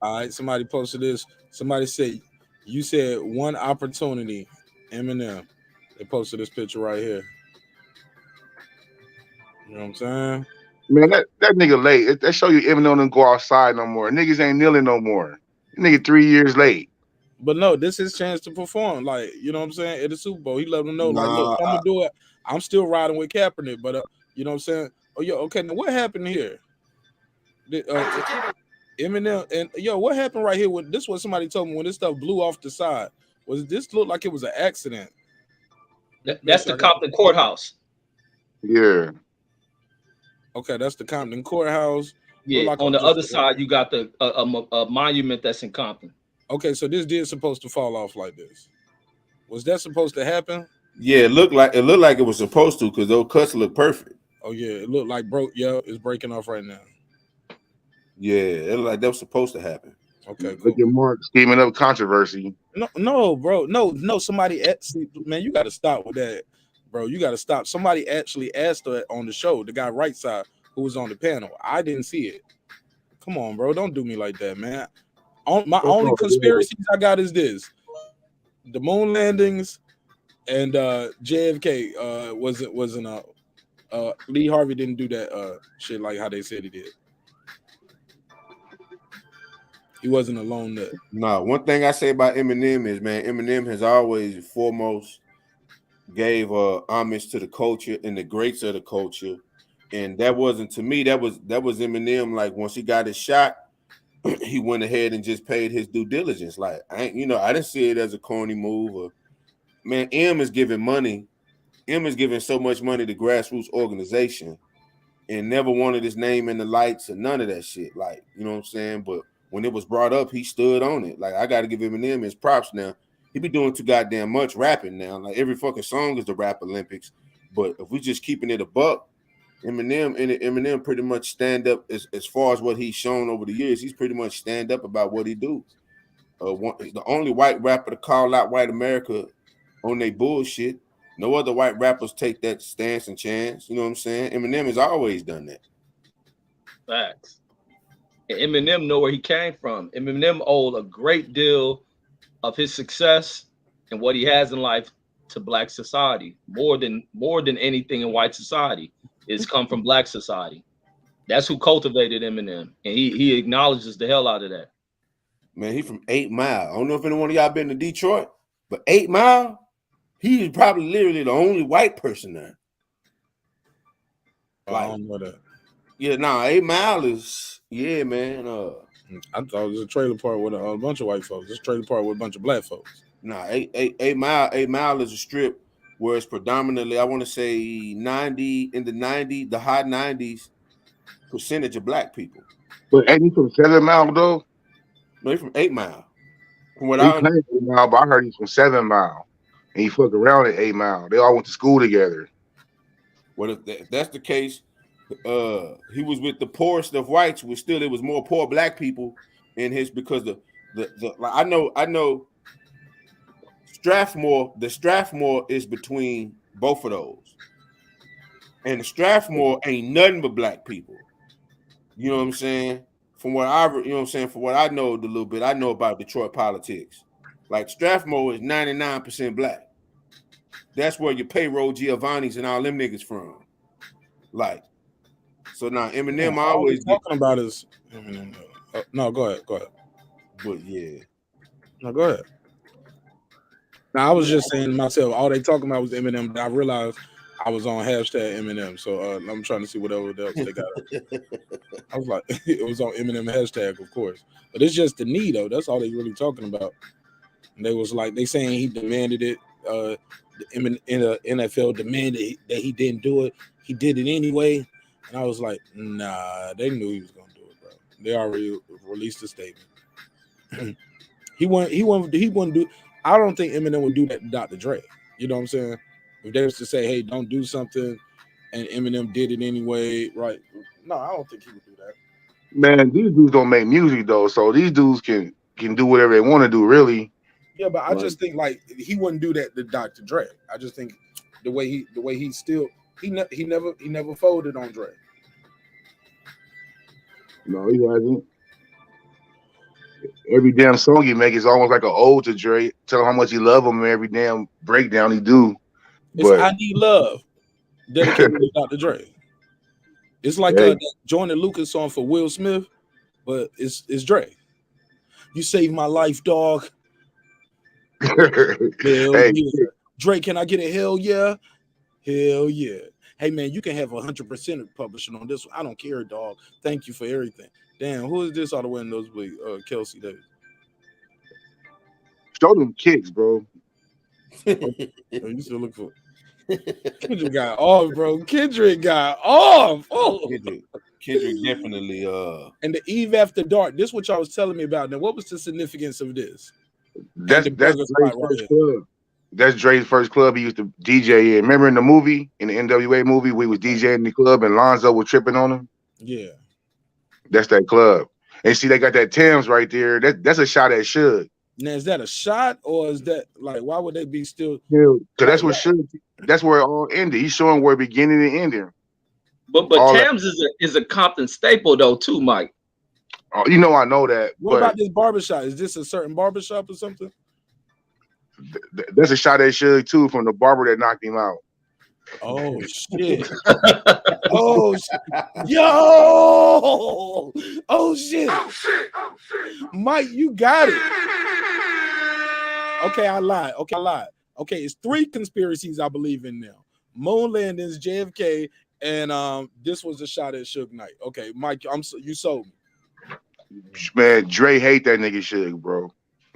All right, somebody posted this. Somebody said, you said one opportunity, Eminem. They posted this picture right here. You know what I'm saying? Man, that nigga late. That show you Eminem don't go outside no more. Niggas ain't kneeling no more. Nigga 3 years late. But no, this is his chance to perform. Like, you know what I'm saying? At the Super Bowl, he let them know, like, look, I'm gonna do it. I'm still riding with Kaepernick, but you know what I'm saying? Oh, yo, okay. Now what happened here? Eminem and what happened right here? With this, was somebody told me when this stuff blew off the side. Was this looked like it was an accident? That's the Compton Courthouse. Yeah. Okay, that's the Compton Courthouse. Yeah. Like on the other side, you got the a monument that's in Compton. Okay, so this did supposed to fall off like this. Was that supposed to happen? Yeah, it looked like it was supposed to because those cuts look perfect. Oh yeah, it looked like broke. Yeah, it's breaking off right now. Yeah, it looked like that was supposed to happen. Okay, cool. Look at Marq scheming up controversy. No, bro. No. Somebody man, you got to stop with that, bro. You got to stop. Somebody actually asked her on the show, the guy right side who was on the panel. I didn't see it. Come on, bro. Don't do me like that, man. My only conspiracies I got is this: the moon landings and JFK wasn't Lee Harvey didn't do that shit like how they said he did. He wasn't alone there. No, one thing I say about Eminem is, man, Eminem has always foremost gave homage to the culture and the greats of the culture, and that wasn't, to me, that was Eminem. Like, once he got his shot, he went ahead and just paid his due diligence. Like, I didn't see it as a corny move. Or, man, M is giving so much money to grassroots organization and never wanted his name in the lights or none of that shit. Like, you know what I'm saying? But when it was brought up, he stood on it. Like, I got to give Eminem his props now. He be doing too goddamn much rapping now. Like, every fucking song is the Rap Olympics. But if we just keeping it a buck, Eminem pretty much stand up as far as what he's shown over the years. He's pretty much stand up about what he do. The only white rapper to call out white America on their bullshit. No other white rappers take that stance and chance. You know what I'm saying? Eminem has always done that. Facts. And Eminem know where he came from. Eminem owed a great deal of his success and what he has in life to Black society. More than anything in white society. It's come from Black society. That's who cultivated Eminem. And he acknowledges the hell out of that. Man, he from 8 Mile. I don't know if any one of y'all been to Detroit, but 8 Mile, he's probably literally the only white person there. I don't know that. Yeah, 8 Mile is, man. I thought it was a trailer park with a bunch of white folks. This trailer park with a bunch of black folks. 8 Mile is a strip where it's predominantly, I want to say the high 90s percentage of black people. But ain't he from 7 Mile though? No, he's from 8 Mile. From what he claims 8 Mile, but I heard he's from 7 Mile. And he fuck around at 8 Mile. They all went to school together. Well, if that's the case, he was with the poorest of whites, which still it was more poor black people in his, because the like, I know the Strathmore is between both of those. And the Strathmore ain't nothing but black people. You know what I'm saying? From what I know, the little bit I know about Detroit politics, like Strathmore is 99% black. That's where your payroll Giovanni's and all them niggas from. Like, so now Eminem all always they're get, talking about is Eminem. No, go ahead. but yeah. No, go ahead. Now I was just saying to myself, all they talking about was Eminem. But I realized I was on hashtag Eminem, so I'm trying to see whatever else they got. I was like, it was on Eminem hashtag, of course, but it's just the knee though. That's all they really talking about. And they was like, they saying he demanded it. The NFL demanded that he didn't do it. He did it anyway, and I was like, nah, they knew he was gonna do it, bro. They already released a statement. He wouldn't do. I don't think Eminem would do that to Dr. Dre. You know what I'm saying? If they was to say, hey, don't do something, and Eminem did it anyway, right? No, I don't think he would do that. Man, these dudes don't make music though, so these dudes can do whatever they want to do, really. Yeah, but I just think like he wouldn't do that to Dr. Dre. I just think the way he still he never folded on Dre. No, he hasn't. Every damn song he make is almost like an ode to Dre. Tell him how much he love him. And every damn breakdown he do. It's But I Need Love, dedicated to Dr. Dre. It's like hey. that Jordan Lucas song for Will Smith, but it's Dre. You saved my life, dog. Hell yeah. Dre, can I get a hell yeah? Hell yeah. Hey man, you can have 100% of publishing on this one. I don't care, dog. Thank you for everything. Damn, who is this all the way in those big Kelsey Davis? Show them kicks, bro. You still look for Kendrick got off, bro. Kendrick got off. Oh, Kendrick definitely. And the Eve After Dark. This is what y'all was telling me about. Now, what was the significance of this? That's Dre's first club. That's Dre's first club he used to DJ in. Remember in the movie, in the NWA movie, we was DJing in the club and Lonzo was tripping on him? Yeah. That's that club. And see, they got that Thames right there. That's a shot at Suge. Now, is that a shot or is that like why would they be still? Because that's what Suge. That's where it all ended. He's showing where beginning and ending. But Thames is a Compton staple though too, Mike. Oh, you know I know that. What about this barbershop? Is this a certain barbershop or something? That's a shot at Suge too from the barber that knocked him out. Oh shit! Oh yo! Oh shit! Mike, you got it. Okay, I lied. Okay, it's 3 conspiracies I believe in now: moon landings, JFK, and this was a shot at Suge Knight. Okay, Mike, you sold me. Man, Dre hate that nigga Suge, bro.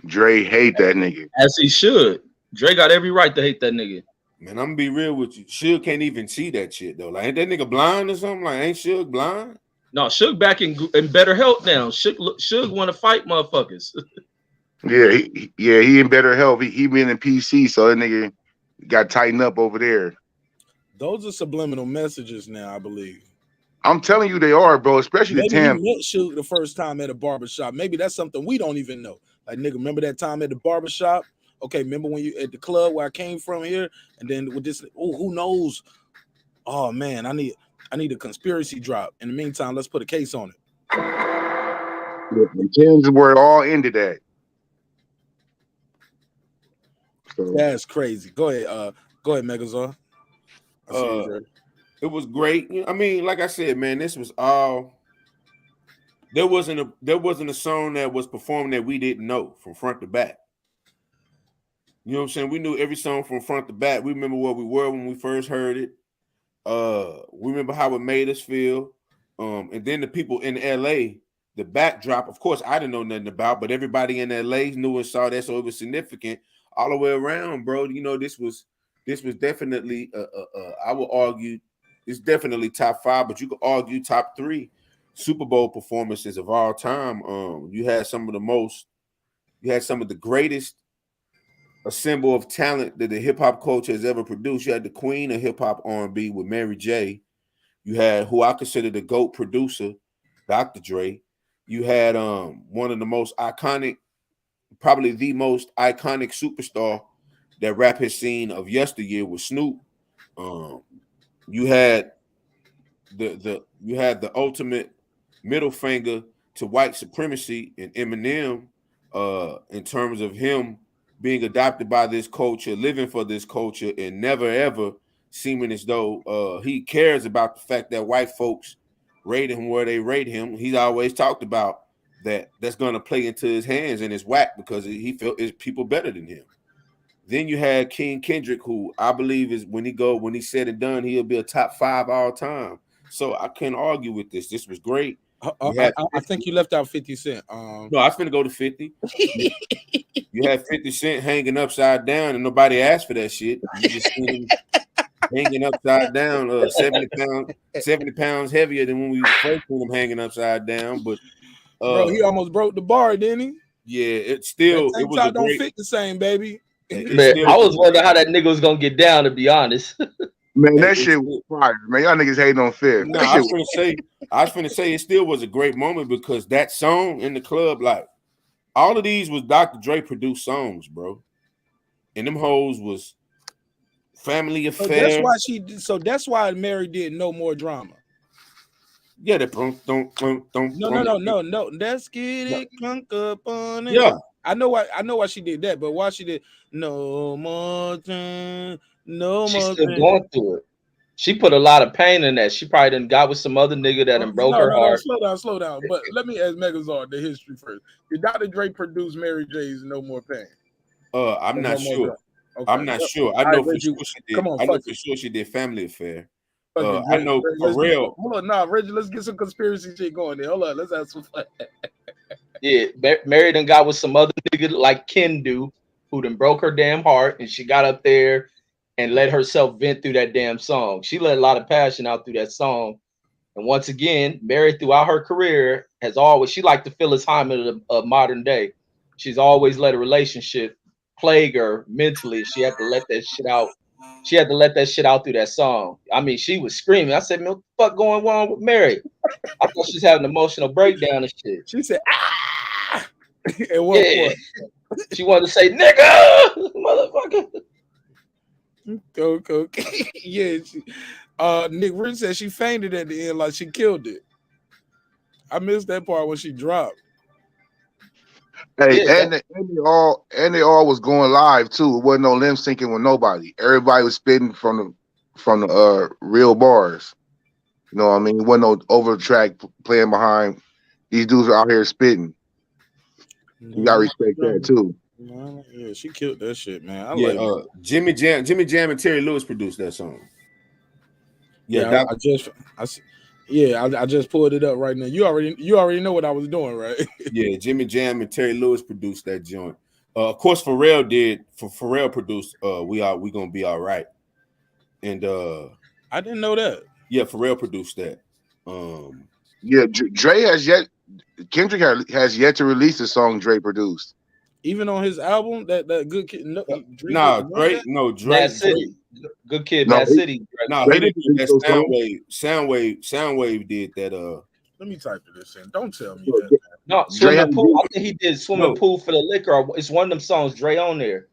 Dre hate that nigga. As he should. Dre got every right to hate that nigga. Man, I'm gonna be real with you. Suge can't even see that shit though. Like, ain't that nigga blind or something? Like, ain't Suge blind? No, Suge back in better health now. Suge want to fight motherfuckers. Yeah, he in better health. He been in PC, so that nigga got tightened up over there. Those are subliminal messages now, I believe. I'm telling you, they are, bro. Especially Maybe the Tam. he met Suge the first time at a barbershop. Maybe that's something we don't even know. Like, nigga, remember that time at the barbershop? Okay, remember when you at the club where I came from here? And then with this, oh, who knows? Oh man, I need a conspiracy drop. In the meantime, let's put a case on it. The Tams is where it all ended at. So. That's crazy. Go ahead, Megazord. It was great. I mean, like I said, man, this was all. There wasn't a song that was performed that we didn't know from front to back. You know what I'm saying? We knew every song from front to back. We remember where we were when we first heard it. We remember how it made us feel. And then the people in LA, the backdrop, of course, I didn't know nothing about, but everybody in LA knew and saw that, so it was significant all the way around, bro. You know, this was definitely I would argue it's definitely top 5, but you could argue top 3 Super Bowl performances of all time. You had some of the greatest assemble of talent that the hip hop culture has ever produced. You had the queen of hip hop R&B with Mary J. You had who I consider the GOAT producer, Dr. Dre. You had one of the most iconic, probably the most iconic superstar that rap has seen of yesteryear with Snoop. You had the ultimate middle finger to white supremacy in Eminem, in terms of him being adopted by this culture, living for this culture, and never ever seeming as though he cares about the fact that white folks rate him where they rate him. He's always talked about that's going to play into his hands and his whack because he felt it's people better than him. Then you had King Kendrick, who I believe is when he's said and done, he'll be a top 5 all time. So I can't argue with this. This was great. I think you left out 50 Cent. No, I was finna go to 50. You had 50 Cent hanging upside down, and nobody asked for that shit. You just seen him hanging upside down, 70 pounds heavier than when we first seen him hanging upside down. But bro, he almost broke the bar, didn't he? Yeah, it was a don't great, fit the same, baby. Man, I was wondering how that nigga was gonna get down, to be honest. Man, that shit was fire. Man, y'all niggas hating on Fifth. No, I was finna say it still was a great moment because that song in the club, like all of these was Dr. Dre produced songs, bro. And them hoes was family affair. That's why Mary did No More Drama. Yeah, that No. Let's get it crunk up on it. Yeah. I know why she did that, but why she did No More Time. She's still going through it. She put a lot of pain in that. She probably done got with some other nigga that done broke her heart. Slow down. But let me ask Megazord the history first. Did Dr. Dre produce Mary J's No More Pain? I'm not sure. Okay. I'm not sure. I know for sure she did. I know for sure she did Family Affair. I know for real. Hold on, Reggie, let's get some conspiracy shit going there. Hold on, let's have some fun. Yeah, Mary done got with some other nigga like Ken do, who done broke her damn heart, and she got up there and let herself vent through that damn song. She let a lot of passion out through that song. And once again, Mary throughout her career has always, she like the Phyllis Hyman of modern day. She's always let a relationship plague her mentally. She had to let that shit out. She had to let that shit out through that song. I mean, she was screaming. I said, man, what the fuck going on with Mary? I thought she was having an emotional breakdown and shit. She said, ah! Yeah. She wanted to say, nigga, motherfucker. Okay. Yeah. Nick Rich said she fainted at the end like she killed it. I missed that part when she dropped. Hey, and they all was going live too. It wasn't no limb syncing with nobody. Everybody was spitting from the real bars. You know what I mean? It wasn't no over the track playing behind. These dudes are out here spitting. You gotta respect that too. Yeah, she killed that shit, man. Jimmy Jam and Terry Lewis produced that song. Yeah, I just pulled it up right now. You already know what I was doing, right? Yeah, Jimmy Jam and Terry Lewis produced that joint. Of course, Pharrell produced We Gonna Be All Right. And I didn't know that. Yeah, Pharrell produced that. Yeah, Kendrick has yet to release the song Dre produced. Even on his album, that Good Kid. Dre. Mad City. Good Kid, Mad City. No, he didn't do that. Soundwave did that. Let me type this in. Don't tell me that. No, Swimming Pool. I think he did Swimming Pool for the Liquor. It's one of them songs Dre on there.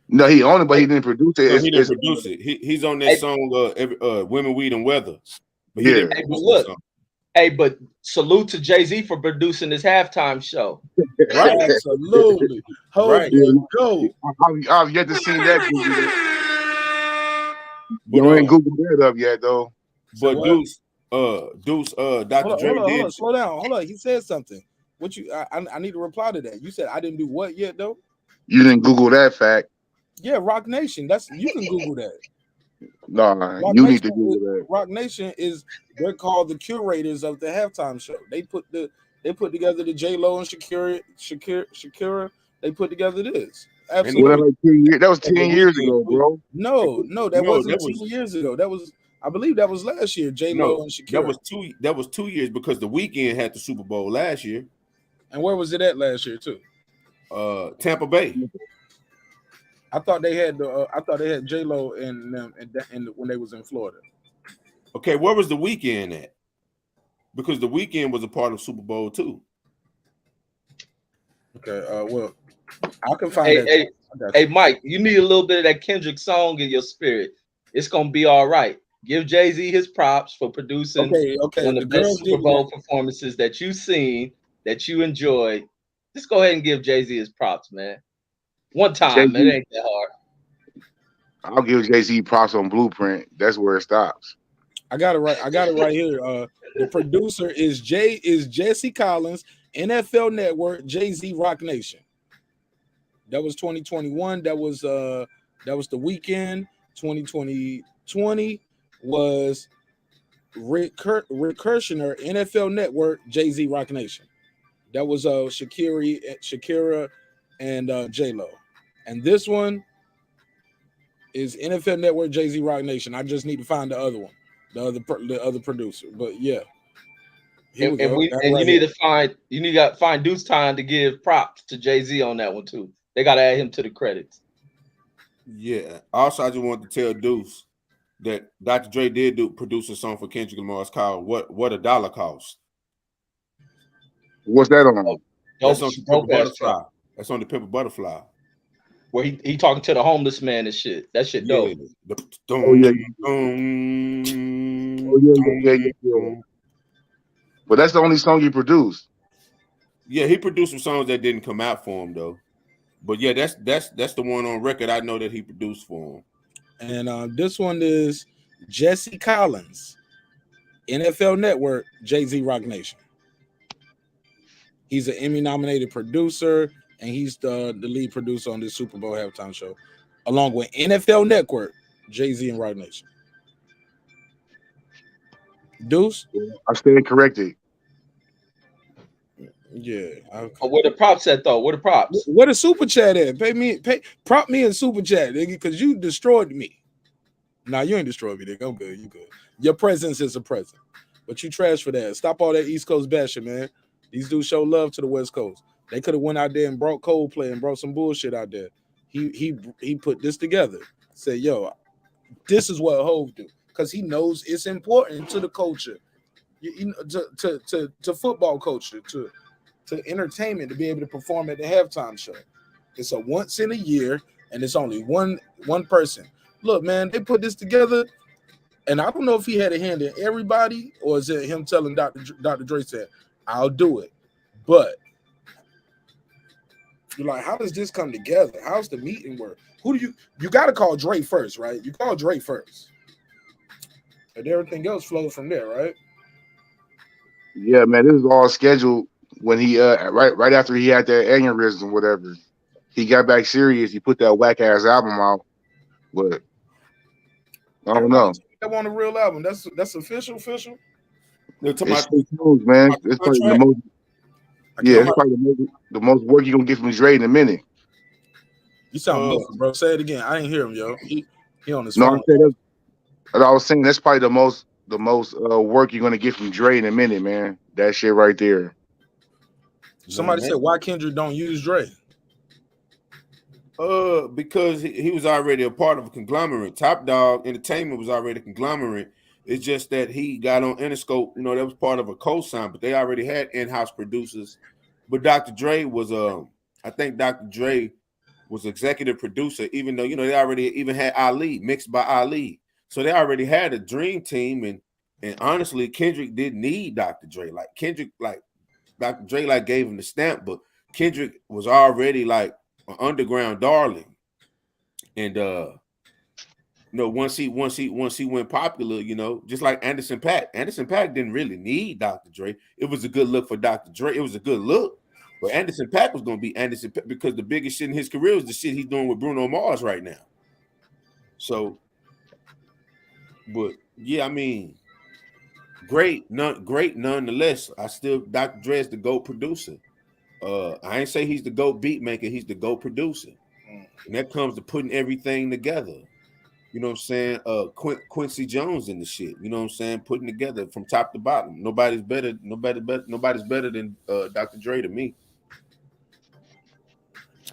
No, he owned it, but he didn't produce it. No, he didn't produce it. He's on that song, Women, Weed, and Weather. But he didn't produce look. But salute to Jay-Z for producing this halftime show. Right, absolutely. Right. Go. I've yet to see that. You ain't Googled that up yet, though. But Deuce, Dr. Dre did. Slow down. Hold on. He said something. What you? I need to reply to that. You said I didn't do what yet, though. You didn't Google that fact. Yeah, Roc Nation. You can Google that. No, you need to Google that. Roc Nation they're called the curators of the halftime show. They put together the J-Lo and Shakira. They put together this. Absolutely. That was 10 years ago, bro. No, that wasn't 10 years ago. I believe that was last year. J-Lo and Shakira. That was 2 years because the Weeknd had the Super Bowl last year. And where was it at last year too? Tampa Bay. I thought they had J-Lo and when they was in Florida. Okay, where was the Weeknd at? Because the Weeknd was a part of Super Bowl too. Okay, well, I can find that. Hey, Mike, you need a little bit of that Kendrick song in your spirit. It's gonna be all right. Give Jay-Z his props for producing one of the best Super Bowl performances that you've seen, that you enjoyed. Just go ahead and give Jay-Z his props, man. One time, it ain't that hard. I'll give Jay-Z props on Blueprint. That's where it stops. I got it right. I got it right here. The producer is Jesse Collins, NFL Network, Jay-Z, Roc Nation. That was 2021. That was The Weeknd. 2020 was Rick Kirshner, NFL Network, Jay-Z, Roc Nation. That was Shakira and J-Lo. And this one is NFL Network, Jay-Z, Roc Nation. I just need to find the other one, the other producer. But yeah, And you need to find Deuce Time to give props to Jay-Z on that one too. They got to add him to the credits. Yeah. Also, I just wanted to tell Deuce that Dr. Dre did produce a song for Kendrick Lamar. It's called "What a Dollar Cost." What's that on? That's on the Pimp a Butterfly. That's on the Pimp a Butterfly. Where he talking to the homeless man and shit. That shit dope. But that's the only song he produced. Yeah, he produced some songs that didn't come out for him though. But yeah, that's the one on record I know that he produced for him. And this one is Jesse Collins, NFL Network, Jay-Z, Roc Nation. He's an Emmy-nominated producer, and he's the lead producer on this Super Bowl halftime show, along with NFL Network, Jay-Z, and Roc Nation. Deuce? I stand corrected. Yeah. Where the props at though? Where the props? Where the super chat at? Prop me in super chat, nigga, because you destroyed me. Nah, you ain't destroyed me, nigga. I'm good. You good. Your presence is a present, but you trash for that. Stop all that East Coast bashing, man. These dudes show love to the West Coast. They could have went out there and brought Coldplay and brought some bullshit out there. He put this together. Said, yo, this is what Hov do, because he knows it's important to the culture, to football culture, to entertainment, to be able to perform at the halftime show. It's a once in a year, and it's only one person. Look, man, they put this together, and I don't know if he had a hand in everybody, or is it him telling Dr. Dre said, I'll do it. But you're like, how does this come together? How's the meeting work? Who do you got to call Dre first, right? You call Dre first. And everything else flows from there, right? Yeah, man, this is all scheduled when he right after he had that aneurysm, whatever. He got back serious. He put that whack ass album out, but I don't know. That on a real album. That's official. It's news, man. It's probably the most. Yeah, it's probably the most work you're gonna get from Dre in a minute. You sound muffled, bro. Say it again. I ain't hear him, yo. He on his phone. I was saying that's probably the most work you're gonna get from Dre in a minute, man. That shit right there. Somebody said, why Kendrick don't use Dre? Because he was already a part of a conglomerate. Top Dog Entertainment was already a conglomerate. It's just that he got on Interscope, that was part of a co-sign, but they already had in-house producers. But Dr. Dre was I think Dr. Dre was executive producer, even though they already even had Ali mixed by Ali. So they already had a dream team, and honestly, Kendrick didn't need Dr. Dre. Like Kendrick, like Dr. Dre gave him the stamp, but Kendrick was already like an underground darling. And once he went popular, just like Anderson .Paak. Anderson .Paak didn't really need Dr. Dre. It was a good look for Dr. Dre. It was a good look. But Anderson .Paak was gonna be Anderson .Paak because the biggest shit in his career is the shit he's doing with Bruno Mars right now. So, but yeah, I mean, great nonetheless. Dr. Dre is the GOAT producer. I ain't say he's the GOAT beat maker, he's the GOAT producer. And that comes to putting everything together. You know what I'm saying? Quincy Jones in the shit. You know what I'm saying? Putting together from top to bottom. Nobody's better than Dr. Dre to me.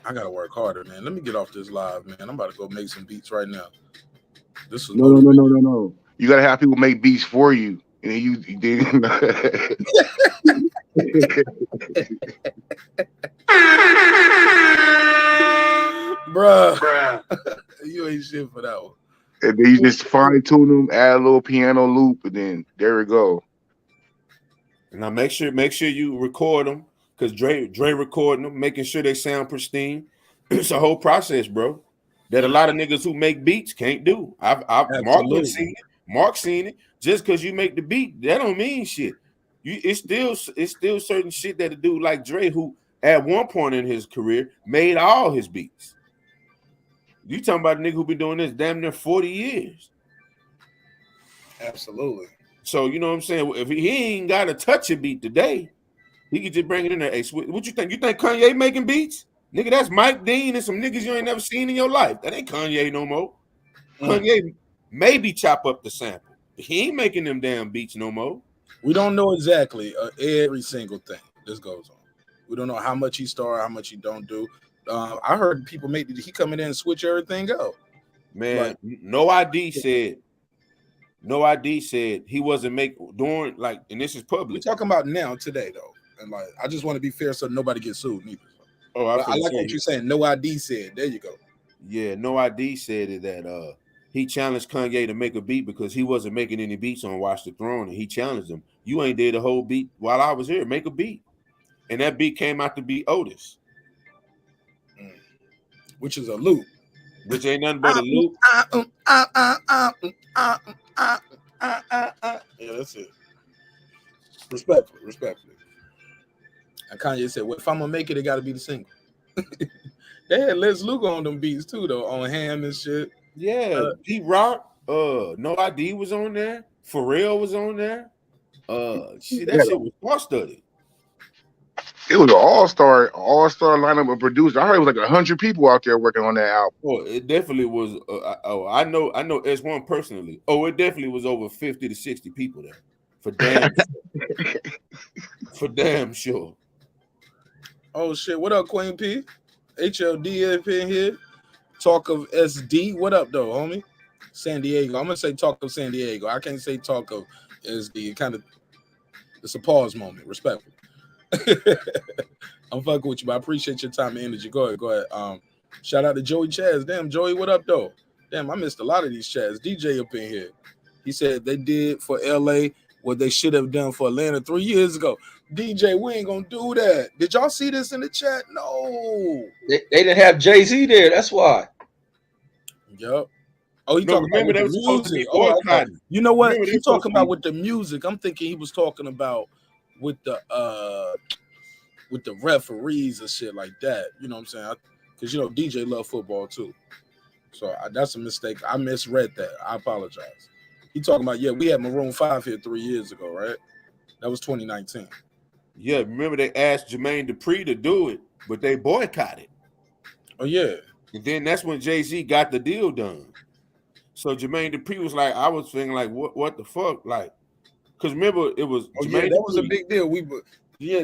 I gotta work harder, man. Let me get off this live, man. I'm about to go make some beats right now. This is no. You gotta have people make beats for you, and then you bruh. You ain't shit for that one. And then you just fine tune them, add a little piano loop, and then there we go. And now make sure you record them, because Dre recording them, making sure they sound pristine. It's a whole process, bro, that a lot of niggas who make beats can't do. Marq Absolutely. seen it. Marq seen it. Just because you make the beat, that don't mean shit. It's still certain shit that a dude like Dre, who at one point in his career made all his beats. You talking about a nigga who been doing this damn near 40 years. Absolutely. So you know what I'm saying? If he ain't got to touch a beat today, he could just bring it in there. Hey, what you think? You think Kanye making beats? Nigga, that's Mike Dean and some niggas you ain't never seen in your life. That ain't Kanye no more. Kanye maybe chop up the sample. He ain't making them damn beats no more. We don't know exactly every single thing this goes on. We don't know how much he started, how much he don't do. I heard people he come in there and switch everything out. Man, No ID said he wasn't doing like, and this is public. We're talking about now today though, and like I just want to be fair so nobody gets sued neither. Oh, I like what you're saying. No ID said. There you go. Yeah, No ID said it that he challenged Kanye to make a beat because he wasn't making any beats on Watch the Throne, and he challenged him. You ain't did a whole beat while I was here. Make a beat, and that beat came out to be Otis, which is a loop. Which ain't nothing but a loop. Yeah, that's it. Respectfully. And Kanye said, well, if I'm gonna make it, it gotta be the single. They had Les Luger on them beats too, though, on Ham and shit. Yeah, P-Rock, No ID was on there. Pharrell was on there. Shit was star-studded. It was an all-star lineup of producers. I heard it was like 100 people out there working on that album. Oh, it definitely was. I know S1 personally. Oh, it definitely was over 50 to 60 people there. For damn sure. For damn sure. Oh shit! What up, Queen P? HLD up in here. Talk of SD. What up, though, homie? San Diego. I'm gonna say talk of San Diego. I can't say talk of SD. It's a pause moment. Respectful. I'm fucking with you, but I appreciate your time and energy. Go ahead. Shout out to Joey Chaz. Damn, Joey, what up, though? Damn, I missed a lot of these chats. DJ up in here. He said they did for LA what they should have done for Atlanta 3 years ago. DJ, we ain't gonna do that. Did y'all see this in the chat? No. They didn't have Jay-Z there. That's why. Yup. Oh, he talking about with the music. Oh, okay. You know what? He talking about with the music. I'm thinking he was talking about with the referees and shit like that. You know what I'm saying? Because you know DJ love football too. So that's a mistake. I misread that. I apologize. He talking about we had Maroon 5 here 3 years ago, right? That was 2019. Yeah, remember they asked Jermaine Dupri to do it, but they boycotted. Oh yeah. And then that's when Jay-Z got the deal done. So Jermaine Dupri was like, I was thinking like, what the fuck? Like, because remember it was Jermaine that was a big deal.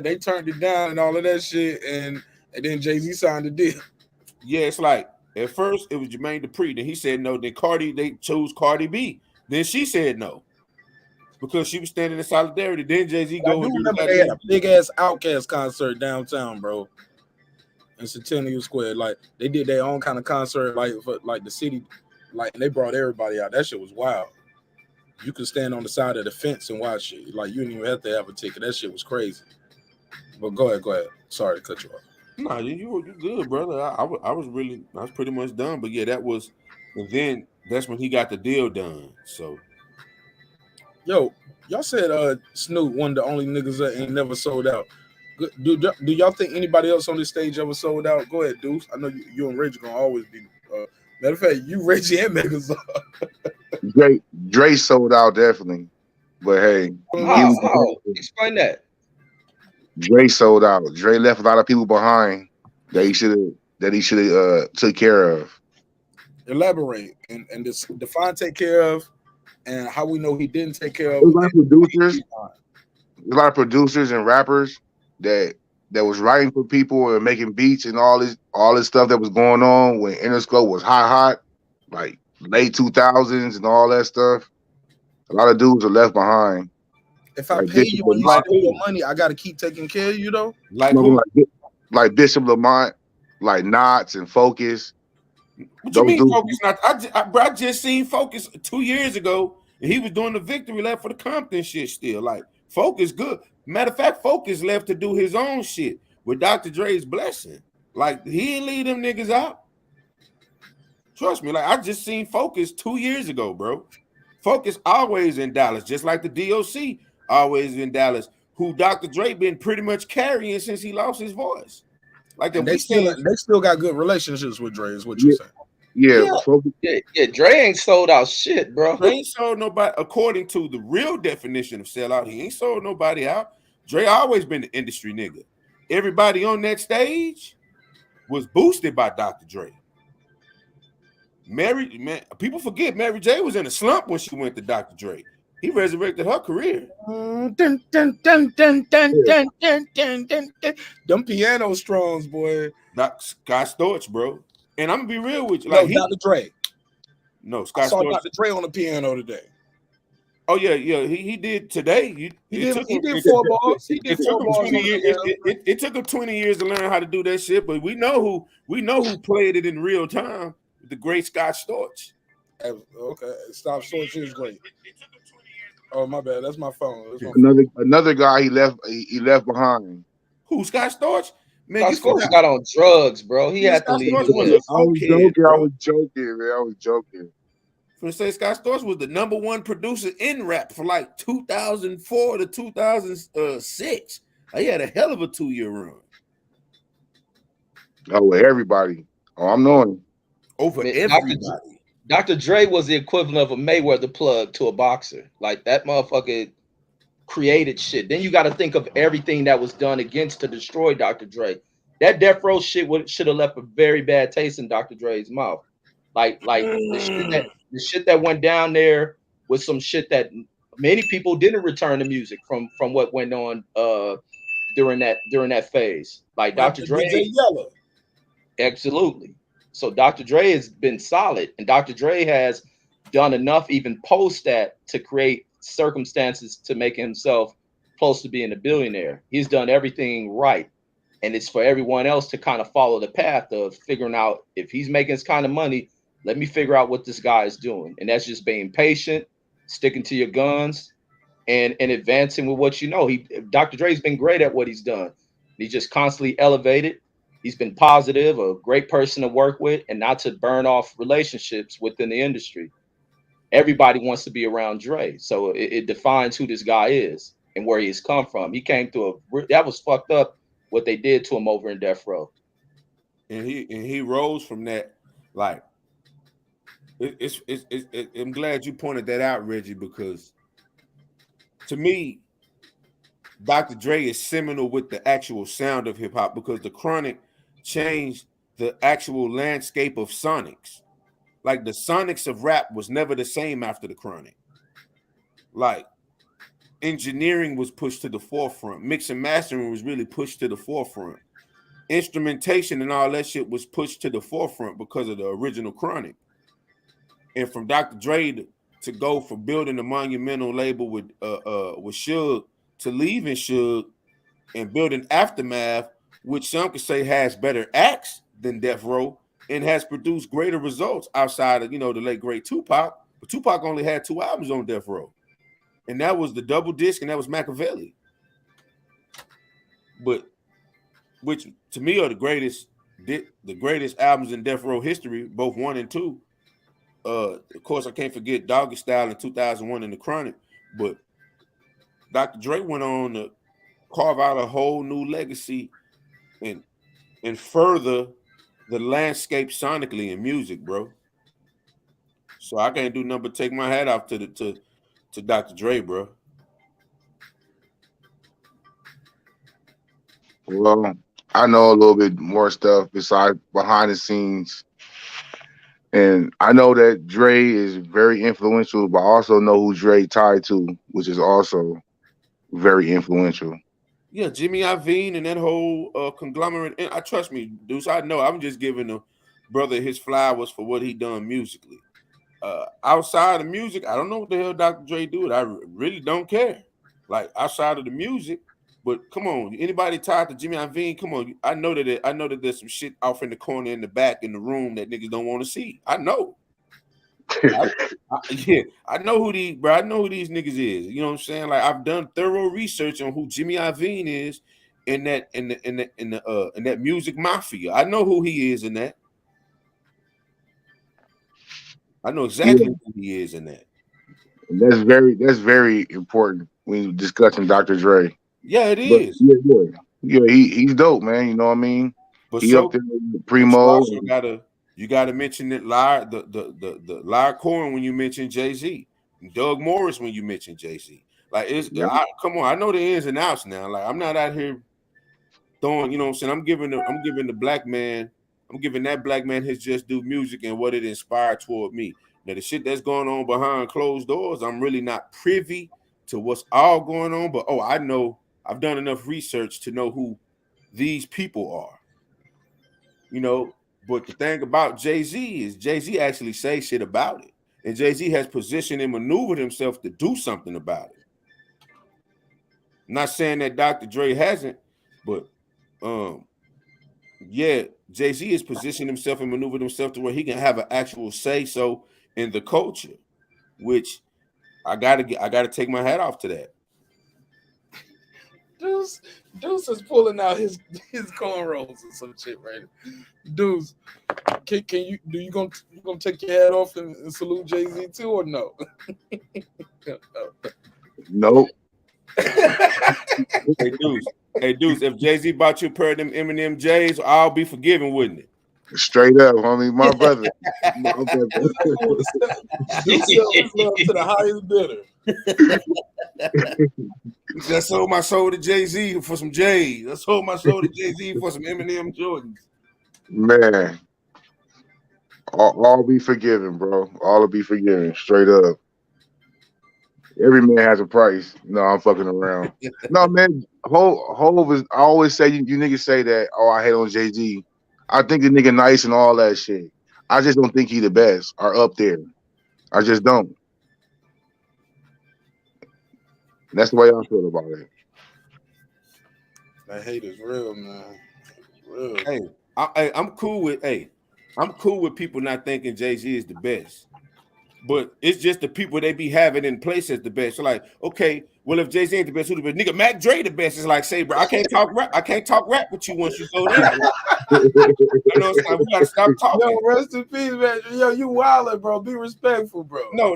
They turned it down and all of that shit, and then Jay-Z signed the deal. Yeah, it's like at first it was Jermaine Dupri, then he said no. Then they chose Cardi B. Then she said no because she was standing in solidarity. Then Jay-Z I do remember they had a big ass Outkast concert downtown, bro, in Centennial Square. Like they did their own kind of concert, like the city, like, and they brought everybody out. That shit was wild. You could stand on the side of the fence and watch it. Like you didn't even have to have a ticket. That shit was crazy. But go ahead. Sorry to cut you off. No, you good, brother. I was pretty much done. But yeah, and then that's when he got the deal done. So, yo, y'all said Snoop one of the only niggas that ain't never sold out. Do y'all think anybody else on this stage ever sold out? Go ahead, Deuce. I know you and Reggie gonna always be. Matter of fact, you, Reggie, and Megas. Dre sold out definitely, but hey, explain that. Dre sold out. Dre left a lot of people behind that he should have took care of. Elaborate and define take care of, and how we know he didn't take care of. A lot of producers and rappers that was writing for people and making beats and all this stuff that was going on when Interscope was hot, like late 2000s and all that stuff. A lot of dudes are left behind. If I pay you and you spend your money, I got to keep taking care of you, though. Like Bishop Lamont, like Knots and Focus. What you mean Focus? I just seen Focus 2 years ago, and he was doing the victory lap for the Compton shit still. Like, Focus good. Matter of fact, Focus left to do his own shit with Dr. Dre's blessing. Like he ain't leave them niggas out. Trust me, like I just seen Focus 2 years ago, bro. Focus always in Dallas, just like the DOC always in Dallas, who Dr. Dre been pretty much carrying since he lost his voice. Like And they still got good relationships with Dre, is what Yeah, you're saying. yeah. Yeah, Dre ain't sold out shit, bro. Dre ain't sold nobody, according to the real definition of sellout, he ain't sold nobody out. Dre always been the industry nigga. Everybody on that stage was boosted by Dr. Dre. People forget Mary J was in a slump when she went to Dr. Dre. He resurrected her career. Dun, dun, dun, dun, dun, dun, dun, dun, dun. Them piano strongs, boy. Scott Storch, bro. And I'm gonna be real with you. No, Like Dr. Dre. No, I Scott saw Storch. Dr. Dre on the piano today. Oh yeah, he did today. He did 4 bars. He did 4 bars. It took him 20 years to learn how to do that shit, but we know who played it in real time. The great Scott Storch. Okay, Stop Storch is great. Oh my bad, that's my phone. Another guy he left behind. Who, Scott Storch? Man, Scott Storch got on drugs, bro. He had to leave. I was joking, man. I was joking. For say Scott Storch was the #1 producer in rap for like 2004 to 2006. He had a hell of a 2-year run. Oh, with everybody. Oh, I'm knowing. Over everybody. Dr. Dre was the equivalent of a Mayweather plug to a boxer. Like that motherfucker created shit. Then you got to think of everything that was done against to destroy Dr. Dre. That Death Row shit should have left a very bad taste in Dr. Dre's mouth. Like the shit that went down there was some shit that many people didn't return to music from what went on during that phase. Like Dr. Dre. Absolutely. So Dr. Dre has been solid, and Dr. Dre has done enough even post that to create circumstances to make himself close to being a billionaire. He's done everything right. And it's for everyone else to kind of follow the path of figuring out if he's making this kind of money, let me figure out what this guy is doing. And that's just being patient, sticking to your guns, and advancing with what you know. Dr. Dre's been great at what he's done. He's just constantly elevated. He's been positive, a great person to work with, and not to burn off relationships within the industry. Everybody wants to be around Dre. So it defines who this guy is and where he's come from. He came through that was fucked up what they did to him over in Death Row. And he rose from that. Like I'm glad you pointed that out, Reggie, because to me, Dr. Dre is seminal with the actual sound of hip hop because the Chronic changed the actual landscape of sonics. Like the sonics of rap was never the same after the Chronic. Like engineering was pushed to the forefront. Mix and mastering was really pushed to the forefront. Instrumentation and all that shit was pushed to the forefront because of the original Chronic. And from Dr. Dre to go from building a monumental label with Suge to leaving Suge and building Aftermath, which some could say has better acts than Death Row and has produced greater results outside of, the late great Tupac. But Tupac only had 2 albums on Death Row. And that was the double disc and that was Machiavelli. But which to me are the greatest albums in Death Row history, both 1 and 2. Of course, I can't forget Doggy Style in 2001 in the Chronic, but Dr. Dre went on to carve out a whole new legacy and further the landscape sonically in music, bro. So I can't do nothing but take my hat off to Dr. Dre, bro. Well, I know a little bit more stuff besides behind the scenes. And I know that Dre is very influential, but I also know who Dre tied to, which is also very influential. Yeah, Jimmy Iovine and that whole conglomerate. And trust me, Deuce, I know I'm just giving the brother his flowers for what he done musically. Outside of music, I don't know what the hell Dr. Dre do. I really don't care. Like outside of the music, but come on, anybody tied to Jimmy Iovine? Come on, I know that there's some shit off in the corner in the back in the room that niggas don't want to see. I know. I know who these niggas is. You know what I'm saying? Like I've done thorough research on who Jimmy Iovine is, in that music mafia. I know who he is in that. I know exactly who he is in that. And that's very important when you're discussing Dr. Dre. Yeah, it But is. he's dope, man. You know what I mean? But He up there with Primo. You gotta mention that the Lyre Corin when you mention Jay-Z, Doug Morris when you mention Jay-Z. Like come on, I know the ins and outs now. Like I'm not out here throwing, you know what I'm saying? I'm giving the black man, I'm giving that black man his just do music and what it inspired toward me. Now the shit that's going on behind closed doors, I'm really not privy to what's all going on, but I know I've done enough research to know who these people are. You know, but the thing about Jay-Z is Jay-Z actually says shit about it. And Jay-Z has positioned and maneuvered himself to do something about it. I'm not saying that Dr. Dre hasn't, but Jay-Z has positioned himself and maneuvered himself to where he can have an actual say so in the culture, which I gotta take my hat off to that. Deuce is pulling out his cornrows and some shit right now. Deuce, can you gonna take your hat off and salute Jay-Z too or no? Nope. Hey Deuce, if Jay-Z bought you a pair of them Eminem J's, I'll be forgiven, wouldn't it? Straight up, homie, my brother. Deuce sells his love to the highest bidder. I sold my soul to Jay-Z for some J's. I sold my soul to Jay-Z for some Eminem Jordans. Man, all be forgiven, bro. All will be forgiven, straight up. Every man has a price. No, I'm fucking around. No, man. Hov is. I always say you niggas say that. Oh, I hate on Jay-Z. I think the nigga nice and all that shit. I just don't think he the best or up there. I just don't. That's the way I feel about it. That hate is real, man. It's real. Hey, I'm cool with people not thinking Jay-Z is the best. But it's just the people they be having in place as the best. So like, okay, well, if Jay-Z ain't the best, who the best? Nigga, Mac Dre the best. It's like, say, bro, I can't talk rap with you once you go there. You know, it's like, we gotta stop talking. Yo, rest in peace, man. Yo, you wildin', bro. Be respectful, bro. No.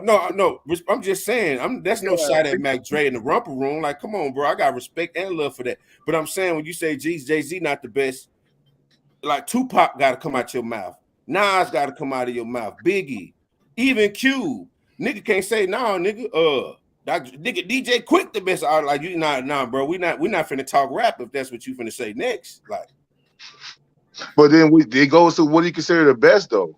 I'm just saying, that's no shot at Mac Dre in the rumper room. Like, come on, bro. I got respect and love for that. But I'm saying when you say Jay-Z not the best, like Tupac gotta come out your mouth. Nas gotta come out of your mouth. Biggie. Even Cube, nigga can't say no, nigga. Nigga DJ Quik the best. Like you nah, bro. We not finna talk rap if that's what you finna say next. Like, but then it goes to what do you consider the best though?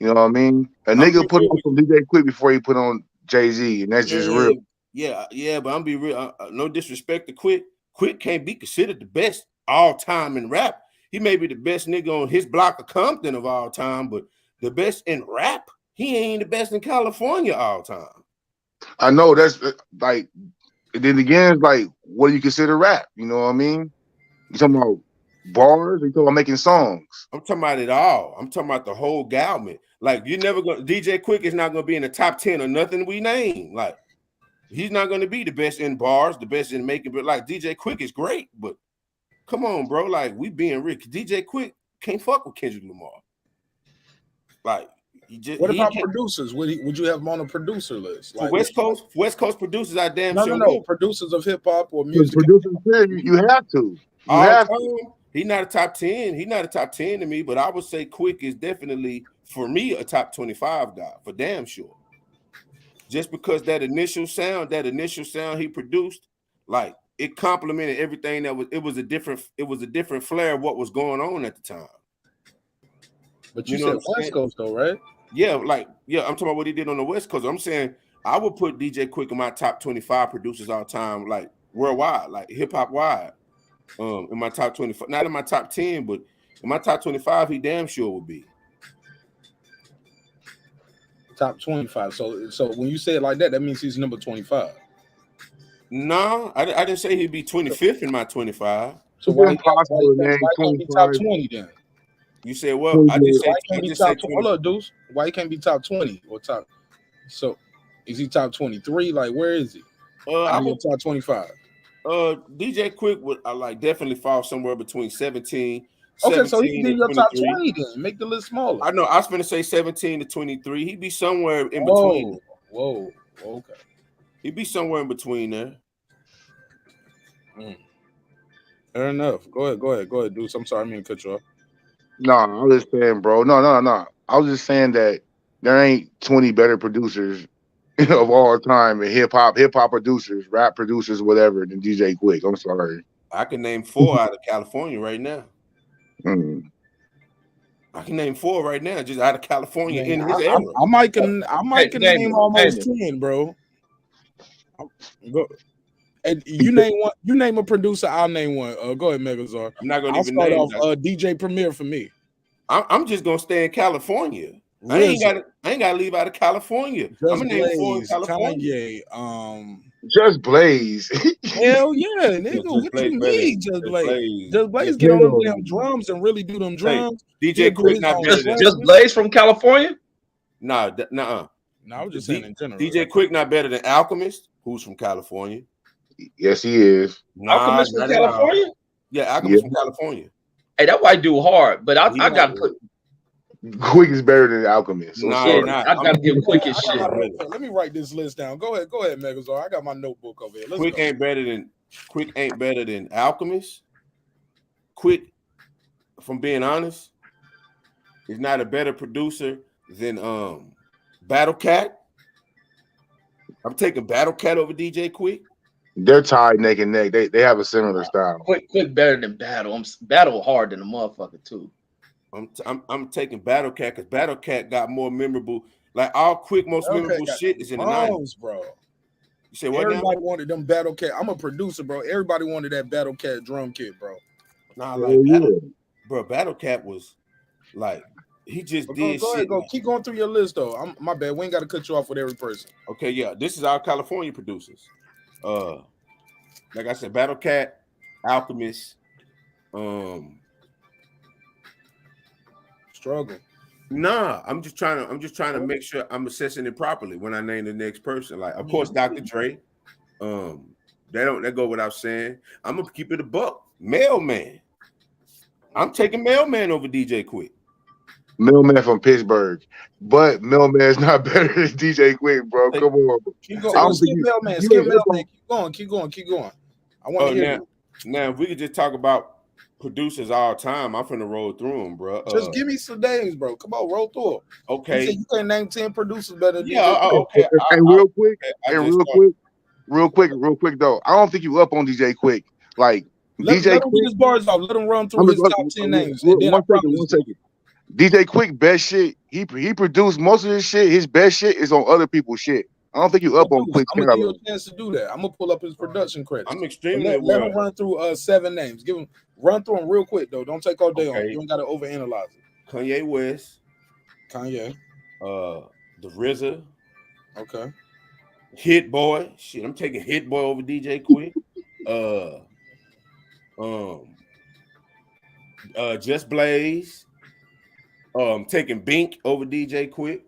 You know what I mean? A nigga put on some DJ Quik before he put on Jay-Z, and that's just real. Yeah, but I'm be real. No disrespect to Quik. Quik can't be considered the best all time in rap. He may be the best nigga on his block of Compton of all time, but the best in rap. He ain't the best in California all time. I know that's like, and then again, it's like, what do you consider rap? You know what I mean? You talking about bars? You talking about making songs? I'm talking about it all. I'm talking about the whole gamut. Like you never gonna DJ Quik is not gonna be in the top 10 or nothing we name. Like he's not gonna be the best in bars, the best in making. But like DJ Quik is great, but come on, bro. Like we being real. DJ Quik can't fuck with Kendrick Lamar. Like. What about producers? Would you have him on a producer list? Like West Coast producers, I damn sure. No. Producers of hip hop or music. Producers, you have to. You have to. He's not a top 10. He's not a top 10 to me, but I would say Quik is definitely for me a top 25 guy for damn sure. Just because that initial sound he produced, like it complemented everything it was a different flair of what was going on at the time. But you said West Coast though, right? Yeah, I'm talking about what he did on the West Coast. I'm saying I would put DJ Quik in my top 25 producers all time, like worldwide, like hip hop wide. In my top 25, not in my top 10, but in my top 25, he damn sure would be. Top 25. So when you say it like that, that means he's number 25. No, I didn't say he'd be 25th in my 25. So why can't be top 20 then? You said well, I just said hold up, Deuce. Why he can't be top 20 or top? So is he top 23? Like where is he? I'm top 25. DJ Quik would I like definitely fall somewhere between 17. Okay, so he 17 can be and your top 23. 20 then. Make the list smaller. I know. I was going to say 17 to 23. He'd be somewhere in Whoa, between. whoa, okay. He'd be somewhere in between there. Fair enough. Go ahead, dude. I'm sorry, I mean to cut you off. No, I was just saying, bro. No. I was just saying that there ain't 20 better producers of all time in hip hop producers, rap producers, whatever, than DJ Quik. I'm sorry. I can name 4 out of California right now. Mm. I can name 4 right now, just out of California Man, in his era. I might can name almost 10, bro. Go. And you name one. You name a producer. I'll name one. Go ahead, Megazord. I'm not gonna I'll even start name off. DJ Premier for me. I'm just gonna stay in California. I ain't gotta leave out of California. Just I'm gonna name 4 in Blaze, California. Kanye. Just Blaze. Hell yeah, nigga. Just What Blaze, you better. mean, Just Blaze? Blaze. Just Blaze Just get on them Blaze. damn drums and really do them drums. DJ Quik not better than Just Blaze from California? Nah. No, I was just saying in general. DJ Quik not better than Alchemist, who's from California. Yes, he is. Alchemist from California? Yeah, Alchemist from California. Hey, that white dude hard, but I got to put. Quik is better than Alchemist. Nah, I got to give Quik his shit. Let me write this list down. Go ahead, Megazord. I got my notebook over here. Quik ain't better than Alchemist. Quik, from being honest, is not a better producer than Battle Cat. I'm taking Battle Cat over DJ Quik. They're tied neck and neck. They have a similar style. Quik better than Battle. Battle hard than a motherfucker too. I'm taking Battle Cat because Battle Cat got more memorable. Like all Quik most memorable shit is in the 90s, bro. You say what? Everybody wanted them Battle Cat. I'm a producer, bro. Everybody wanted that Battle Cat drum kit, bro. Nah, like Battle Cat was like he just did shit. Keep going through your list though. My bad. We ain't got to cut you off with every person. Okay, yeah. This is our California producers. Like I said, Battle Cat, Alchemist, Struggle. Nah, I'm just trying to make sure I'm assessing it properly when I name the next person. Like, of course, Dr. Dre. That go without saying. I'm gonna keep it a buck. Mailman. I'm taking Mailman over DJ Quik. Mailman from Pittsburgh, but Mailman's not better than DJ Quik, bro. Come on. Keep going. Skip Mailman. Keep going. I want to hear you. Now, if we could just talk about producers all time, I'm finna roll through them, bro. Just give me some names, bro. Come on, roll through them. Okay. You can't name 10 producers better than okay. And real quick though, I don't think you up on DJ Quik. Like let him get his bars off. Let him run through his top 10 names. And then one second. DJ Quik best shit. He produced most of his shit. His best shit is on other people's shit. I don't think you up on Quik. I'm gonna give you a chance to do that. I'm gonna pull up his production credits. I'm extremely let him run through 7 names. Run through them real quick though. Don't take all day on. You don't gotta overanalyze it. Kanye West. The RZA. Okay. Hit Boy. Shit, I'm taking Hit Boy over DJ Quik. Just Blaze. Taking Bink over DJ Quik.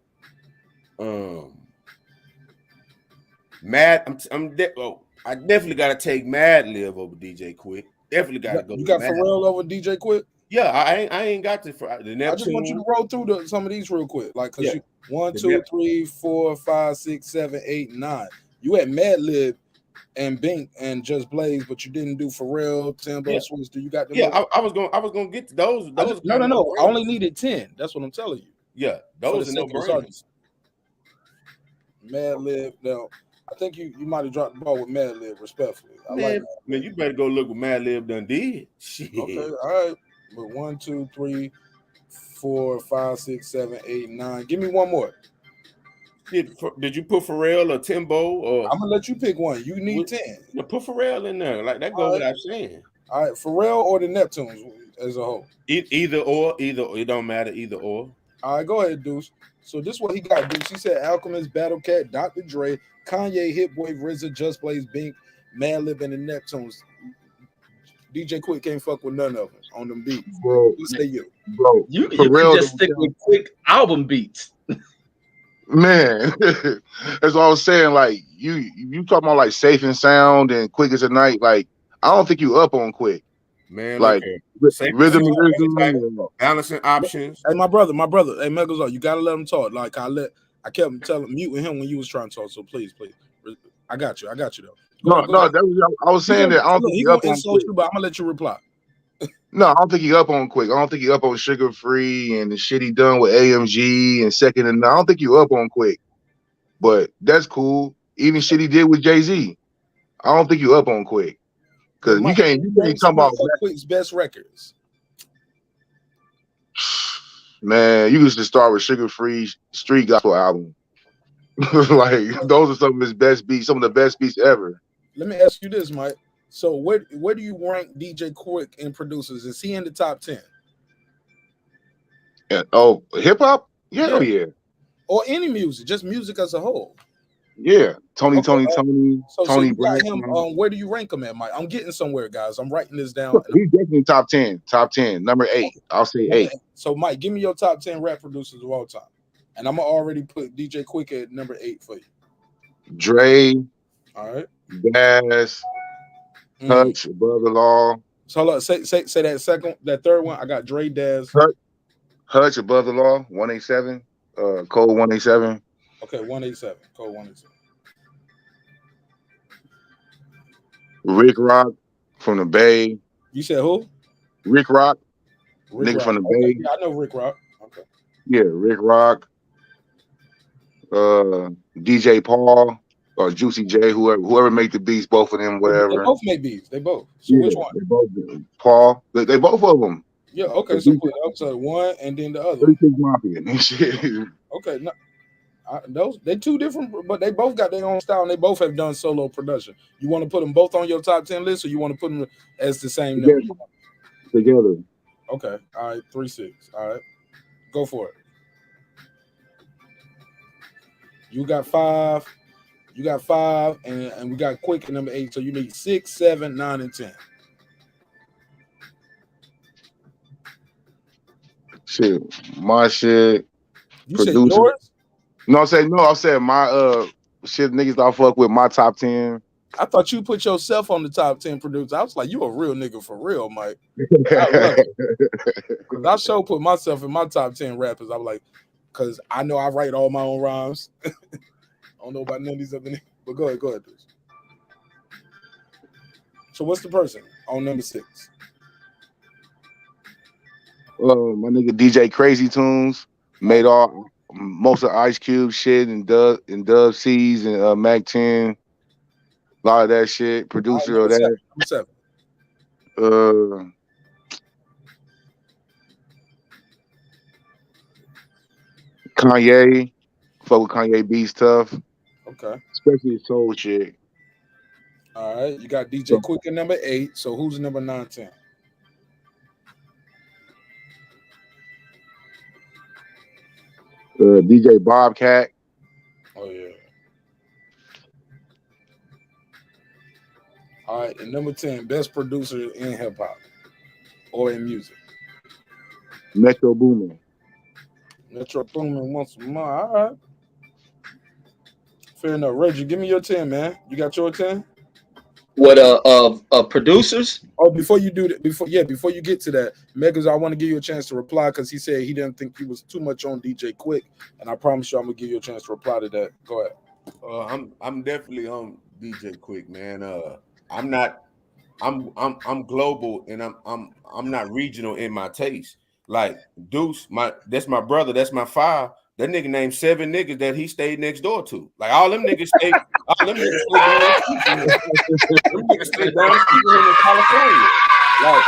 I definitely gotta take Mad Lib over DJ Quik. Definitely gotta go. You got Pharrell over DJ Quik? Yeah, I ain't got to. I just want you to roll through some of these real quick, like because you 1, 2, 3, 4, 5, 6, 7, 8, 9. You had Mad Lib and Bink and Just Blaze, but you didn't do Pharrell, Timbo, Swiss. Do you got them? Yeah, I was gonna get to those. No. I only needed 10. That's what I'm telling you. Yeah, those are no brainers. Mad Lib. Now, I think you might have dropped the ball with Mad Lib, respectfully. Man, you better go look what Mad Lib done did. Shit. Okay, all right. But 1, 2, 3, 4, 5, 6, 7, 8, 9. Give me one more. Did you put Pharrell or Timbo? Or I'm gonna let you pick one. You need 10. Put Pharrell in there. Like that goes without saying. All right, Pharrell or the Neptunes as a whole. Either or. It don't matter. Either or. All right, go ahead, Deuce. So this is what he got, Deuce. He said Alchemist, Battle Cat, Dr. Dre, Kanye, Hit Boy, RZA, Just Blaze, Bink, Madlib, and the Neptunes. DJ Quik can't fuck with none of them on them beats. Bro, you say you. Bro, you can just stick with Quik album beats. Man, that's what I was saying. Like you talking about like Safe and Sound and Quick as a Night. Like I don't think you up on Quick. Man, look Like here. Safe and rhythm sound, and anytime, balancing options. Hey, my brother, hey, Megazord, you gotta let him talk. Like I kept telling muting him when you was trying to talk. So please, I got you though. Go no, ahead, go ahead. that was, I was saying that I don't think He he gonna up on insult Quick. you, but I'm gonna let you reply. No, I don't think he up on Quick. I don't think he up on Sugar Free and the shit he done with AMG and Second and None. I don't think you up on Quick. But that's cool. Even shit he did with Jay-Z. I don't think you up on Quick. Because you can't talk about Quick's best records. Man, you used to start with Sugar Free Street Gospel album. Like those are some of his best beats, some of the best beats ever. Let me ask you this, Mike. So where do you rank DJ Quik in producers? Is he in the top 10? And, hip hop? Yeah, yeah. Or any music, just music as a whole. Yeah. Tony So Tony you got him, where do you rank him at, Mike? I'm getting somewhere, guys. I'm writing this down. He's definitely top 10. Top 10. Number 8. I'll say 8. So Mike, give me your top 10 rap producers of all time. And I'm gonna already put DJ Quik at number 8 for you. Dre. All right. Gas. Hutch, Above the Law. So hold on, say that third one. I got Dre, Daz. Hutch, Above the Law, 187. Code 187. Okay, 187. Code 187. Rick Rock from the Bay. You said who? Rick Rock. Nigga from the Bay. Yeah, I know Rick Rock. Okay. Yeah, Rick Rock. DJ Paul or Juicy J, whoever make the beats, both of them, whatever. They both make beats. They both. So which one? They both. Paul. They both of them. Yeah. Okay. So one and then the other. 36 Mafia and shit. Okay. No, they two different, but they both got their own style and they both have done solo production. You want to put them both on your top 10 list, or you want to put them as the same number? Together. Okay. All right. 3-6. All right. Go for it. You got 5. You got 5, and we got Quik at number 8. So you need 6, 7, 9, and 10. Shit, my shit. You said yours? No, I said my shit. Niggas I fuck with my top 10. I thought you put yourself on the top 10 producer. I was like, you a real nigga for real, Mike. Because I sure put myself in my top 10 rappers. I was like, because I know I write all my own rhymes. I don't know about none of these other niggas, but go ahead, dude. So what's the person on number 6? My nigga DJ Crazy Tunes made most of Ice Cube shit and Dub C's and Mac 10. A lot of that shit. Producer of that. Number 7. Kanye. Fuck with Kanye beats tough. Okay. Especially his soul shit. All right. You got DJ Quik at number 8. So who's number 9, 10? DJ Bobcat. Oh yeah. All right, and number 10, best producer in hip hop or in music. Metro Boomin. Metro Boomin once a month. All right. Fair enough. Reggie, give me your 10, man. You got your 10? What producers? Oh, before you do that, before you get to that, Megas, I want to give you a chance to reply because he said he didn't think he was too much on DJ Quik, and I promise you I'm gonna give you a chance to reply to that. Go ahead. I'm definitely on DJ Quik, man. I'm global and I'm not regional in my taste. Like Deuce, that's my brother, that's my 5. That nigga named 7 niggas that he stayed next door to. Like all them niggas stayed down the street in California. Like,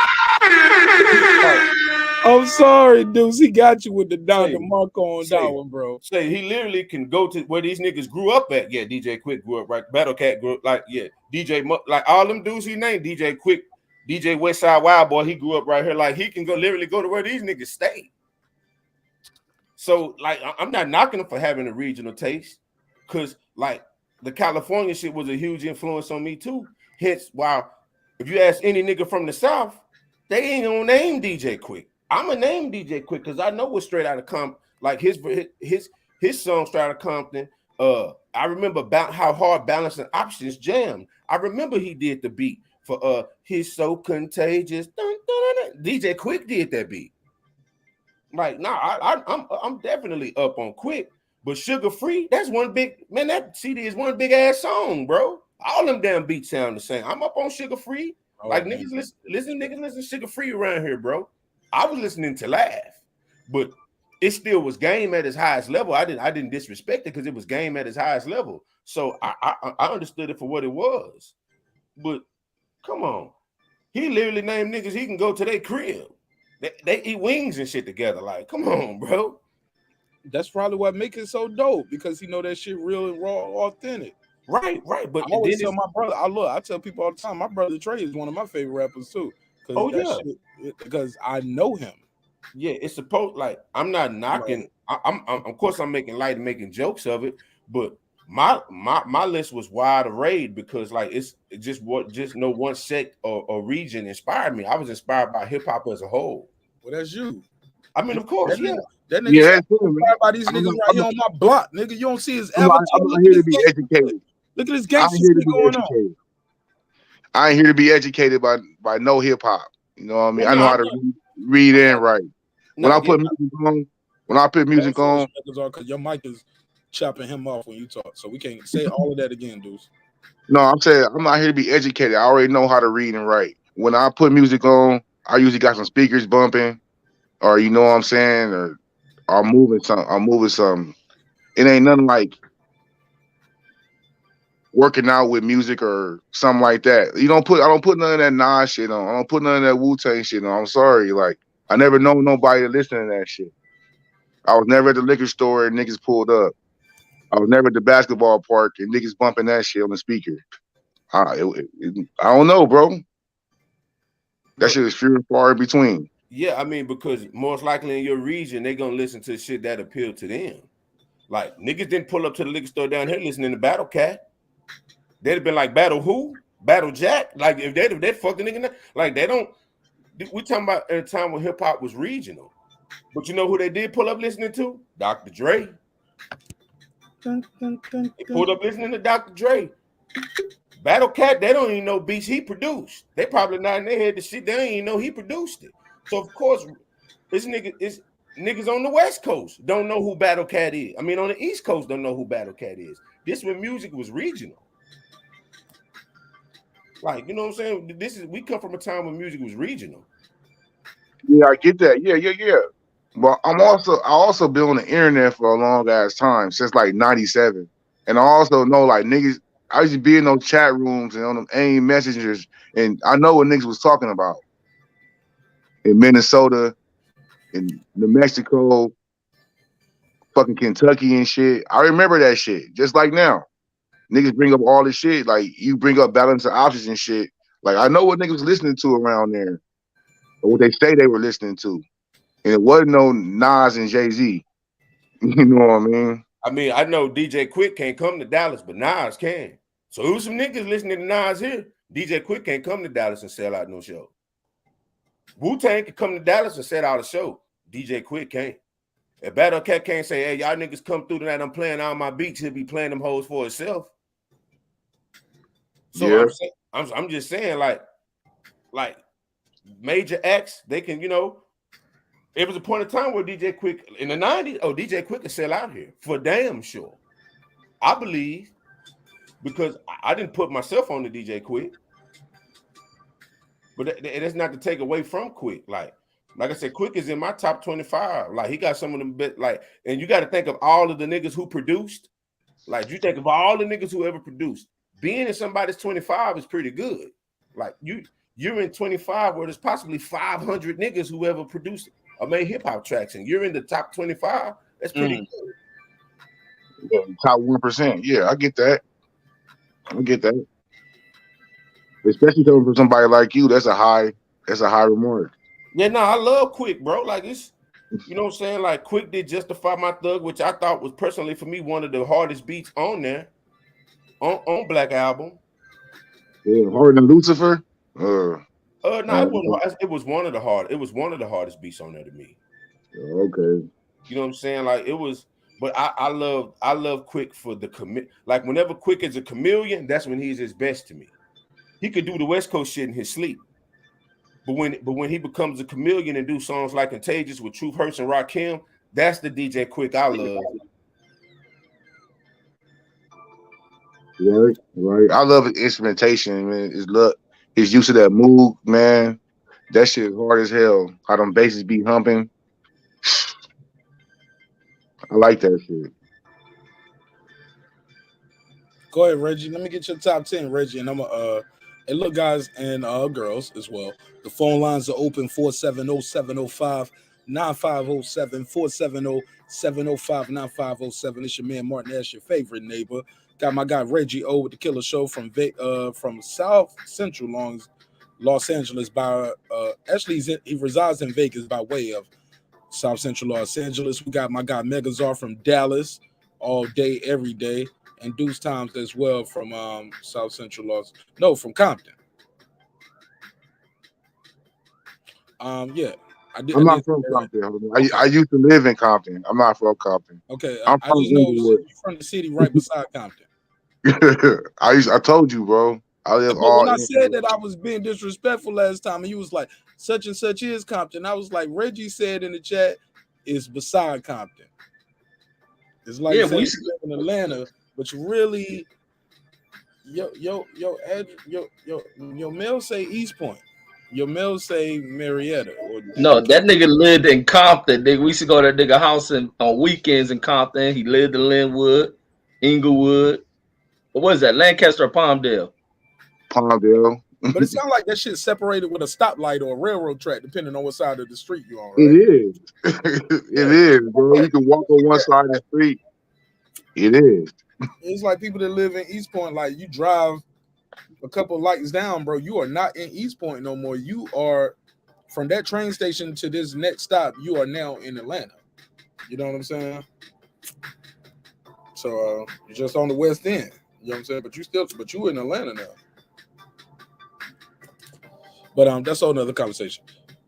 I'm sorry, Deuce. He got you with the Dr. Marq on that one, bro. Say he literally can go to where these niggas grew up at. Yeah, DJ Quik grew up right. Battle Cat grew up like DJ like all them dudes he named. DJ Quik, DJ Westside Wild Boy. He grew up right here. Like he can literally go to where these niggas stay. So like I'm not knocking him for having a regional taste, because like the California shit was a huge influence on me too. Hence why if you ask any nigga from the South, they ain't gonna name DJ Quik. I'm gonna name DJ Quik because I know what's straight out of like his his song started Compton. I remember about how hard Balancing Options jammed. I remember he did the beat for He's So Contagious. Dun, dun, dun, dun. DJ Quik did that beat. Like, I'm definitely up on Quik, but Sugar Free, that's one big man. That CD is one big ass song, bro. All them damn beats sound the same. I'm up on Sugar Free. Like niggas listen to Sugar Free around here, bro. I was listening to Laugh, but it still was Game at its highest level. I didn't disrespect it because it was Game at its highest level. So I understood it for what it was. But come on, he literally named niggas he can go to their crib. They eat wings and shit together. Like, come on, bro. That's probably what makes it so dope because he know that shit real and raw, authentic. Right. But I always tell my brother, I tell people all the time, my brother Trey is one of my favorite rappers too. Because I know him. Yeah, it's supposed like I'm not knocking. Right. I'm of course I'm making light and making jokes of it, but my list was wide arrayed because like it's just no one sect or region inspired me. I was inspired by hip hop as a whole. Well, that's you. I mean, of course, that nigga inspired by these niggas right here on my block, nigga. You don't see his avatar. I'm not here to be educated. Look at this gangster shit going on. I ain't here to be educated by no hip hop. You know what I mean? I know how to read and write. When I put music on, because your mic is chopping him off when you talk, so we can't say all of that again, dudes. No, I'm saying I'm not here to be educated. I already know how to read and write. When I put music on, I usually got some speakers bumping, or you know what I'm saying, or I'm moving something. It ain't nothing like working out with music or something like that. I don't put none of that Nas shit on. I don't put none of that Wu-Tang shit on. I'm sorry. Like, I never know nobody to listen to that shit. I was never at the liquor store and niggas pulled up. I was never at the basketball park and niggas bumping that shit on the speaker. I don't know, bro. That shit is few and far in between. Yeah, I mean, because most likely in your region, they're going to listen to shit that appeal to them. Like, niggas didn't pull up to the liquor store down here listening to Battle Cat. They'd have been like, Battle who? Battle Jack? Like, if they fucking nigga, like, they don't. We talking about at a time when hip hop was regional. But you know who they did pull up listening to? Dr. Dre. They pulled up listening to Dr. Dre. Battle Cat, they don't even know beats he produced. They probably not in their head the shit. They don't even know he produced it. So of course, niggas on the West Coast don't know who Battle Cat is. I mean, on the East Coast don't know who Battle Cat is. This when music was regional. Like, you know what I'm saying? We come from a time when music was regional. Yeah, I get that. Yeah. But I also been on the internet for a long ass time, since like 97. And I also know like niggas, I used to be in those chat rooms and on them AIM messengers, and I know what niggas was talking about. In Minnesota, in New Mexico, fucking Kentucky and shit. I remember that shit, just like now. Niggas bring up all this shit, like you bring up balance of options and shit. Like I know what niggas was listening to around there, or what they say they were listening to. And it wasn't no Nas and Jay-Z. You know what I mean? I mean, I know DJ Quik can't come to Dallas, but Nas can. So who's some niggas listening to Nas here? DJ Quik can't come to Dallas and sell out no show. Wu-Tang can come to Dallas and sell out a show. DJ Quik can't. If Battle Cat can't say, hey, y'all niggas come through tonight, I'm playing all my beats, he'll be playing them hoes for himself. So yeah. I'm just saying, like major acts, they can, you know, it was a point of time where DJ Quik in the 90s, DJ Quik could sell out here for damn sure. I believe, because I didn't put myself on the DJ Quik. But that's not to take away from Quik. Like I said, Quik is in my top 25. Like he got some of them bit like, and you got to think of all of the niggas who produced. Like you think of all the niggas who ever produced. Being in somebody's 25 is pretty good. Like you're in 25 where there's possibly 500 niggas who ever produced or made hip hop tracks, and you're in the top 25. That's pretty good. Yeah, top 1%. Yeah, I get that. Especially coming from somebody like you, that's a high remark. Yeah, no, I love Quik, bro. Like it's, you know what I'm saying? Like Quik did Justify My Thug, which I thought was personally for me one of the hardest beats on there, on Black Album. Yeah, harder than Lucifer. No, it was one of the hardest beats on there to me. Okay. You know what I'm saying? Like it was, But I love Quik for the commit. Like whenever Quik is a chameleon, that's when he's his best to me. He could do the West Coast shit in his sleep. But when he becomes a chameleon and do songs like Contagious with Truth Hurts and Rakim, that's the DJ Quik I love. Right. I love his instrumentation, man. His use of that moog, man. That shit is hard as hell. How them basses be humping. I like that shit. Go ahead, Reggie. Let me get your top 10, Reggie. And and look, guys and girls as well. The phone lines are open 470-705-9507, 470-705-9507. It's your man Marqnash, your favorite neighbor. Got my guy Reggie O with the Killer Show from South Central Los Angeles. He resides in Vegas by way of South Central Los Angeles. We got my guy Megazar from Dallas all day, every day. And Deuce Times as well from South Central from Compton. Yeah. I'm not from Compton. I used to live in Compton. I'm not from Compton. Okay, I'm I from just know Inglewood. you're from the city right beside Compton. I told you, bro. I live But all when I in said that I was being disrespectful last time, and you was like, such and such is Compton. I was like, Reggie said in the chat, it's beside Compton. It's like saying you live in Atlanta, but you really your mail say East Point. Your mail say Marietta. No, that nigga lived in Compton. Nigga, we used to go to that nigga house on weekends in Compton. He lived in Linwood, Inglewood. What is that? Lancaster or Palmdale? Palmdale. But it sounds like that shit separated with a stoplight or a railroad track, depending on what side of the street you're on, right? It is. It is, bro. You can walk on one side of the street. It is. It's like people that live in East Point, like you drive a couple lights down, bro. You are not in East Point no more. You are from that train station to this next stop. You are now in Atlanta. You know what I'm saying? So you're just on the West End. You know what I'm saying? But you in Atlanta now. But that's a whole nother conversation.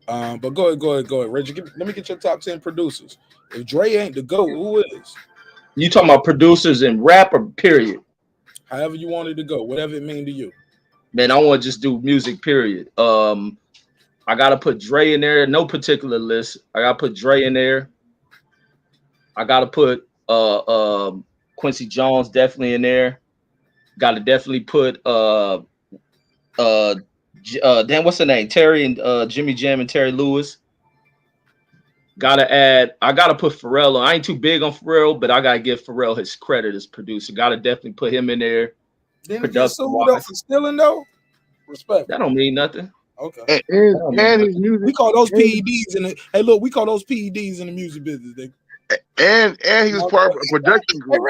But go ahead, Reggie. Let me get your top 10 producers. If Dre ain't the GOAT, who is? You talking about producers in rap or period? However you want it to go, whatever it mean to you. Man, I want to just do music, period. I gotta put Dre in there, no particular list. I gotta put Dre in there. I gotta put Quincy Jones definitely in there. Gotta definitely put damn, what's the name? Terry and Jimmy Jam and Terry Lewis. I gotta put Pharrell on. I ain't too big on Pharrell, but I gotta give Pharrell his credit as producer. Gotta definitely put him in there. Didn't he get sued up for stealing though? Respect. That don't mean nothing. Okay. And his music. We call those PEDs in the we call those PEDs in the music business. And he was part of a production group.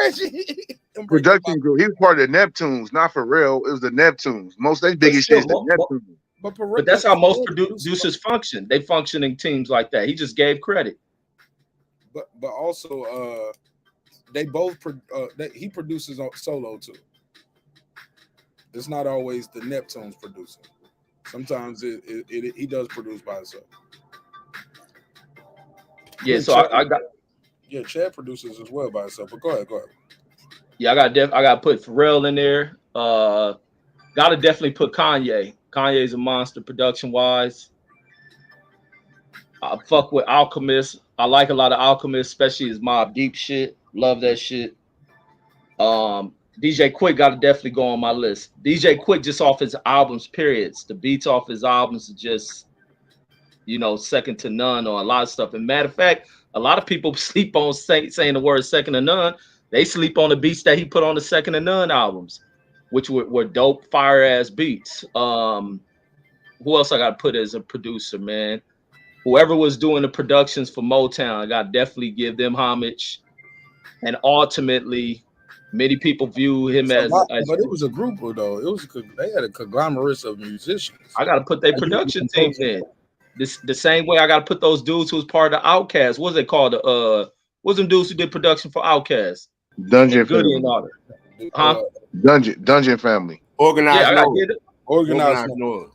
Production group. He was part of the Neptunes, not Pharrell. It was the Neptunes. Most of their biggest shit is the Neptunes. But that's how most producers function. They function in teams like that. He just gave credit. But also they both he produces solo too. It's not always the Neptunes producing. Sometimes he does produce by himself. Yeah, so I got Chad produces as well by himself. But go ahead. Yeah, I got to put Pharrell in there. Got to definitely put Kanye. Kanye's a monster production wise. I fuck with Alchemist. I like a lot of Alchemist, especially his Mobb Deep shit. Love that shit. DJ Quik got to definitely go on my list. DJ Quik just off his albums, periods. The beats off his albums are just, second to none on a lot of stuff. And matter of fact, a lot of people sleep on saying the word second to none. They sleep on the beats that he put on the Second to None albums, which were dope, fire ass beats. Who else I got to put as a producer, man? Whoever was doing the productions for Motown, I got to definitely give them homage. And ultimately, many people view him as but it was a group though. They had a conglomerate of musicians. I got to put their production teams in. The same way I got to put those dudes who was part of the Outkast. What's it called? What's them dudes who did production for Outkast? Dungeon Family. Dungeon Family. Organized noise.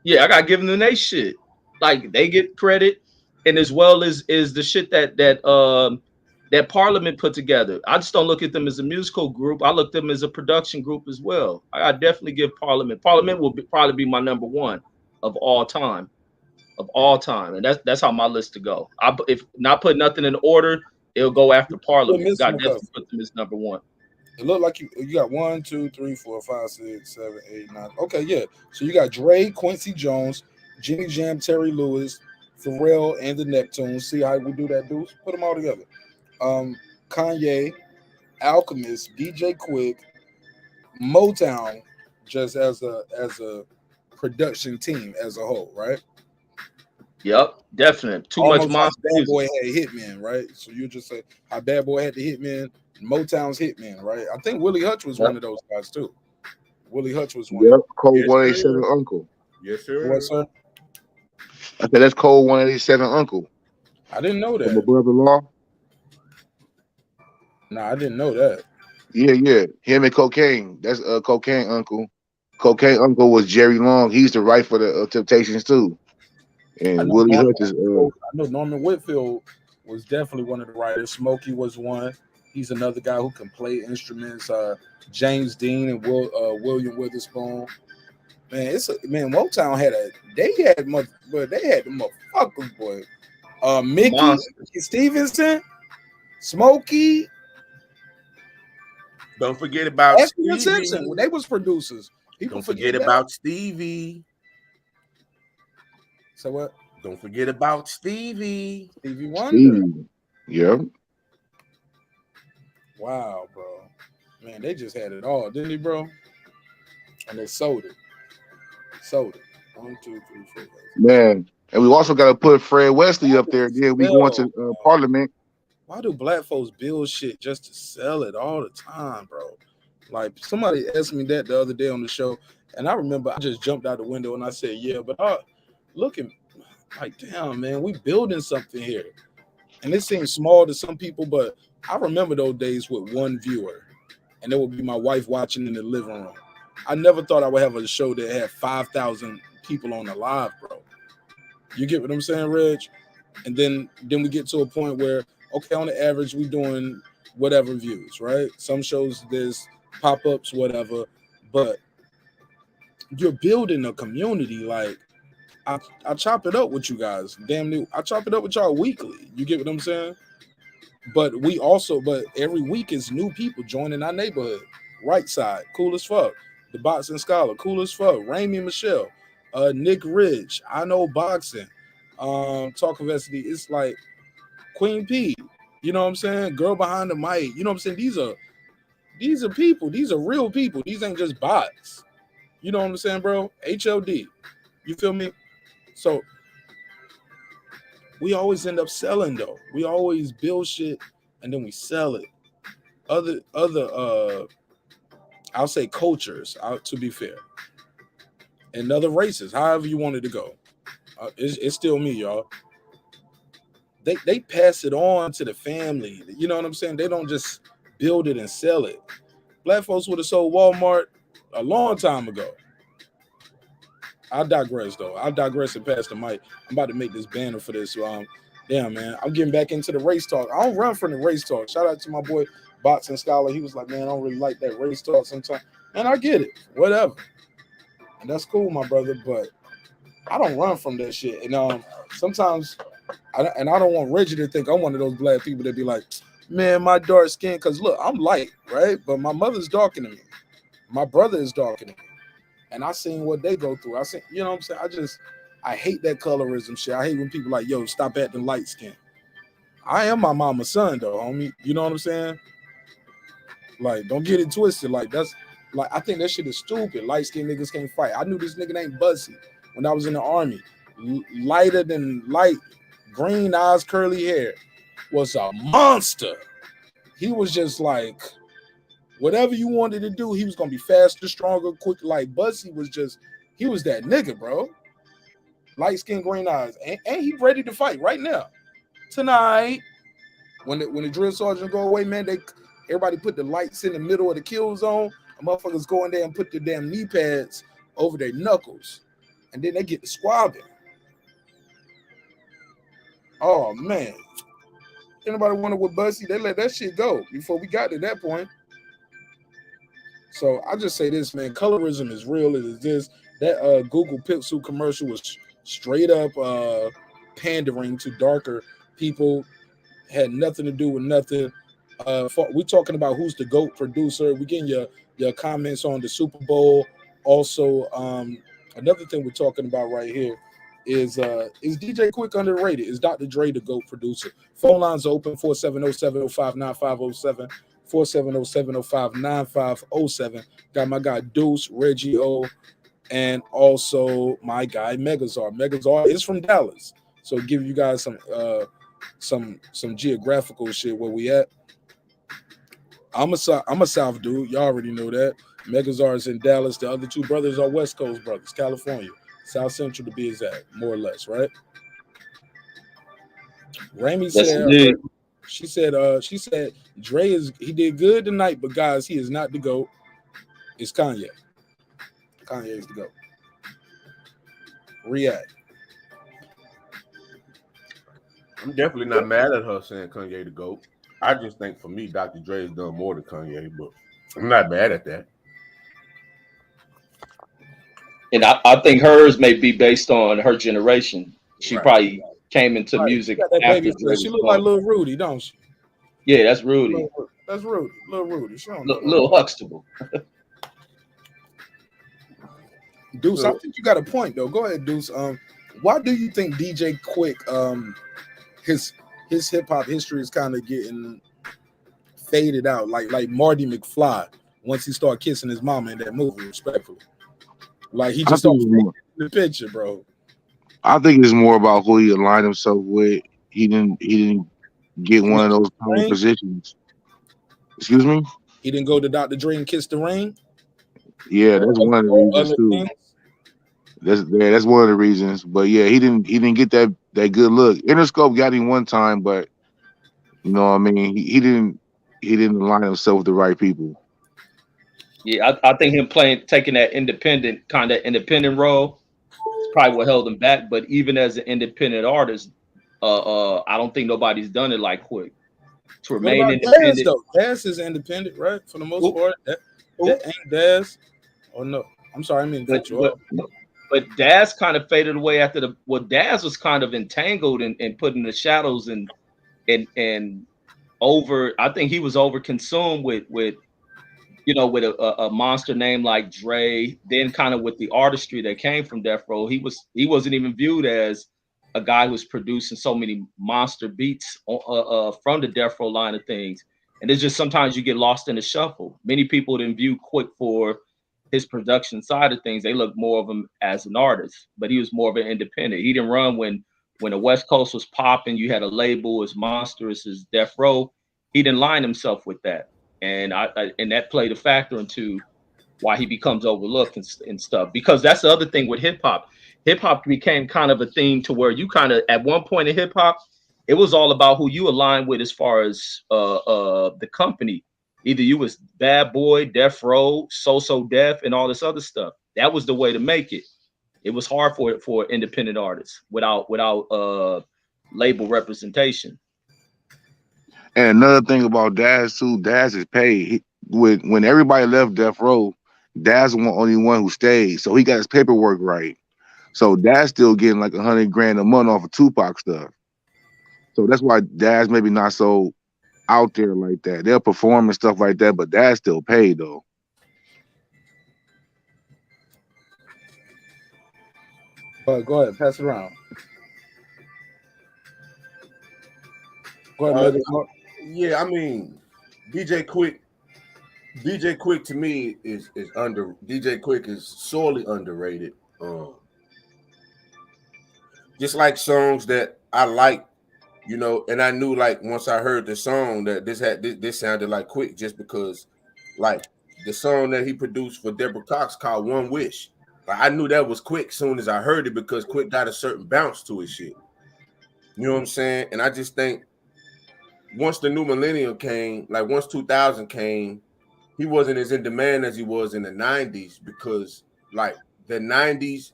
Yeah, I got to give them their shit. Like they get credit, and as well as the shit that that Parliament put together. I just don't look at them as a musical group. I look at them as a production group as well. I definitely give Parliament. Parliament will probably be my number one of all time, and that's how my list to go. If not put nothing in order, it'll go after Parliament. Got definitely put them as number one. It looked like you got 1, 2, 3, 4, 5, 6, 7, 8, 9. Okay, yeah. So you got Dre, Quincy Jones, Jimmy Jam, Terry Lewis, Pharrell, and the Neptunes. See how we do that, dudes? Put them all together. Kanye, Alchemist, DJ Quik, Motown, just as a production team as a whole, right? Yep, definitely. Too Almost much monster. Bad Boy had Hitman, right? So you just say how Bad Boy had the Hitman, Motown's Hitman, right? I think Willie Hutch was one of those guys too. Willie Hutch was one. Yep, Code 187 Uncle. Yes, sir. What, sir? I said that's Code 187 Uncle. I didn't know that. My brother-in-law. No, I didn't know that. Yeah. Him and Cocaine. That's Cocaine Uncle. Cocaine Uncle was Jerry Long. He used to write for the Temptations too. And Willie Hutch is. I know Norman Whitfield was definitely one of the writers. Smokey was one. He's another guy who can play instruments. James Dean and William Witherspoon. Man, Motown had the motherfuckers, boy. Mickey Stevenson, Smokey. Don't forget about Stevie Simpson. They was producers. Don't forget about Stevie. So what? Don't forget about Stevie Wonder. Yep. Wow, bro. Man, they just had it all, didn't they, bro? And they sold it. 1, 2, 3, 4. Man, and we also got to put Fred Wesley up there. Yeah, we going to Parliament. Why do black folks build shit just to sell it all the time, bro? Like somebody asked me that the other day on the show, and I remember I just jumped out the window and I said, "Yeah," but looking like, damn, man, we building something here, and it seems small to some people, but I remember those days with one viewer, and it would be my wife watching in the living room. I never thought I would have a show that had 5,000 people on the live, bro. You get what I'm saying, Reg? And then we get to a point where, okay, on the average, we doing whatever views, right? Some shows there's pop-ups, whatever, but you're building a community. Like I chop it up with you guys. Damn near, I chop it up with y'all weekly. You get what I'm saying? But every week is new people joining our neighborhood. Right Side, cool as fuck. The Boxing Scholar, cool as fuck. Raimi Michelle, Nick Ridge, I Know Boxing, Talk of SD. It's like Queen P, you know what I'm saying? Girl Behind the Mic, you know what I'm saying? These are people. These are real people. These ain't just bots. You know what I'm saying, bro? HLD. You feel me? So we always end up selling though. We always build shit and then we sell it. Other I'll say cultures, to be fair. And other races, however you wanted to go. It's still me, y'all. They pass it on to the family. You know what I'm saying? They don't just build it and sell it. Black folks would have sold Walmart a long time ago. I digress, though. I'll digress and pass the mic. I'm about to make this banner for this. Damn, man. I'm getting back into the race talk. I don't run from the race talk. Shout out to my boy, Boxing Scholar. He was like, man, I don't really like that race talk sometimes. And I get it. Whatever. And that's cool, my brother. But I don't run from that shit. And sometimes, I don't want Reggie to think I'm one of those black people that be like, man, my dark skin. Because, look, I'm light, right? But my mother's darker than me. My brother is darker than me. And I seen what they go through. I seen, you know what I'm saying? I hate that colorism shit. I hate when people like, yo, stop acting light skin. I am my mama's son, though, homie. You know what I'm saying? Like, don't get it twisted. Like, that's like, I think that shit is stupid. Light skinned niggas can't fight. I knew this nigga named Buzzy when I was in the army. Lighter than light, green eyes, curly hair, was a monster. He was just like, whatever you wanted to do, he was gonna be faster, stronger, quick. Like Buzzy was just, he was that nigga, bro. Light skin, green eyes, and he ready to fight right now, tonight. When the drill sergeant go away, man, everybody put the lights in the middle of the kill zone. The motherfuckers go in there and put the damn knee pads over their knuckles, and then they get the squabbing. Oh man, Anybody wanted with Bussy, they let that shit go before we got to that point. So I just say this, man. Colorism is real. It exists. That Google Pixel commercial was straight up pandering to darker people. Had nothing to do with nothing. We talking about who's the GOAT producer. We getting your comments on the Super Bowl. Also, another thing we're talking about right here is DJ Quik underrated? Is Dr. Dre the GOAT producer? Phone lines open 470-705-9507, 470-705-9507. Got my guy Deuce, Reggie O, and also my guy Megazar. Megazar is from Dallas, so give you guys some geographical shit where we at. I'm a South dude. Y'all already know that. Megazar is in Dallas. The other two brothers are West Coast brothers, California, South Central to be exact, more or less, right? Rami said, she said Dre he did good tonight, but guys, he is not the GOAT. It's Kanye. Kanye is the GOAT. React. I'm definitely not mad at her saying Kanye the GOAT. I just think for me, Dr. Dre has done more than Kanye, but I'm not mad at that. And I think hers may be based on her generation. She probably came into music after Dre. She look like Lil Rudy, don't she? Yeah, that's Rudy. That's Rudy. Lil Rudy. She don't Lil Huxtable. Deuce, I think you got a point though. Go ahead, Deuce. Why do you think DJ Quik, his hip hop history is kind of getting faded out, like Marty McFly once he started kissing his mama in that movie, respectfully? Like he just don't fit in the picture, bro. I think it's more about who he aligned himself with. He didn't get one of those positions. Excuse me? He didn't go to Dr. Dre and kiss the ring? Yeah, that's one of the reasons too. That's one of the reasons. But yeah, he didn't get that good look. Interscope got him one time, but you know what I mean, he didn't align himself with the right people. Yeah, I think him taking that independent role is probably what held him back. But even as an independent artist, I don't think nobody's done it like Quik. To remain independent. Daz is independent, right? For the most part. That ain't Daz. Oh no. I'm sorry, I mean but Daz kind of faded away after Daz was kind of entangled and put in the shadows and over. I think he was over consumed with a monster name like Dre, then kind of with the artistry that came from Death Row. He wasn't even viewed as a guy who was producing so many monster beats from the Death Row line of things. And it's just sometimes you get lost in the shuffle. Many people didn't view Quik for his production side of things. They looked more of him as an artist, but he was more of an independent. He didn't run when the West Coast was popping. You had a label as monstrous as Death Row. He didn't line himself with that. And and that played a factor into why he becomes overlooked and stuff. Because that's the other thing with hip hop. Hip hop became kind of a thing to where you kind of, at one point in hip hop, it was all about who you align with as far as the company. Either you was Bad Boy, Death Row, So Def, and all this other stuff. That was the way to make it. It was hard for independent artists without label representation. And another thing about Daz too, Daz is paid. When everybody left Death Row, Daz was the only one who stayed, so he got his paperwork right. So Daz still getting like $100,000 a month off of Tupac stuff. So that's why Daz maybe not so out there like that. They'll perform and stuff like that, but Daz still paid though. Go ahead, pass it around. Go ahead, yeah, I mean, DJ Quik to me is under. DJ Quik is sorely underrated. Just like songs that I like, and I knew like once I heard the song that this sounded like Quik, just because like the song that he produced for Deborah Cox called One Wish. Like, I knew that was Quik soon as I heard it, because Quik got a certain bounce to his shit. You know what I'm saying? And I just think once the new millennium came, like once 2000 came, he wasn't as in demand as he was in the 90s, because like the 90s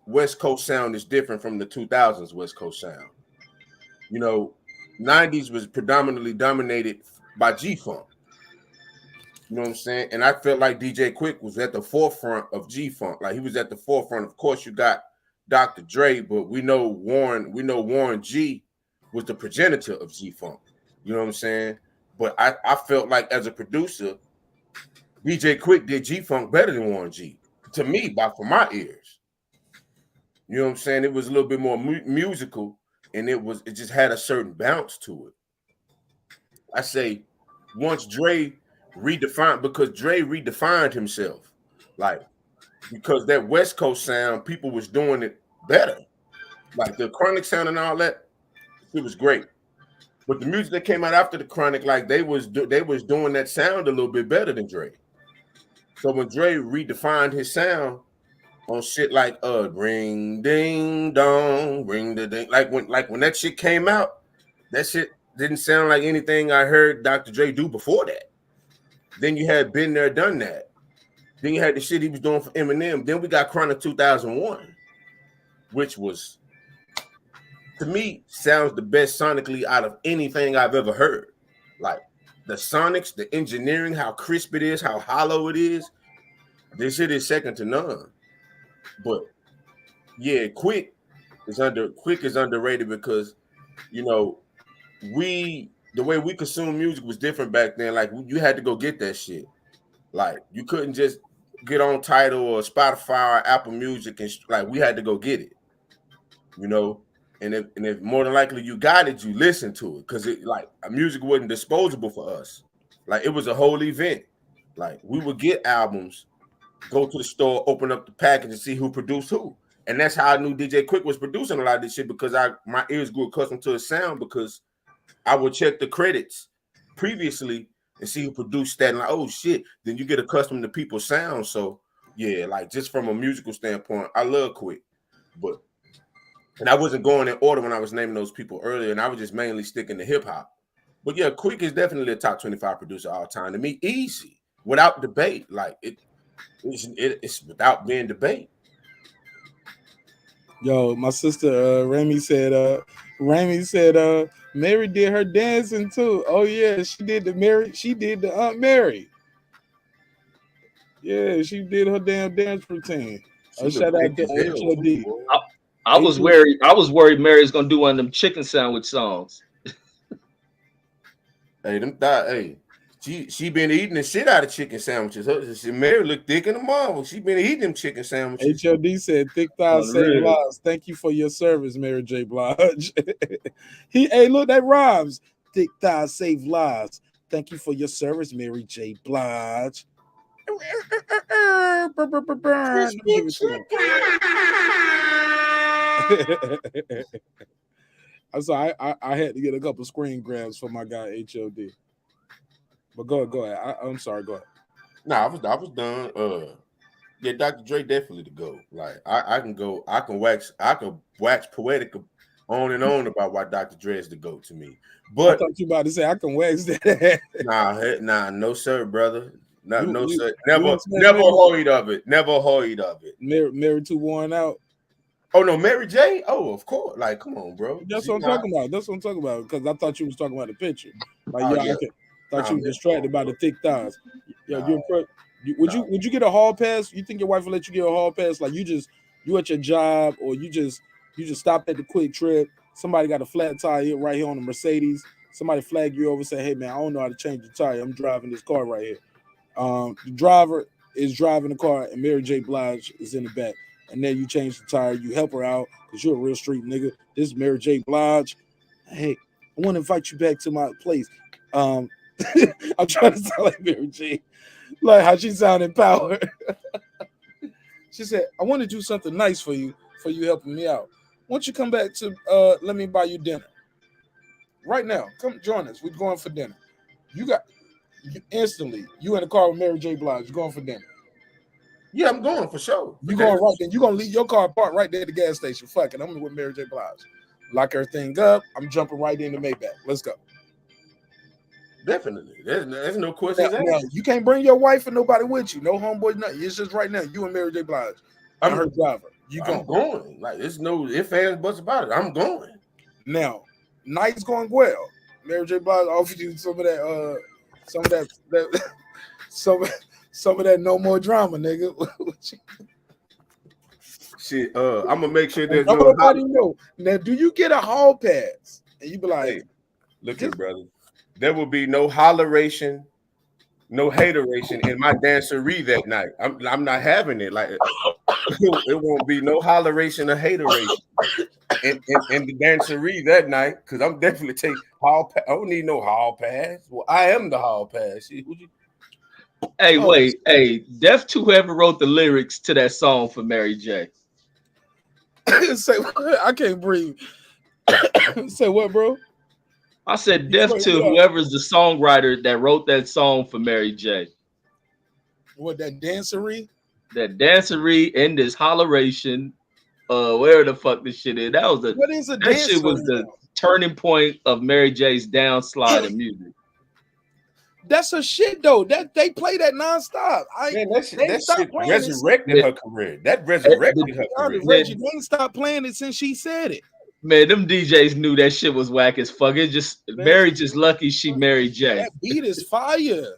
West Coast sound is different from the 2000s West Coast sound. 90s was predominantly dominated by G-Funk. You know what I'm saying? And I felt like DJ Quik was at the forefront of G-Funk. Like he was at the forefront. Of course, you got Dr. Dre, but we know Warren G was the progenitor of G-Funk. You know what I'm saying? But I felt like as a producer, DJ Quik did G-Funk better than Warren G. To me, for my ears. You know what I'm saying? It was a little bit more musical, and it just had a certain bounce to it. I say once Dre redefined himself, like because that West Coast sound, people was doing it better. Like the Chronic sound and all that, it was great. But the music that came out after the Chronic, like they was doing that sound a little bit better than Dre. So when Dre redefined his sound on shit like ring ding dong, ring the ding, like when that shit came out, that shit didn't sound like anything I heard Dr. Dre do before that. Then you had Been There, Done That. Then you had the shit he was doing for Eminem. Then we got Chronic 2001, which was, to me, sounds the best sonically out of anything I've ever heard. Like the sonics, the engineering, how crisp it is, how hollow it is. This shit is second to none. But yeah, Quik is underrated because, you know, the way we consume music was different back then. Like you had to go get that shit. Like you couldn't just get on Tidal or Spotify or Apple Music and like we had to go get it. You know, and if more than likely you got it, you listened to it because it like music wasn't disposable for us. Like it was a whole event. Like we would get albums, go to the store, open up the package, and see who produced who. And that's how I knew DJ Quik was producing a lot of this shit because my ears grew accustomed to his sound because I would check the credits previously and see who produced that. And like, oh shit, then you get accustomed to people's sound. So yeah, like just from a musical standpoint, I love Quik. And I wasn't going in order when I was naming those people earlier, and I was just mainly sticking to hip hop. But yeah, Quik is definitely a top 25 producer all time to me, easy, without debate. Like it's without being debate. Yo, my sister Remy said Mary did her dancing too. Oh yeah, she did the Aunt Mary. Yeah, she did her damn dance routine. Shout out to HOD. I was worried Mary's gonna do one of them chicken sandwich songs. She been eating the shit out of chicken sandwiches. Mary looked thick in the mom. She been eating them chicken sandwiches. HOD said, "Thick thighs save lives. Thank you for your service, Mary J. Blige." Hey, look, that rhymes. Thick thighs save lives. Thank you for your service, Mary J. Blige. I'm sorry, I had to get a couple screen grabs for my guy HOD. But go ahead. I'm sorry, go ahead. Nah, I was done. Yeah, Dr. Dre definitely the GOAT. Like I can wax poetic on and on about why Dr. Dre is the GOAT to me. But I thought you about to say I can wax that. nah, no sir, brother. No sir. Never hoid of it. Never hoid of it. Married to worn out. Oh no, Mary J. Oh, of course. Like, come on, bro. That's what I'm talking about. Because I thought you was talking about the picture. Like, I thought you were distracted by the thick thighs. Would you get a hall pass? You think your wife will let you get a hall pass? Like you at your job, or you just stopped at the Quick Trip. Somebody got a flat tire right here on the Mercedes. Somebody flag you over and say, "Hey man, I don't know how to change the tire. I'm driving this car right here." The driver is driving the car, and Mary J. Blige is in the back. And then you change the tire. You help her out because you're a real street nigga. This is Mary J. Blige. Hey, I want to invite you back to my place. I'm trying to sound like Mary J. Like how she sounded power. She said, I want to do something nice for you helping me out. Why don't you come back to let me buy you dinner? Right now. Come join us. We're going for dinner. Instantly, you in the car with Mary J. Blige. You're going for dinner. Yeah, I'm going for sure. You going right then. You're gonna leave your car parked right there at the gas station. Fuck it. I'm with Mary J. Blige. Lock everything up. I'm jumping right into Maybach. Let's go. Definitely. There's no question. Now, you can't bring your wife and nobody with you. No homeboy, nothing. It's just right now. You and Mary J. Blige. I'm her driver. I'm going. Like there's no ifs, ands, buts about it. I'm going. Now, night's going well. Mary J. Blige offered you some of that, some of that no more drama, nigga. Shit, I'm gonna make sure there's Don't no. nobody know. Now, do you get a hall pass? And you be like, Hey, look here, brother. There will be no holleration, no hateration in my dancery that night. I'm not having it. Like it won't be no holleration or hateration in the dancery that night, because I'm definitely taking hall pass. I don't need no hall pass. Well, I am the hall pass. Hey, wait, hey, deaf to whoever wrote the lyrics to that song for Mary J. Say, I can't breathe. Say what, bro? I said deaf to whoever's the songwriter that wrote that song for Mary J. What, that dancery? That dancery and this holleration, where the fuck this shit is. That was the what is a that shit was the turning point of Mary J's downslide in music. That's a shit though. That they play that nonstop. That shit resurrected her career. That resurrected her career. Reggie, they ain't stopped playing it since she said it. Man, them DJs knew that shit was whack as fuck. It's just Mary just lucky she married J. That beat is fire.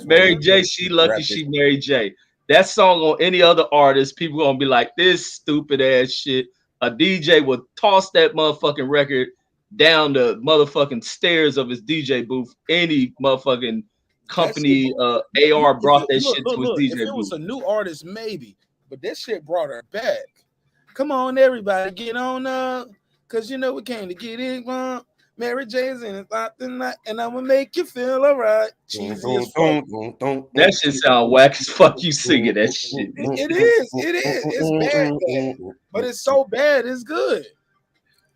Mary J, she lucky she married J. That song on any other artist, people gonna be like, this stupid ass shit. A DJ would toss that motherfucking record down the motherfucking stairs of his DJ booth. Any motherfucking company AR brought that shit to his DJ booth. If it was a new artist, maybe, but this shit brought her back. Come on, everybody, get on up, cause you know we came to get it wrong. Mary J's in it tonight, and I'm gonna make you feel alright. That shit sound whack as fuck. You singing that shit. It is. It's bad, but it's so bad, it's good.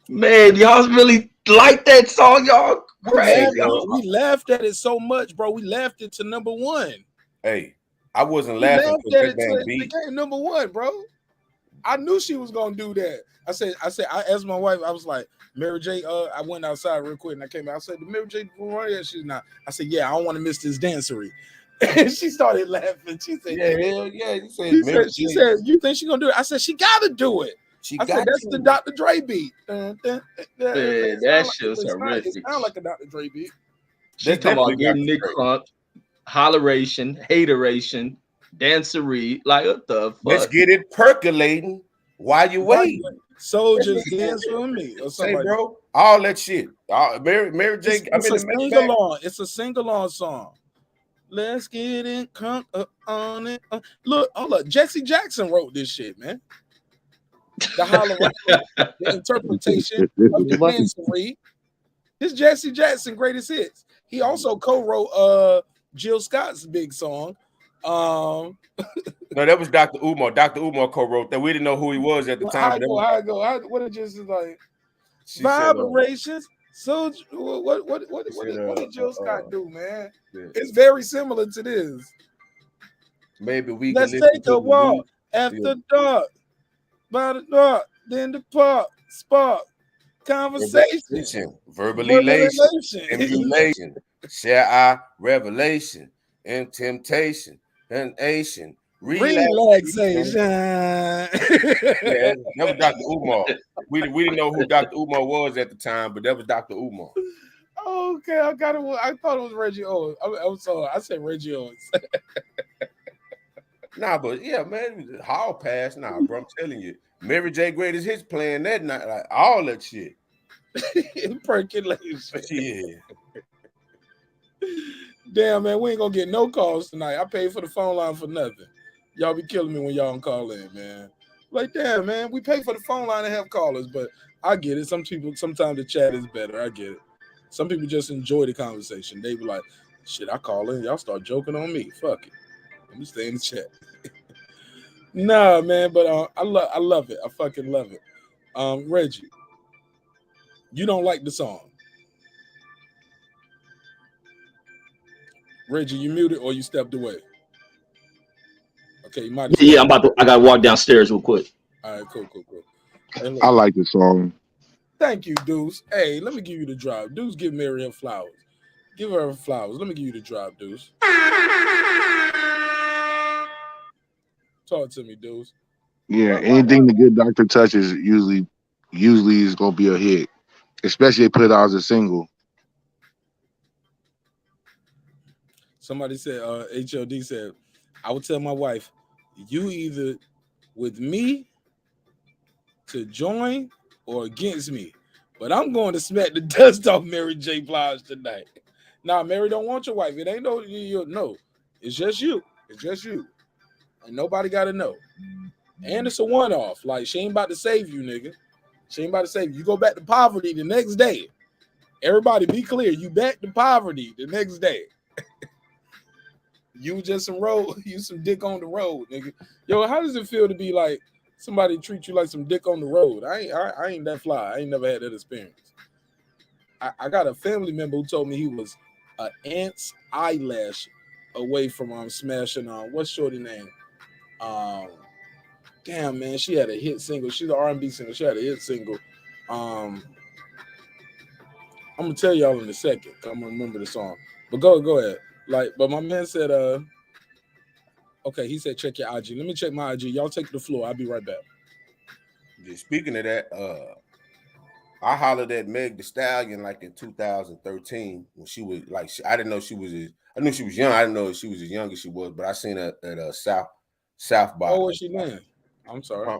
Man, y'all really like that song, y'all? Crazy. We laughed at it so much, bro. We laughed it to number one. Hey, I wasn't laughing because that damn beat became number one, bro. I knew she was gonna do that. I asked my wife, I was like, Mary J, I went outside real quick and I came out. I said, Mary J, she's not. I said, yeah, I don't want to miss this dancery. And she started laughing. She said, yeah. She said, you think she's gonna do it? I said, she gotta do it. I said, that's the Dr. Dre beat. That shit's horrific. It sounds like a Dr. Dre beat. She talking about getting Nick crunk, holleration, hateration, dancery. Like, what the fuck? Let's get it percolating while you wait. Soldiers dance for me. Or something, hey, bro, all that shit. Mary J. It's a sing-along song. Let's get it crunk on it. Look, hold up. Jesse Jackson wrote this shit, man. The hologram, the interpretation of the dancery. This Jesse Jackson greatest hits. He also co-wrote Jill Scott's big song. No, that was Dr. Umar. Dr. Umar co-wrote that. We didn't know who he was at the time. How I go? What it just is like? Vibrations. So what did Jill Scott do, man? Yeah. It's very similar to this. Maybe we let's take a walk after dark. By the dark, then the park, spark, conversation, verbalization, emulation, share our revelation, and temptation, and Asian, relaxation. Yeah, that was Dr. Umar. We didn't know who Dr. Umar was at the time, but that was Dr. Umar. Okay, I thought it was Reggie Owens. I'm sorry, I said Reggie Owens. Nah, but yeah, man, hall pass. Nah, bro, I'm telling you, Mary J. Greatest Hits playing that night, like all that shit. Percolation. Yeah. Damn, man, we ain't gonna get no calls tonight. I paid for the phone line for nothing. Y'all be killing me when y'all don't call in, man. Like, damn, man, we pay for the phone line to have callers, but I get it. Sometimes the chat is better. I get it. Some people just enjoy the conversation. They be like, shit, I call in, y'all start joking on me. Fuck it. Let me stay in the chat. Nah, man, but I love it. I fucking love it. Reggie, you don't like the song. Reggie, you muted or you stepped away? Okay, you might. Yeah, I gotta walk downstairs real quick. All right, cool. Hey, I like the song. Thank you, Deuce. Hey, let me give you the drop. Deuce, give Mary her flowers. Give her flowers. Let me give you the drop, Deuce. Talk to me, Deuce. Yeah, anything the good doctor touches usually is gonna be a hit, especially if they put it out as a single. Somebody said, HLD said, I would tell my wife, you either with me to join or against me. But I'm going to smack the dust off Mary J. Blige tonight. Nah, Mary don't want your wife. It ain't no. It's just you. It's just you. And nobody got to know. And it's a one-off. Like, she ain't about to save you, nigga. She ain't about to save you. You go back to poverty the next day. Everybody be clear. You back to poverty the next day. You just some road. You some dick on the road, nigga. Yo, how does it feel to be like somebody treat you like some dick on the road? I ain't that fly. I ain't never had that experience. I got a family member who told me he was an ant's eyelash away from smashing on what's shorty name? Damn man, she had a hit single. She's an R&B singer. She had a hit single. I'm gonna tell y'all in a second. I'm gonna remember the song. But go ahead. But my man said, okay, he said check your IG. Let me check my IG. Y'all take the floor. I'll be right back. Yeah, speaking of that, I hollered at Meg Thee Stallion like in 2013 when she was like, I didn't know she was. I knew she was young. I didn't know she was as young as she was, but I seen her at South by. Oh, what's she name? I'm sorry.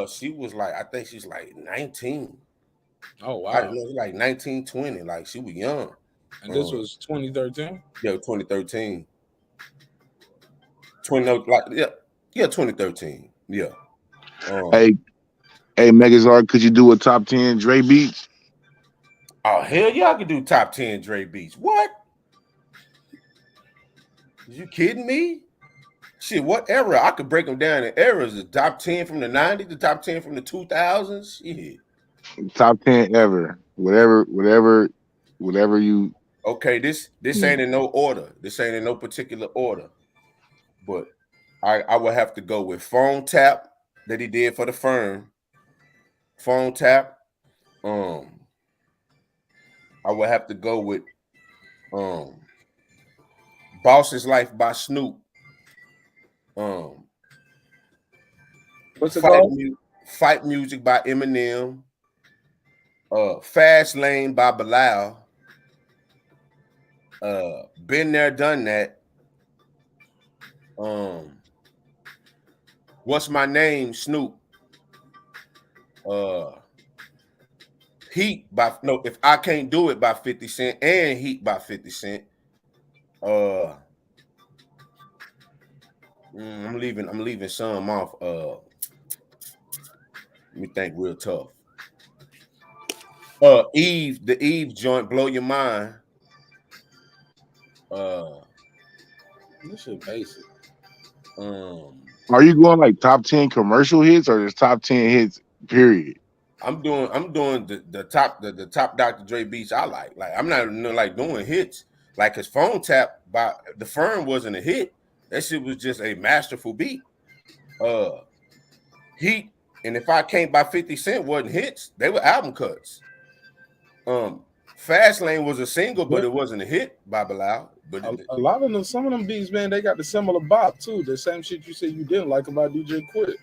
She was like, I think she's like 19. Oh wow. I didn't know, like 19, 20. Like she was young. And this was 2013. Yeah, 2013. 2013. Yeah. Hey, Megazord, could you do a top 10 Dre beats? Oh hell yeah, I could do top 10 Dre beats. What? Are you kidding me? Shit, what era? I could break them down in eras. The top 10 from the 90s, the top 10 from the 2000s. Yeah. Top 10 ever. Whatever you. Okay, this ain't in no order. This ain't in no particular order. But I would have to go with Phone Tap that he did for the Firm. Phone Tap. I would have to go with Boss's Life by Snoop. What's it called? Fight Music by Eminem. Fast Lane by Bilal. Been There, Done That. What's My Name, Snoop. Heat by If I Can't Do It by 50 Cent and Heat by 50 Cent. I'm leaving some off. Let me think real tough. The Eve joint, Blow Your Mind. This shit basic. Are you going like top 10 commercial hits or just top 10 hits, period? I'm doing the top Dr. Dre beats I like. Like I'm not like doing hits. Like his Phone Tap by the Firm wasn't a hit. That shit was just a masterful beat. Heat and If I Can't by 50 Cent wasn't hits. They were album cuts. Fast Lane was a single, but it wasn't a hit by Bilal. But a lot of them, some of them beats, man, they got the similar bop too. The same shit you said you didn't like about DJ Quik.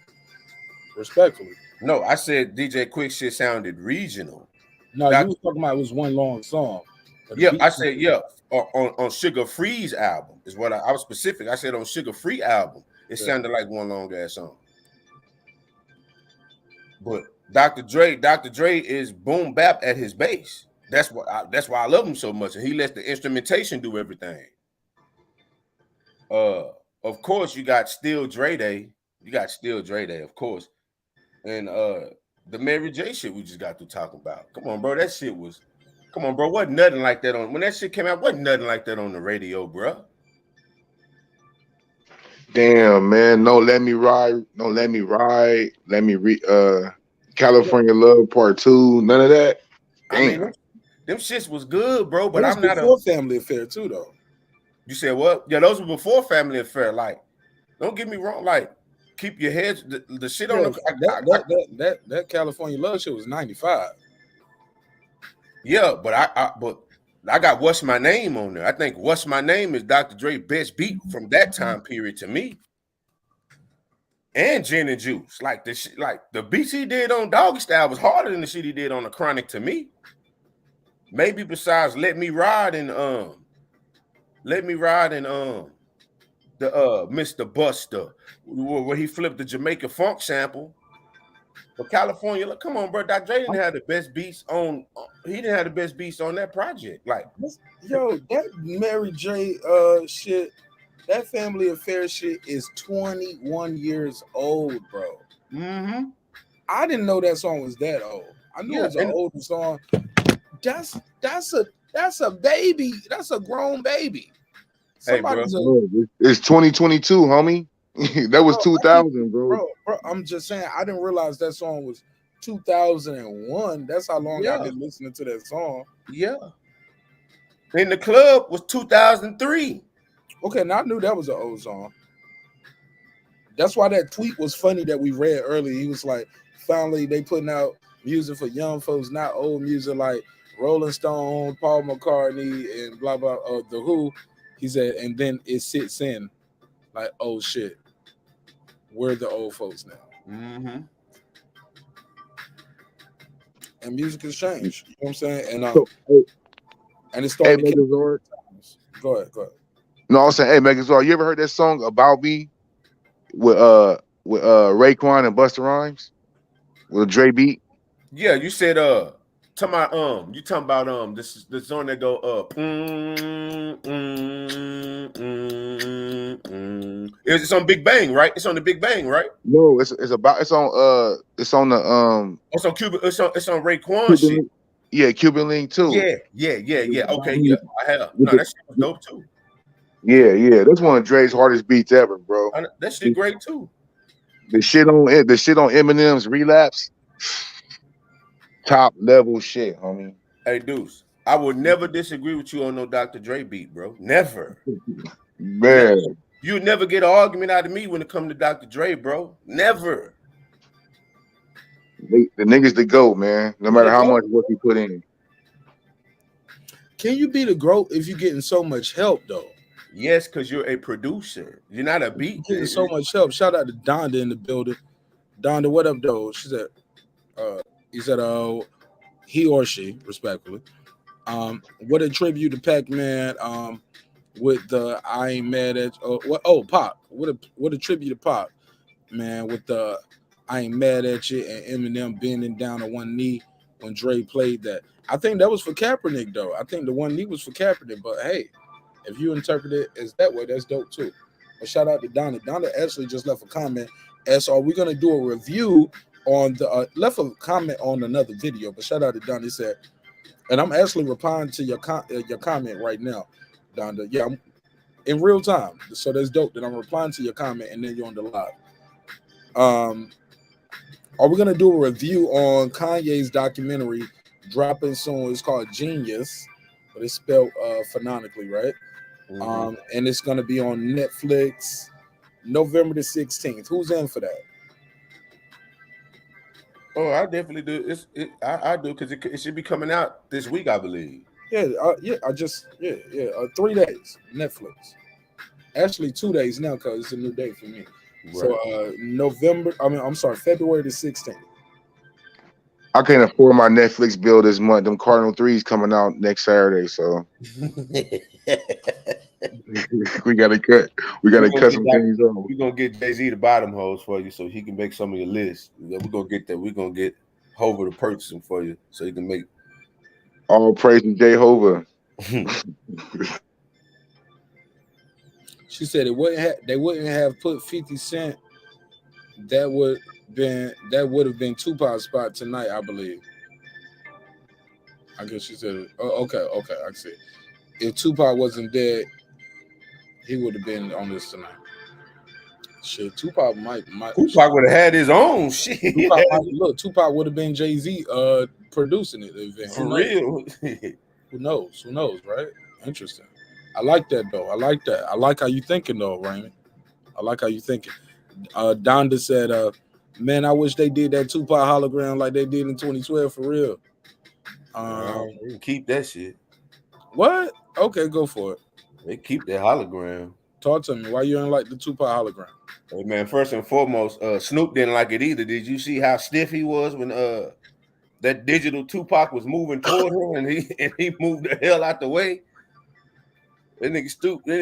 Respectfully. No, I said DJ Quik shit sounded regional. No, you was talking about it was one long song. Yeah, I said on Sugar Free's album is what I was specific. I said on Sugar Free album, it sounded like one long ass song. But Dr. Dre is boom bap at his base. That's why I love him so much, and he lets the instrumentation do everything. Of course, you got Still Dre Day. Of course, and the Mary J shit we just got to talking about. Come on, bro, that shit was. Come on, bro, wasn't nothing like that when that shit came out. Wasn't nothing like that on the radio, bro. Damn, man, no, let me ride. Let me read. California Love Part 2. None of that. Damn. I mean, them shits was good, bro. But I'm not before Family Affair too, though. You said what? Yeah, those were before Family Affair. Like, don't get me wrong. Like, keep your heads. The shit on that California Love shit was 95. Yeah, but I got What's My Name on there. I think What's My Name is Dr. Dre's best beat from that time period to me. And Gin and Juice. Like the beats he did on Doggy Style was harder than the shit he did on the Chronic to me. Maybe besides Let Me Ride and Let Me Ride and the Mr. Buster, where he flipped the Jamaica funk sample. But California, look, come on, bro. Dr. Dre didn't have the best beats on. He didn't have the best beats on that project. Like, yo, that Mary J shit, that Family Affair shit is 21 years old, bro. mm-hmm. I didn't know that song was that old. I knew it was an older song. That's a baby. That's a grown baby. Hey, bro. It's 2022, homie. That was 2000, bro. Bro. I'm just saying, I didn't realize that song was 2001. That's how long I've been listening to that song. Yeah. In the Club was 2003. Okay, now I knew that was an old song. That's why that tweet was funny that we read earlier. He was like, finally, they putting out music for young folks, not old music like Rolling Stone, Paul McCartney, and blah, blah, The Who. He said, and then it sits in like, oh, shit. We're the old folks now. Mm-hmm. And music has changed. You know what I'm saying? And and it's Hey, starting Megazord. Go ahead. No, I was saying, hey, Megazord, you ever heard that song About Me with Raekwon and Busta Rhymes with a Dre beat? Yeah, you said you talking about this song that go It's on Big Bang, right? It's on the Big Bang, right? No, it's on the It's on Cuban. It's on Raekwon shit. Yeah, Cuban Link too. Yeah. Okay, yeah, I have. No, that shit was dope too. Yeah. That's one of Dre's hardest beats ever, bro. That shit great too. The shit on Eminem's Relapse, top level shit, homie. Hey, Deuce, I would never disagree with you on no Dr. Dre beat, bro. Never. Man. You'd never get an argument out of me when it comes to Dr. Dre, bro. Never. The niggas the GOAT, man. No matter how much work he put in. Can you be the GOAT if you're getting so much help, though? Yes, because you're a producer. You're not a beat. You're getting so much help. Shout out to Donda in the building. Donda, what up, though? She said, he said, he or she, respectfully. What a tribute to Pac-Man with the I Ain't Mad at Pac. What a tribute to Pac, man, with the I Ain't Mad at You and Eminem bending down on one knee when Dre played that. I think that was for Kaepernick, though. I think the one knee was for Kaepernick, but hey, if you interpret it as that way, that's dope too. But shout out to Donna. Donna actually just left a comment as, are we going to do a review on the left a comment on another video, but shout out to Donna. He said, and I'm actually replying to your comment right now, Donna. Yeah, I'm in real time. So that's dope that I'm replying to your comment and then you're on the live. Are we gonna do a review on Kanye's documentary dropping soon? It's called Genius, but it's spelled phonetically, right? Mm-hmm. And it's gonna be on Netflix November the 16th. Who's in for that? Oh, I definitely do. I do because it should be coming out this week, I believe. Yeah. 3 days Netflix. Actually, 2 days now because it's a new day for me. Right. So February the 16th. I can't afford my Netflix bill this month. Them Cardinal 3s coming out next Saturday, so we gotta cut some things off. We're gonna get Jay-Z to buy them hoes for you so he can make some of your list. We're gonna get that. We're gonna get Hova to purchase them for you so he can make all praise to Jay Hova. She said they wouldn't have put 50 Cent. That would have been Tupac's spot tonight, I believe. I guess she said, okay, I see. If Tupac wasn't dead, he would have been on this tonight. Shit, Tupac might Tupac would have had his own shit. Tupac would have been Jay-Z producing it. Event. For real. Who knows, right? Interesting. I like that though. I like that. I like how you thinking though, Raymond. I like how you thinking. Donda said, man, I wish they did that Tupac hologram like they did in 2012 for real. You can keep that shit. What? Okay, go for it. They keep that hologram. Talk to me. Why you don't like the Tupac hologram? Hey man, first and foremost, Snoop didn't like it either. Did you see how stiff he was when that digital Tupac was moving toward him and he moved the hell out the way? That nigga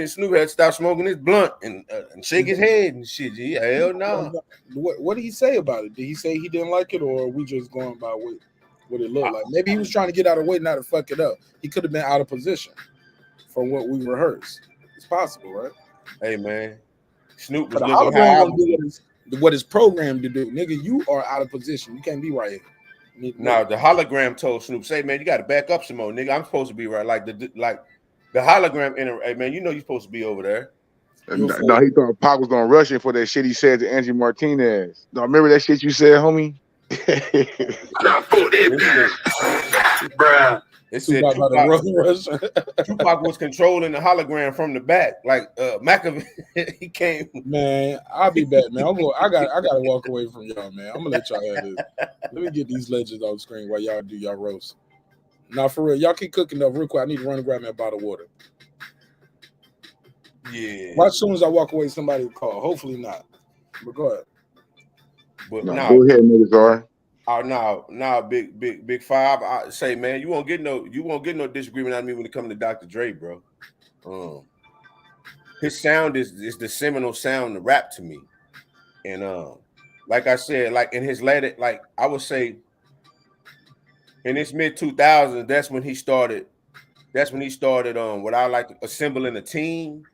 Snoop had to stop smoking his blunt and shake his head and shit. Yeah, hell no. What did he say about it? Did he say he didn't like it, or are we just going by what it looked like? Maybe he was trying to get out of the way, not to fuck it up. He could have been out of position from what we rehearsed. It's possible, right? Hey man, Snoop was But the looking hologram high. gonna do what it's programmed to do. Nigga, you are out of position. You can't be right here. Now the hologram told Snoop, "Say man, you got to back up some more, nigga. I'm supposed to be right." Like the hologram. Hey man, you know you're supposed to be over there. No, he thought Pac was gonna rush it for that shit he said to Angie Martinez. No, remember that shit you said, homie? Bruh. It said Tupac was controlling the hologram from the back, like McAfee. He came. Man, I'll be back, man. I gotta walk away from y'all, man. I'm gonna let y'all have this. Let me get these legends on the screen while y'all do y'all roast. Now, for real, y'all keep cooking up real quick. I need to run and grab me a bottle of water. Yeah. Well, as soon as I walk away, somebody will call. Hopefully not. But go ahead. But no, go ahead, niggas are. Now, big five. I say, man, you won't get no disagreement out of me when it comes to Dr. Dre, bro. His sound is the seminal sound to rap to me, and like I said, like in his later, like I would say, in his mid 2000s, that's when he started. What I like assembling a team.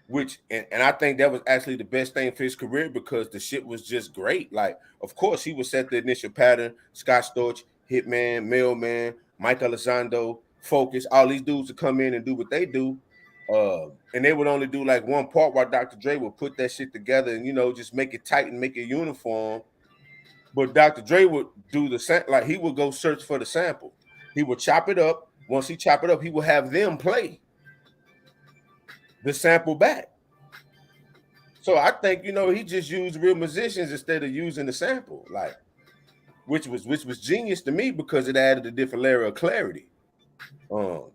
Which and I think that was actually the best thing for his career because the shit was just great. Like, of course, he would set the initial pattern. Scott Storch, Hitman, Mailman, Mike Elizondo, Focus, all these dudes would come in and do what they do. And they would only do like one part while Dr. Dre would put that shit together and, just make it tight and make it uniform. But Dr. Dre would do like he would go search for the sample. He would chop it up. Once he chop it up, he would have them play the sample back. So I think he just used real musicians instead of using the sample, like which was genius to me because it added a different layer of clarity. But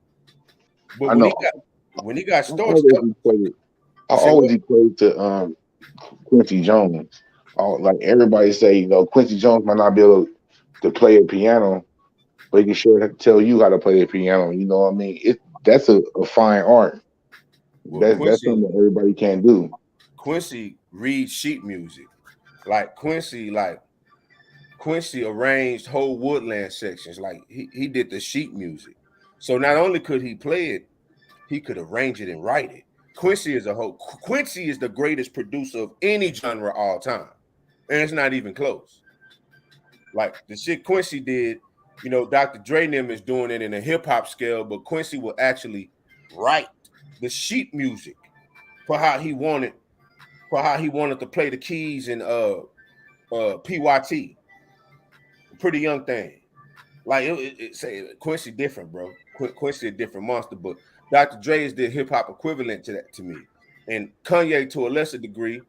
when he got Storch, I always equate to Quincy Jones. Like everybody say, Quincy Jones might not be able to play a piano, but he can sure tell you how to play the piano. You know what I mean? That's a fine art. Well, that's something that everybody can't do. Quincy reads sheet music. Like Quincy arranged whole woodland sections. Like he did the sheet music. So not only could he play it, he could arrange it and write it. Quincy is the greatest producer of any genre all time. And it's not even close. Like the shit Quincy did, Dr. Dre and them is doing it in a hip hop scale, but Quincy will actually write the sheet music for how he wanted to play the keys in PYT. Pretty Young Thing. Like it say Quincy different, bro. Quincy a different monster, but Dr. Dre is the hip hop equivalent to that to me. And Kanye to a lesser degree,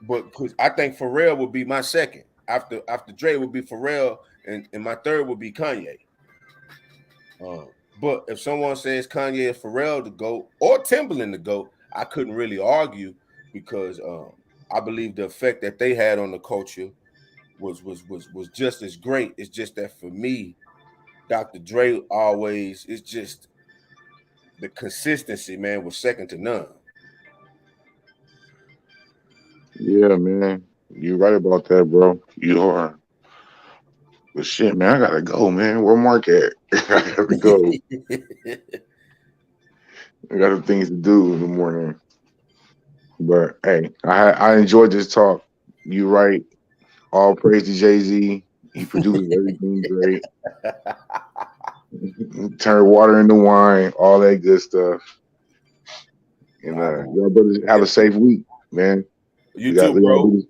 but because I think Pharrell would be my second. After Dre would be Pharrell, and my third would be Kanye. But if someone says Kanye and Pharrell the GOAT or Timbaland the GOAT, I couldn't really argue because I believe the effect that they had on the culture was just as great. It's just that for me, Dr. Dre always, it's just the consistency, man, was second to none. Yeah, man. You're right about that, bro. You are. But shit, man, I gotta go, man. Where Marq at? I gotta go. I got some things to do in the morning. But hey, I enjoyed this talk. You right. All praise to Jay-Z. He produces everything great. Turn water into wine, all that good stuff. And y'all brothers have a safe week, man. You too, bro.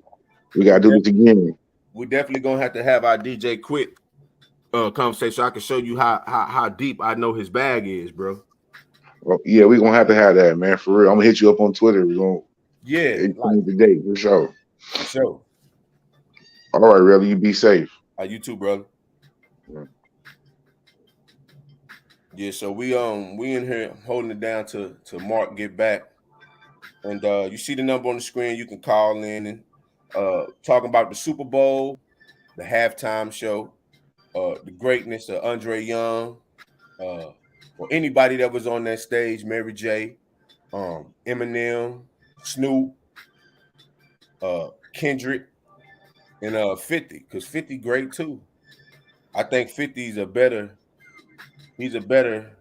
We gotta do this again. We definitely gonna have to have our DJ Quik conversation so I can show you how deep I know his bag is, bro. Well, yeah, we're gonna have to have that, man. For real. I'm gonna hit you up on Twitter. We're gonna today for sure. For sure. All right, really. You be safe. You too, brother. Yeah, so we in here holding it down to Marq get back. And you see the number on the screen, you can call in and talking about the Super Bowl, the halftime show, the greatness of Andre Young, or anybody that was on that stage, Mary J, Eminem, Snoop, Kendrick, and 50, because 50 great too. I think 50's he's a better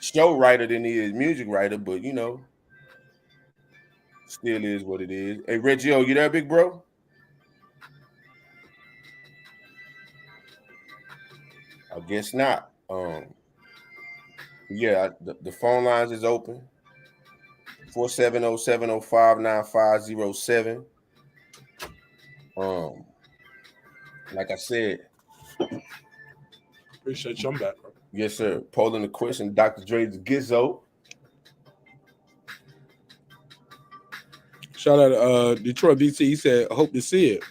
show writer than he is music writer, but you know, still is what it is. Hey Reggie, you there, big bro? I guess not. Yeah, the phone lines is open. 470-705-9507. Like I said, Appreciate you. I'm back, bro. yes, sir. Polling the question, Dr. Dre's Gizzo. Shout out Detroit BC. He said, hope to see it.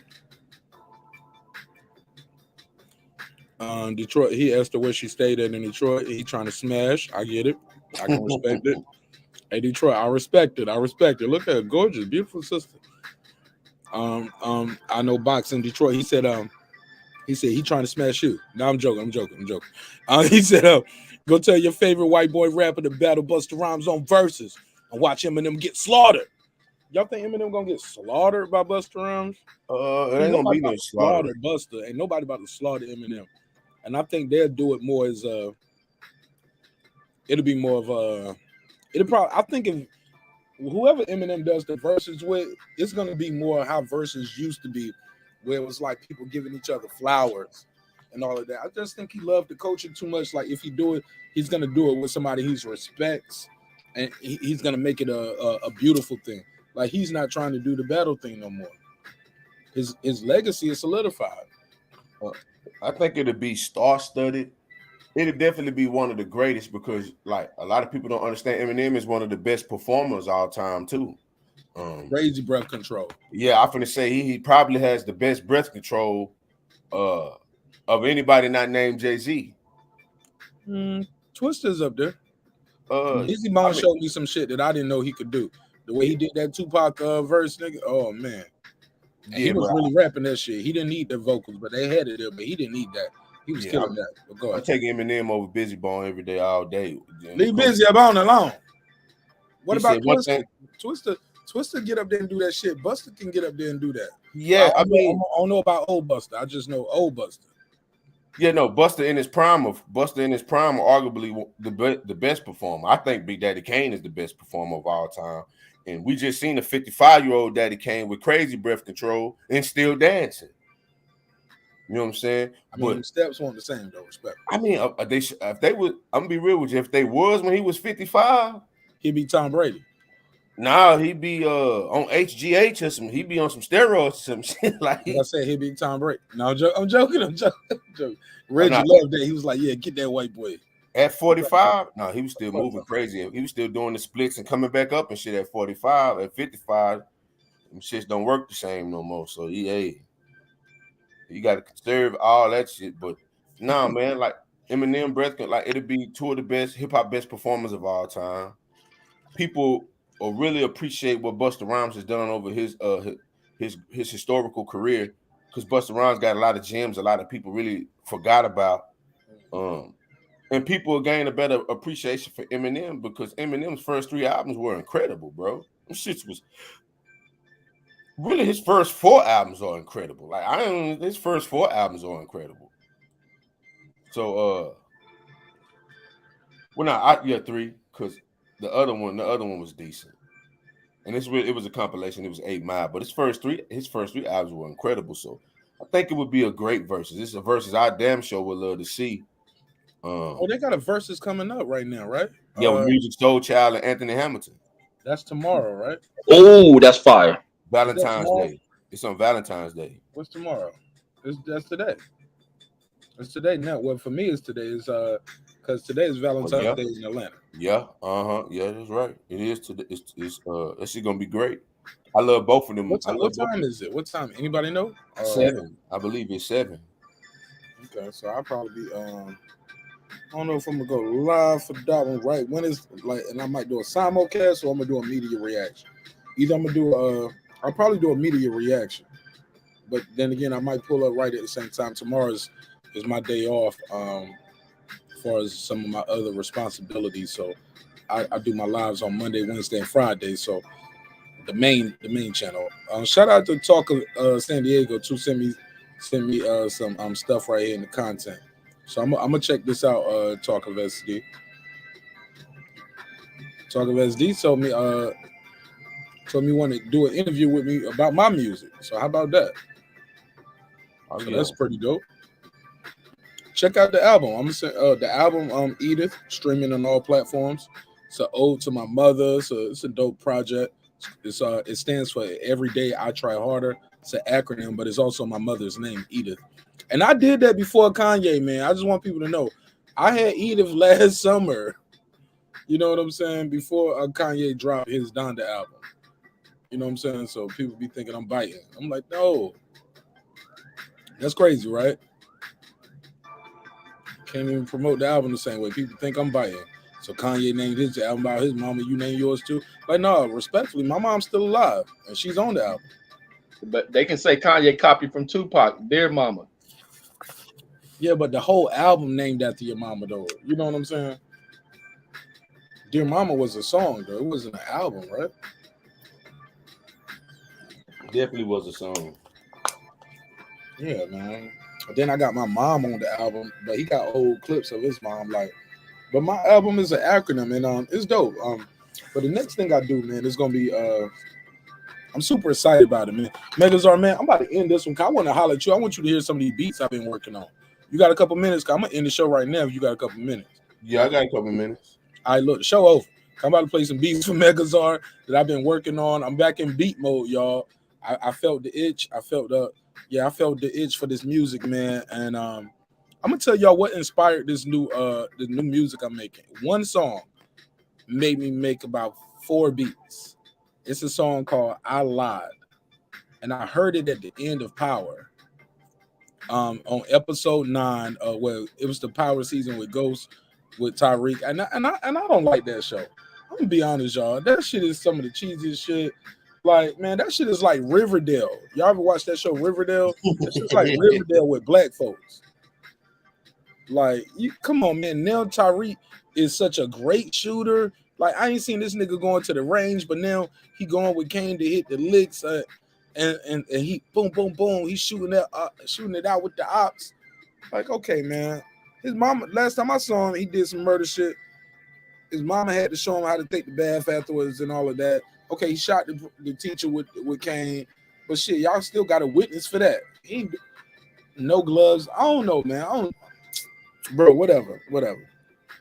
Detroit, he asked her where she stayed at in Detroit. He trying to smash. I get it. I can respect it. Hey, Detroit, I respect it. I respect it. Look at her, gorgeous, beautiful sister. I know Box in Detroit. He said he trying to smash you. No, I'm joking. He said, go tell your favorite white boy rapper to battle Busta Rhymes on verses and watch Eminem get slaughtered. Y'all think Eminem gonna get slaughtered by Busta Rhymes? It ain't gonna be no slaughter. Busta. Ain't nobody about to slaughter Eminem. And I think they'll do it more as it'll be more of a. It'll probably. I think if whoever Eminem does the verses with, it's gonna be more how verses used to be, where it was like people giving each other flowers and all of that. I just think he loved the coaching too much. Like if he do it, he's gonna do it with somebody he respects, and he's gonna make it a beautiful thing. Like he's not trying to do the battle thing no more. His legacy is solidified. I think it'll be star-studded. It'll definitely be one of the greatest because, like, a lot of people don't understand Eminem is one of the best performers all time too. Crazy breath control. Yeah, I'm finna say he probably has the best breath control of anybody not named Jay-Z. Twista's up there. Easy Bone showed me some shit that I didn't know he could do. The way he did that Tupac verse, nigga. Oh man. And he was really rapping that shit. He didn't need the vocals, but they had it there, but he didn't need that. He was killing that. But go ahead. I'm taking Eminem over Busy Bone every day, all day. Leave Busy Bone alone. What about Twister? Twister get up there and do that shit. Buster can get up there and do that. Yeah, I don't know about old Buster. I just know old Buster. Yeah, no, Buster in his prime, arguably the best performer. I think Big Daddy Kane is the best performer of all time. And we just seen a 55-year-old Daddy Kane with crazy breath control and still dancing. You know what I'm saying? I mean, the steps weren't the same though. Respect. I mean, if they would, I'm gonna be real with you. If they was when he was 55, he'd be Tom Brady. Nah, he'd be on HGH or some. He'd be on some steroids or some shit like. I said he'd be Tom Brady. No, I'm joking. Reggie loved that. He was like, "Yeah, get that white boy." At 45, no, he was still moving crazy. He was still doing the splits and coming back up and shit at 45. At 55, them shits don't work the same no more. So you got to conserve all that shit. But nah, man, like Eminem breath, like it'll be two of the best hip hop best performers of all time. People will really appreciate what Busta Rhymes has done over his historical career, because Busta Rhymes got a lot of gems a lot of people really forgot about. And people gain a better appreciation for Eminem because Eminem's first 3 albums were incredible, bro. Them shits was really his first 4 albums are incredible. Like his first 4 albums are incredible. So well, no, 3 because the other one was decent, and it was a compilation. It was 8 Mile, but his first three albums were incredible. So I think it would be a great versus. This is a versus I damn sure would love to see. They got a versus coming up right now, right? Yeah, with Music Soul Child and Anthony Hamilton. That's tomorrow, right? Oh, that's fire. Valentine's Day. It's on Valentine's Day. What's tomorrow? That's today. It's today now. Well, for me, it's today. Is because today is Valentine's Day in Atlanta. Yeah, yeah, that's right. It is today. It's that shit gonna be great. I love both of them. What time is it? What time? Anybody know? 7. I believe it's 7. Okay, so I'll probably be I don't know if I'm gonna go live for that one, right? When is and I might do a simulcast or I'm gonna do a media reaction. Either I'm gonna do I'll probably do a media reaction, but then again I might pull up right at the same time. Tomorrow is my day off far as some of my other responsibilities. So I do my lives on Monday, Wednesday, and Friday. So the main channel. Shout out to Talk of San Diego too. Send me some stuff right here in the content. So I'm gonna check this out. Talk of SD. Talk of SD told me want to do an interview with me about my music. So how about that? Oh, So yeah. that's pretty dope. Check out the album. I'm gonna say the album Edith, streaming on all platforms. It's an ode to my mother. So it's a dope project. It stands for Every Day I Try Harder. It's an acronym, but it's also my mother's name, Edith. And I did that before Kanye, man. I just want people to know I had Edith last summer. You know what I'm saying? Before Kanye dropped his Donda album. You know what I'm saying? So people be thinking I'm biting. I'm like, no. That's crazy, right? Can't even promote the album the same way. People think I'm biting. So Kanye named his album about his mama. You name yours too. Like, no, respectfully, my mom's still alive and she's on the album. But they can say Kanye copied from Tupac, Dear Mama. Yeah, but the whole album named after your mama, though. You know what I'm saying? Dear Mama was a song, though. It wasn't an album, right? Definitely was a song. Yeah, man. Then I got my mom on the album, but he got old clips of his mom. Like, but my album is an acronym, and it's dope. But the next thing I do, man, is gonna be I'm super excited about it, man. Megazar, man, I'm about to end this one. I want to holler at you. I want you to hear some of these beats I've been working on. You got a couple minutes? I'm gonna end the show right now. If you got a couple minutes. Yeah, I got a couple minutes. All right, look, the show over. I'm about to play some beats for Megazar that I've been working on. I'm back in beat mode, y'all. I felt the itch. I felt the itch for this music, man. And I'm gonna tell y'all what inspired this new music I'm making. One song made me make about 4 beats. It's a song called I Lied. And I heard it at the end of Power. On episode 9, well, it was the Power season with Ghost with Tyreek. And I don't like that show. I'm gonna be honest, y'all. That shit is some of the cheesiest shit. Like, man, that shit is like Riverdale. Y'all ever watch that show Riverdale? That shit's like Riverdale with black folks. Like, you come on, man. Now Tyreek is such a great shooter. Like, I ain't seen this nigga going to the range, but now he going with Kane to hit the licks, and he boom, boom, boom. He's shooting it out with the ops. Like, okay, man. His mama, last time I saw him, he did some murder shit. His mama had to show him how to take the bath afterwards and all of that. Okay, he shot the teacher with Kane, but shit, y'all still got a witness for that. He no gloves. I don't know, man. Bro, whatever.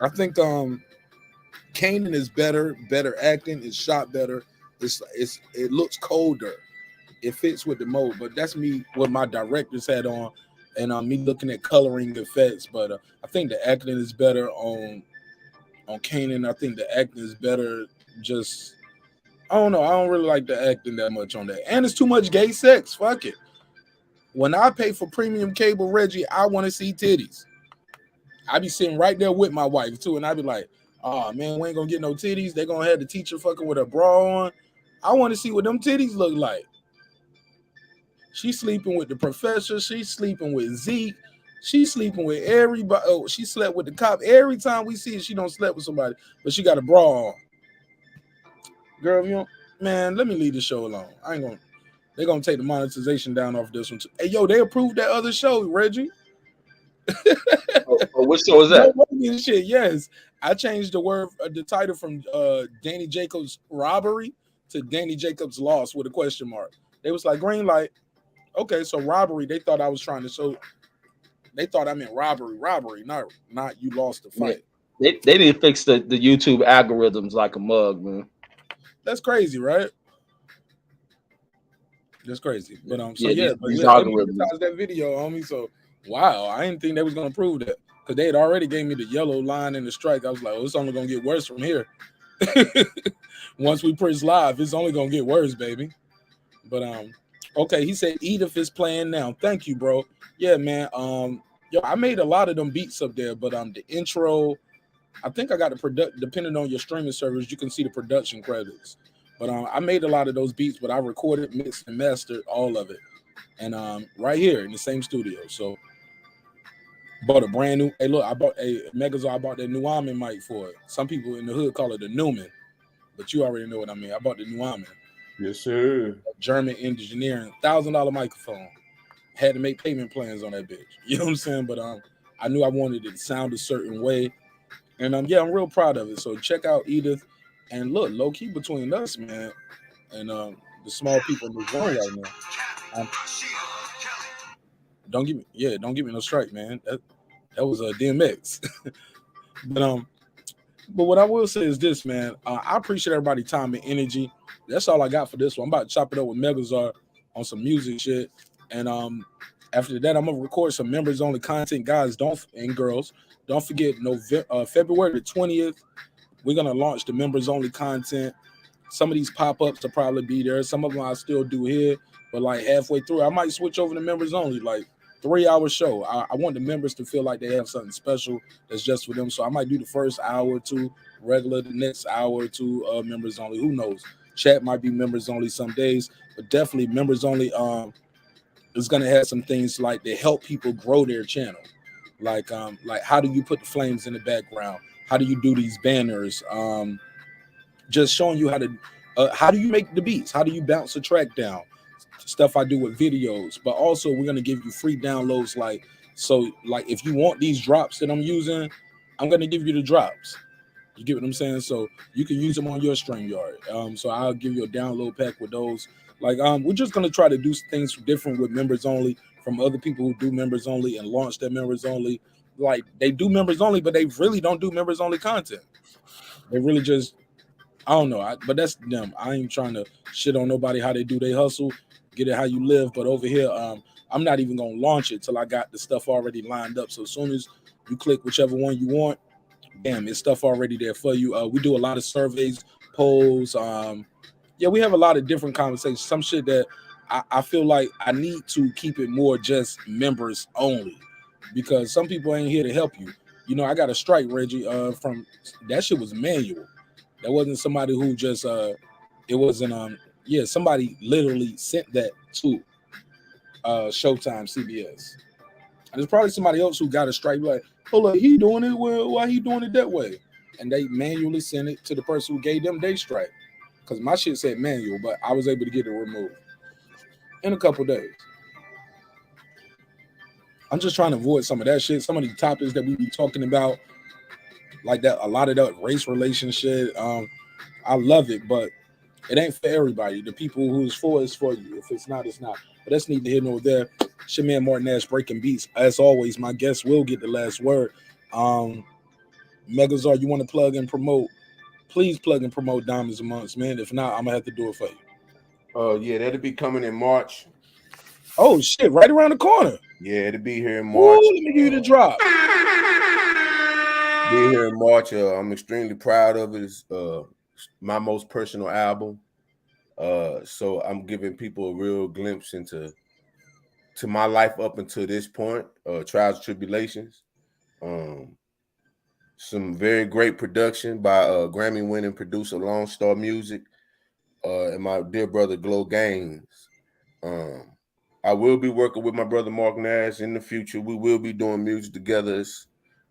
I think Kanan is better acting. It's shot better. It looks colder. It fits with the mode, but that's me what my directors had on, and me looking at coloring effects. But I think the acting is better on Kanan. I think the acting is better. Just I don't know. I don't really like the acting that much on that, and it's too much gay sex. Fuck it. When I pay for premium cable, Reggie, I want to see titties. I be sitting right there with my wife too, and I be like, "Oh man, we ain't gonna get no titties. They gonna have the teacher fucking with a bra on. I want to see what them titties look like." She's sleeping with the professor. She's sleeping with Zeke. She's sleeping with everybody. Oh, she slept with the cop. Every time we see her, she don't slept with somebody, but she got a bra on. Girl, you know, man, let me leave the show alone. I ain't gonna. They're gonna take the monetization down off this one too. Hey, yo, they approved that other show, Reggie. What show is that? No shit. Yes, I changed the title from Danny Jacobs' robbery to Danny Jacobs' loss with a question mark. They was like green light. Okay, so robbery. They thought I was trying to show. They thought I meant robbery, not you lost the fight. They need to fix the YouTube algorithms like a mug, man. That's crazy, right? That's crazy. But so these they monetized that video on me. So wow, I didn't think they was gonna prove that because they had already gave me the yellow line and the strike. I was like, oh, it's only gonna get worse from here. Once we press live, it's only gonna get worse, baby. But okay, he said Edith is playing now. Thank you, bro. Yeah, man. Yo, I made a lot of them beats up there, but the intro, I think I got the product. Depending on your streaming service, you can see the production credits. But I made a lot of those beats, but I recorded, mixed, and mastered all of it, and right here in the same studio. So Bought a brand new. Hey, look, I bought a Megazord. I bought that Nuamin mic for it. Some people in the hood call it the Newman, but you already know what I mean. I bought the Nuamin. Yes, sir. German engineering, $1,000 microphone. Had to make payment plans on that bitch. You know what I'm saying? But I knew I wanted it to sound a certain way, and yeah, I'm real proud of it. So check out Edith, and look, low key between us, man, and the small people in this room right now. Don't give me no strike, man. That was a DMX. But what I will say is this, man. I appreciate everybody's time and energy. That's all I got for this one. I'm about to chop it up with Megazord on some music shit, and after that, I'm gonna record some members only content, guys. And girls, don't forget February the 20th. We're gonna launch the members only content. Some of these pop-ups will probably be there. Some of them I still do here, but like halfway through, I might switch over to members only, like 3-hour show. I want the members to feel like they have something special that's just for them. So I might do the first hour or two regular, the next hour or two members only. Who knows? Chat might be members only some days, but definitely members only is gonna have some things like to help people grow their channel. Like how do you put the flames in the background? How do you do these banners? Just showing you how do you make the beats? How do you bounce a track down? Stuff I do with videos, but also we're gonna give you free downloads. Like if you want these drops that I'm using, I'm gonna give you the drops. You get what I'm saying? So you can use them on your StreamYard. So I'll give you a download pack with those. Like we're just gonna try to do things different with members only from other people who do members only and launch their members only. Like they do members only, but they really don't do members only content. They really just I don't know, but that's them. I ain't trying to shit on nobody how they do they hustle. Get it how you live, but over here, I'm not even gonna launch it till I got the stuff already lined up. So as soon as you click whichever one you want, bam, it's stuff already there for you. We do a lot of surveys, polls. We have a lot of different conversations. Some shit that I feel like I need to keep it more just members only, because some people ain't here to help you. You know, I got a strike, Reggie, from that shit was manual. That wasn't somebody who just it wasn't somebody literally sent that to Showtime CBS. And there's probably somebody else who got a strike like, oh look, he doing it, well, why he doing it that way? And they manually sent it to the person who gave them their strike. Because my shit said manual, but I was able to get it removed in a couple days. I'm just trying to avoid some of that shit, some of the topics that we be talking about, like that, a lot of that race relationship. I love it, but it ain't for everybody. The people who's for is for you. If it's not, it's not. But that's neither here nor there. It's your man marqnash breaking beats. As always, my guest will get the last word. Megazord, you want to plug and promote? Please plug and promote Diamonds Amongst Men. If not, I'm gonna have to do it for you. Yeah, that'll be coming in March. Oh shit, right around the corner. Yeah, it'll be here in March. Ooh, let me give you the drop. Be here in March. I'm extremely proud of it. It's my most personal album. So I'm giving people a real glimpse into my life up until this point, trials and tribulations. Some very great production by Grammy-winning producer Lone Star Music and my dear brother Glow Gaines. I will be working with my brother Marq Nash in the future. We will be doing music together.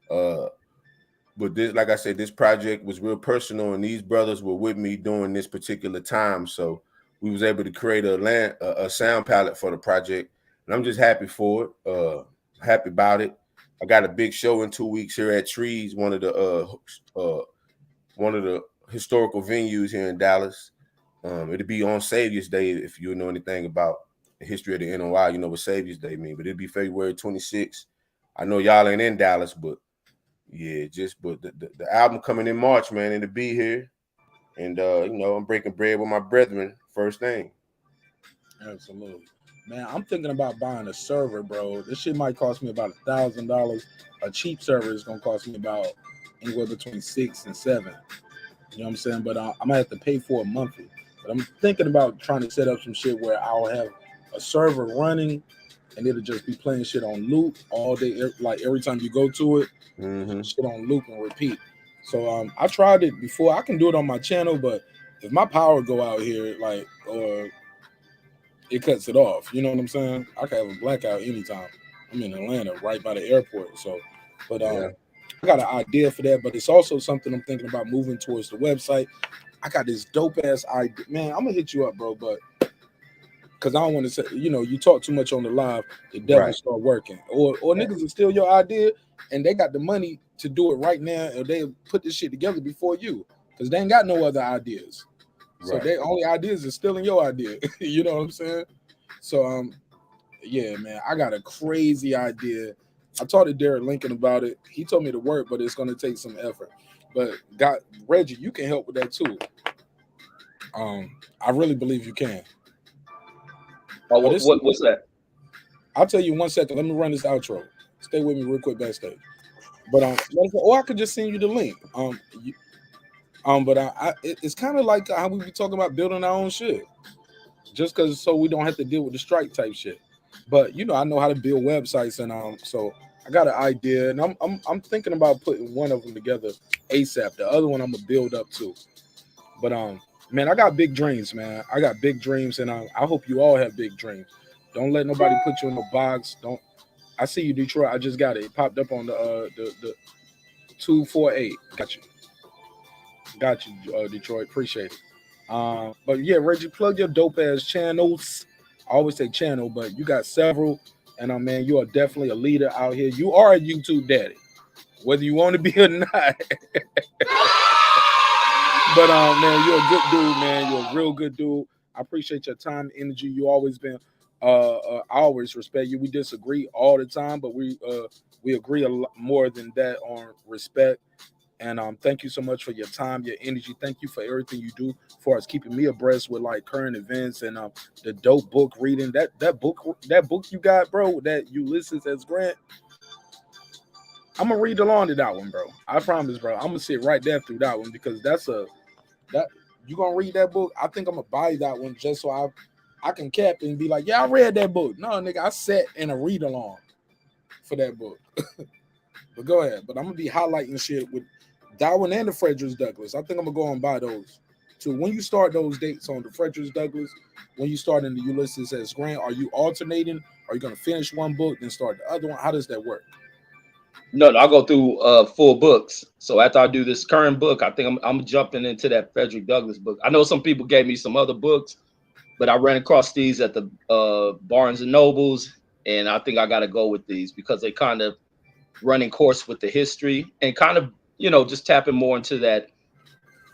But this, like I said, this project was real personal, and these brothers were with me during this particular time. So we was able to create a sound palette for the project, and I'm just happy for it. Happy about it. I got a big show in 2 weeks here at Trees, one of the historical venues here in Dallas. It'll be on Savior's Day. If you know anything about the history of the NOI, you know what Savior's Day mean. But it'll be February 26th. I know y'all ain't in Dallas, but yeah, but the album coming in March, man, it'll be here. And I'm breaking bread with my brethren first thing. Absolutely. Man, I'm thinking about buying a server, bro. This shit might cost me about $1,000. A cheap server is gonna cost me about anywhere between $6,000 and $7,000. You know what I'm saying? But I might have to pay for it monthly. But I'm thinking about trying to set up some shit where I'll have a server running and it'll just be playing shit on loop all day. Like every time you go to it, shit on loop and repeat. So I tried it before. I can do it on my channel, but if my power go out here, or it cuts it off. You know what I'm saying? I can have a blackout anytime. I'm in Atlanta, right by the airport. So, but Yeah. I got an idea for that. But it's also something I'm thinking about moving towards the website. I got this dope ass idea, man. I'm gonna hit you up, bro, but because I don't want to say, you talk too much on the live, the devil Right. start working, or niggas will steal your idea, and they got the money to do it right now, or they put this shit together before you, because they ain't got no other ideas. So Right. their only ideas is stealing your idea. You know what I'm saying? So yeah, man, I got a crazy idea. I talked to Derek Lincoln about it. He told me to work, but it's gonna take some effort. But Reggie, you can help with that too. I really believe you can. Oh, But it's what's that? I'll tell you 1 second. Let me run this outro. Stay with me real quick backstage. But or I could just send you the link. But it's kind of like how we be talking about building our own shit, just because so we don't have to deal with the strike type shit. But I know how to build websites, and so I got an idea, and I'm thinking about putting one of them together ASAP. The other one I'm gonna build up too. But man, I got big dreams, man. I got big dreams, and I hope you all have big dreams. Don't let nobody put you in a box. Don't. I see you, Detroit. I just got it. It popped up on the 248. Got you, Detroit. Appreciate it. But yeah, Reggie, plug your dope ass channels. I always say channel, but you got several, and man, you are definitely a leader out here. You are a YouTube daddy, whether you want to be or not. But man, you're a good dude, man. You're a real good dude. I appreciate your time, energy. You always been. I always respect you. We disagree all the time, but we agree a lot more than that on respect. And thank you so much for your time, your energy. Thank you for everything you do for us, keeping me abreast with like current events and the dope book reading. That book you got, bro, that Ulysses S. Grant. I'm gonna read along to that one, bro. I promise, bro. I'm gonna sit right there through that one because that you gonna read that book. I think I'm gonna buy that one just so I can cap it and be like, yeah, I read that book. No, nigga, I sat in a read along for that book. But go ahead. But I'm gonna be highlighting shit with Darwin and the Frederick Douglass. I think I'm gonna go and buy those too. When you start those dates on the Frederick Douglass, when you start in the Ulysses S. Grant, are you alternating? Are you gonna finish one book then start the other one? How does that work? No, I'll go through full books. So after I do this current book, I think I'm jumping into that Frederick Douglass book. I know some people gave me some other books, but I ran across these at the Barnes and Nobles, and I think I got to go with these because they kind of running course with the history and kind of just tapping more into that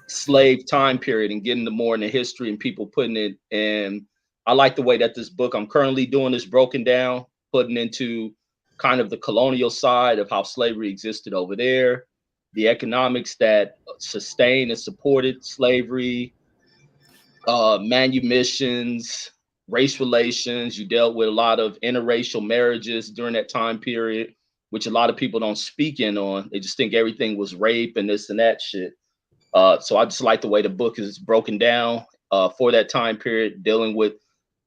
slave time period and getting more in the history and people putting it. And I like the way that this book I'm currently doing is broken down, putting into kind of the colonial side of how slavery existed over there, the economics that sustained and supported slavery, manumissions, race relations. You dealt with a lot of interracial marriages during that time period, which a lot of people don't speak in on. They just think everything was rape and this and that shit. So I just like the way the book is broken down for that time period, dealing with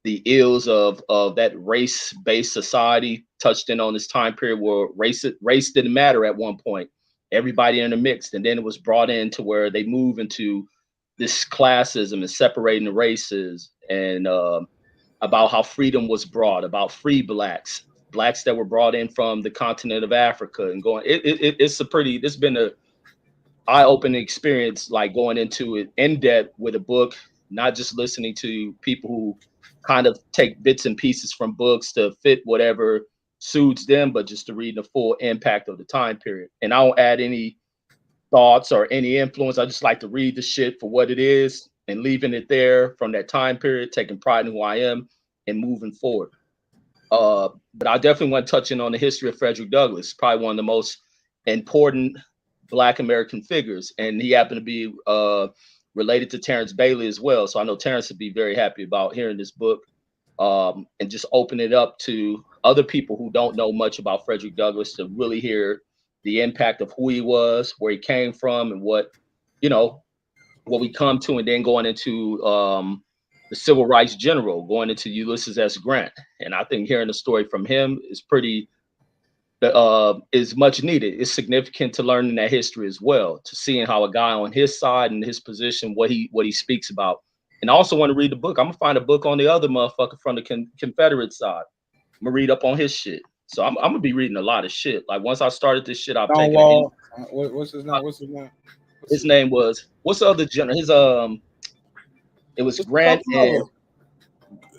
the ills of that race-based society, touched in on this time period where race didn't matter at one point. Everybody intermixed, and then it was brought in to where they move into this classism and separating the races, and about how freedom was brought, about free blacks that were brought in from the continent of Africa, and going. It's been a eye-opening experience, like going into it in depth with a book, not just listening to people who kind of take bits and pieces from books to fit whatever suits them, but just to read the full impact of the time period. And I don't add any thoughts or any influence. I just like to read the shit for what it is and leaving it there from that time period, taking pride in who I am and moving forward. But I definitely want to touch in on the history of Frederick Douglass, probably one of the most important Black American figures. And he happened to be related to Terrence Bailey as well. So I know Terrence would be very happy about hearing this book, and just open it up to other people who don't know much about Frederick Douglass to really hear the impact of who he was, where he came from, and what we come to, and then going into the civil rights general, going into Ulysses S. Grant. And I think hearing the story from him is is much needed. It's significant to learning that history as well, to seeing how a guy on his side and his position, what he speaks about. And I also want to read the book. I'm gonna find a book on the other motherfucker from the Confederate side. I'm gonna read up on his shit. So I'm gonna be reading a lot of shit. Like once I started this shit, I've taken it. Stonewall. What's his name? What's his name? His name was what's the other general? His it was It's a Grant couple of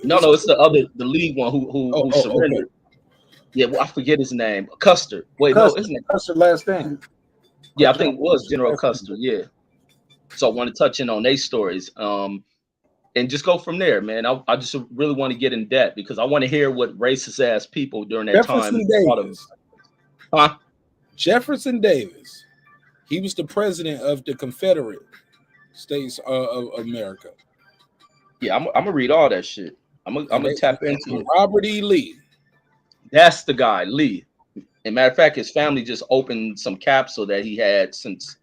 and them. no, it's the lead one who surrendered. Okay. Yeah, well, I forget his name. Custer. Wait, no, isn't it? Custer last name. Yeah, I think it was General Custer. Yeah. So I want to touch in on their stories, and just go from there, man. I just really want to get in depth because I want to hear what racist ass people during that time thought of. Huh? Jefferson Davis. He was the president of the Confederate States of America. Yeah, I'm gonna read all that shit. I'm gonna tap into it. Robert E. Lee. That's the guy, Lee. And matter of fact, his family just opened some capsule that he had since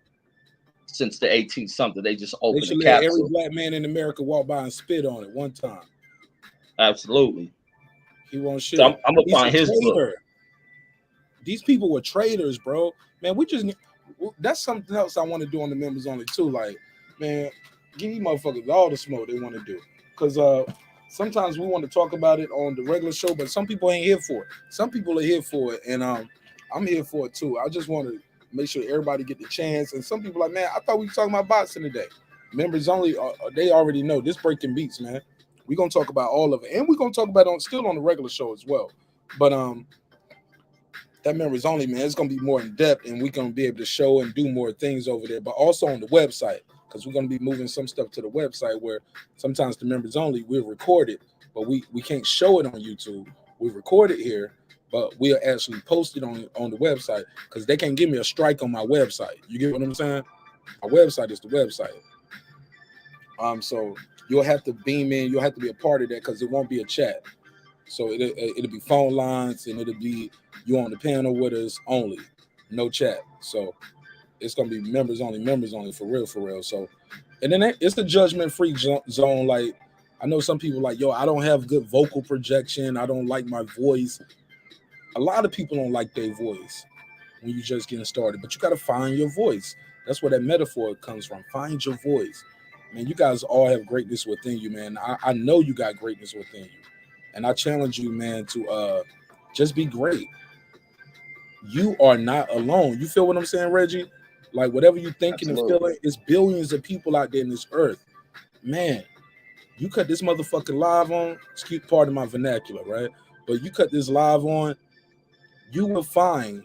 the 18th something. They just opened They should a let capsule. every black man in America walk by and spit on it one time. Absolutely. He won't shit. So I'm gonna find his book. These people were traitors, bro. Man, that's something else I want to do on the members only too. Like, man, give these motherfuckers all the smoke they want to do. Because sometimes we want to talk about it on the regular show, but some people ain't here for it. Some people are here for it, and I'm here for it too. I just want to make sure everybody get the chance. And some people are like, man, I thought we were talking about boxing today. Members only, they already know this breaking beats, man. We're gonna talk about all of it, and we're gonna talk about it still on the regular show as well. But that members only, man, it's gonna be more in depth, and we're gonna be able to show and do more things over there, but also on the website, because we're gonna be moving some stuff to the website where sometimes the members only we'll record it, but we can't show it on YouTube. We record it here, but we'll actually post it on the website because they can't give me a strike on my website. You get what I'm saying? My website is the website. So you'll have to beam in, you'll have to be a part of that because it won't be a chat. So it'll be phone lines and it'll be you on the panel with us only, no chat. So it's gonna be members only for real. So, and then it's a judgment-free zone. Like I know some people like, yo, I don't have good vocal projection. I don't like my voice. A lot of people don't like their voice when you're just getting started, but you gotta find your voice. That's where that metaphor comes from. Find your voice. Man, you guys all have greatness within you, man. I know you got greatness within you. And I challenge you, man, to just be great. You are not alone. You feel what I'm saying, Reggie? Like whatever you thinking and feeling, it's billions of people out there in this earth. Man, you cut this motherfucker live on, excuse part of my vernacular, right? But you cut this live on, you will find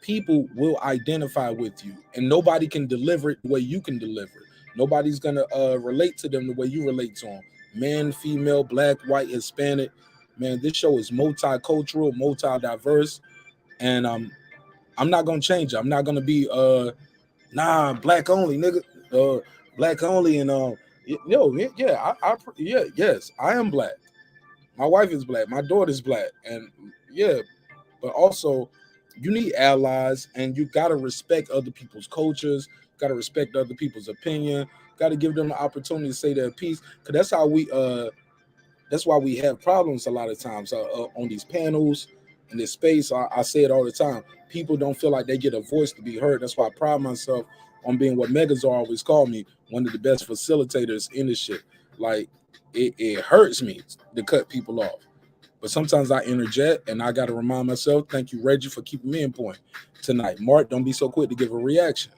people will identify with you, and nobody can deliver it the way you can deliver it. Nobody's gonna relate to them the way you relate to them. Man, female, black, white, Hispanic. Man, this show is multicultural, multi-diverse, and I'm not gonna change it. I'm not gonna be black only, nigga. Black only, and yes, I am black. My wife is black. My daughter's black, and yeah, but also you need allies, and you gotta respect other people's cultures. Got to respect other people's opinion. Got to give them the opportunity to say their piece. Cause that's how that's why we have problems a lot of times on these panels in this space. I say it all the time. People don't feel like they get a voice to be heard. That's why I pride myself on being what Megazar always called me, one of the best facilitators in this shit. Like it hurts me to cut people off. But sometimes I interject and I got to remind myself, thank you, Reggie, for keeping me in point tonight. Mark, don't be so quick to give a reaction.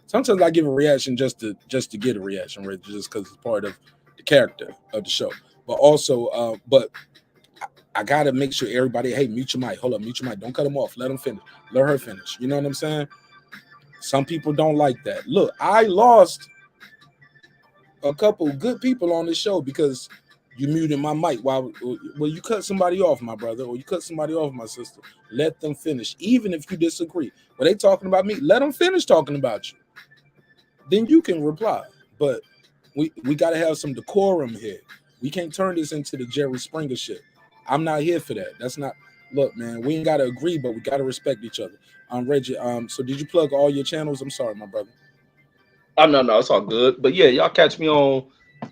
Sometimes I give a reaction just to get a reaction, right? Just because it's part of the character of the show. But also, I gotta make sure everybody, hey, mute your mic. Hold up, mute your mic. Don't cut them off. Let them finish. Let her finish. You know what I'm saying? Some people don't like that. Look, I lost a couple good people on this show because you muted my mic while you cut somebody off, my brother, or you cut somebody off, my sister. Let them finish, even if you disagree. When they talking about me, let them finish talking about you. Then you can reply. But we got to have some decorum here. We can't turn this into the Jerry Springer shit. I'm not here for that. That's not. Look, man, we ain't got to agree, but we got to respect each other. Reggie, so did you plug all your channels? I'm sorry, my brother. Oh, no, it's all good. But yeah, y'all catch me on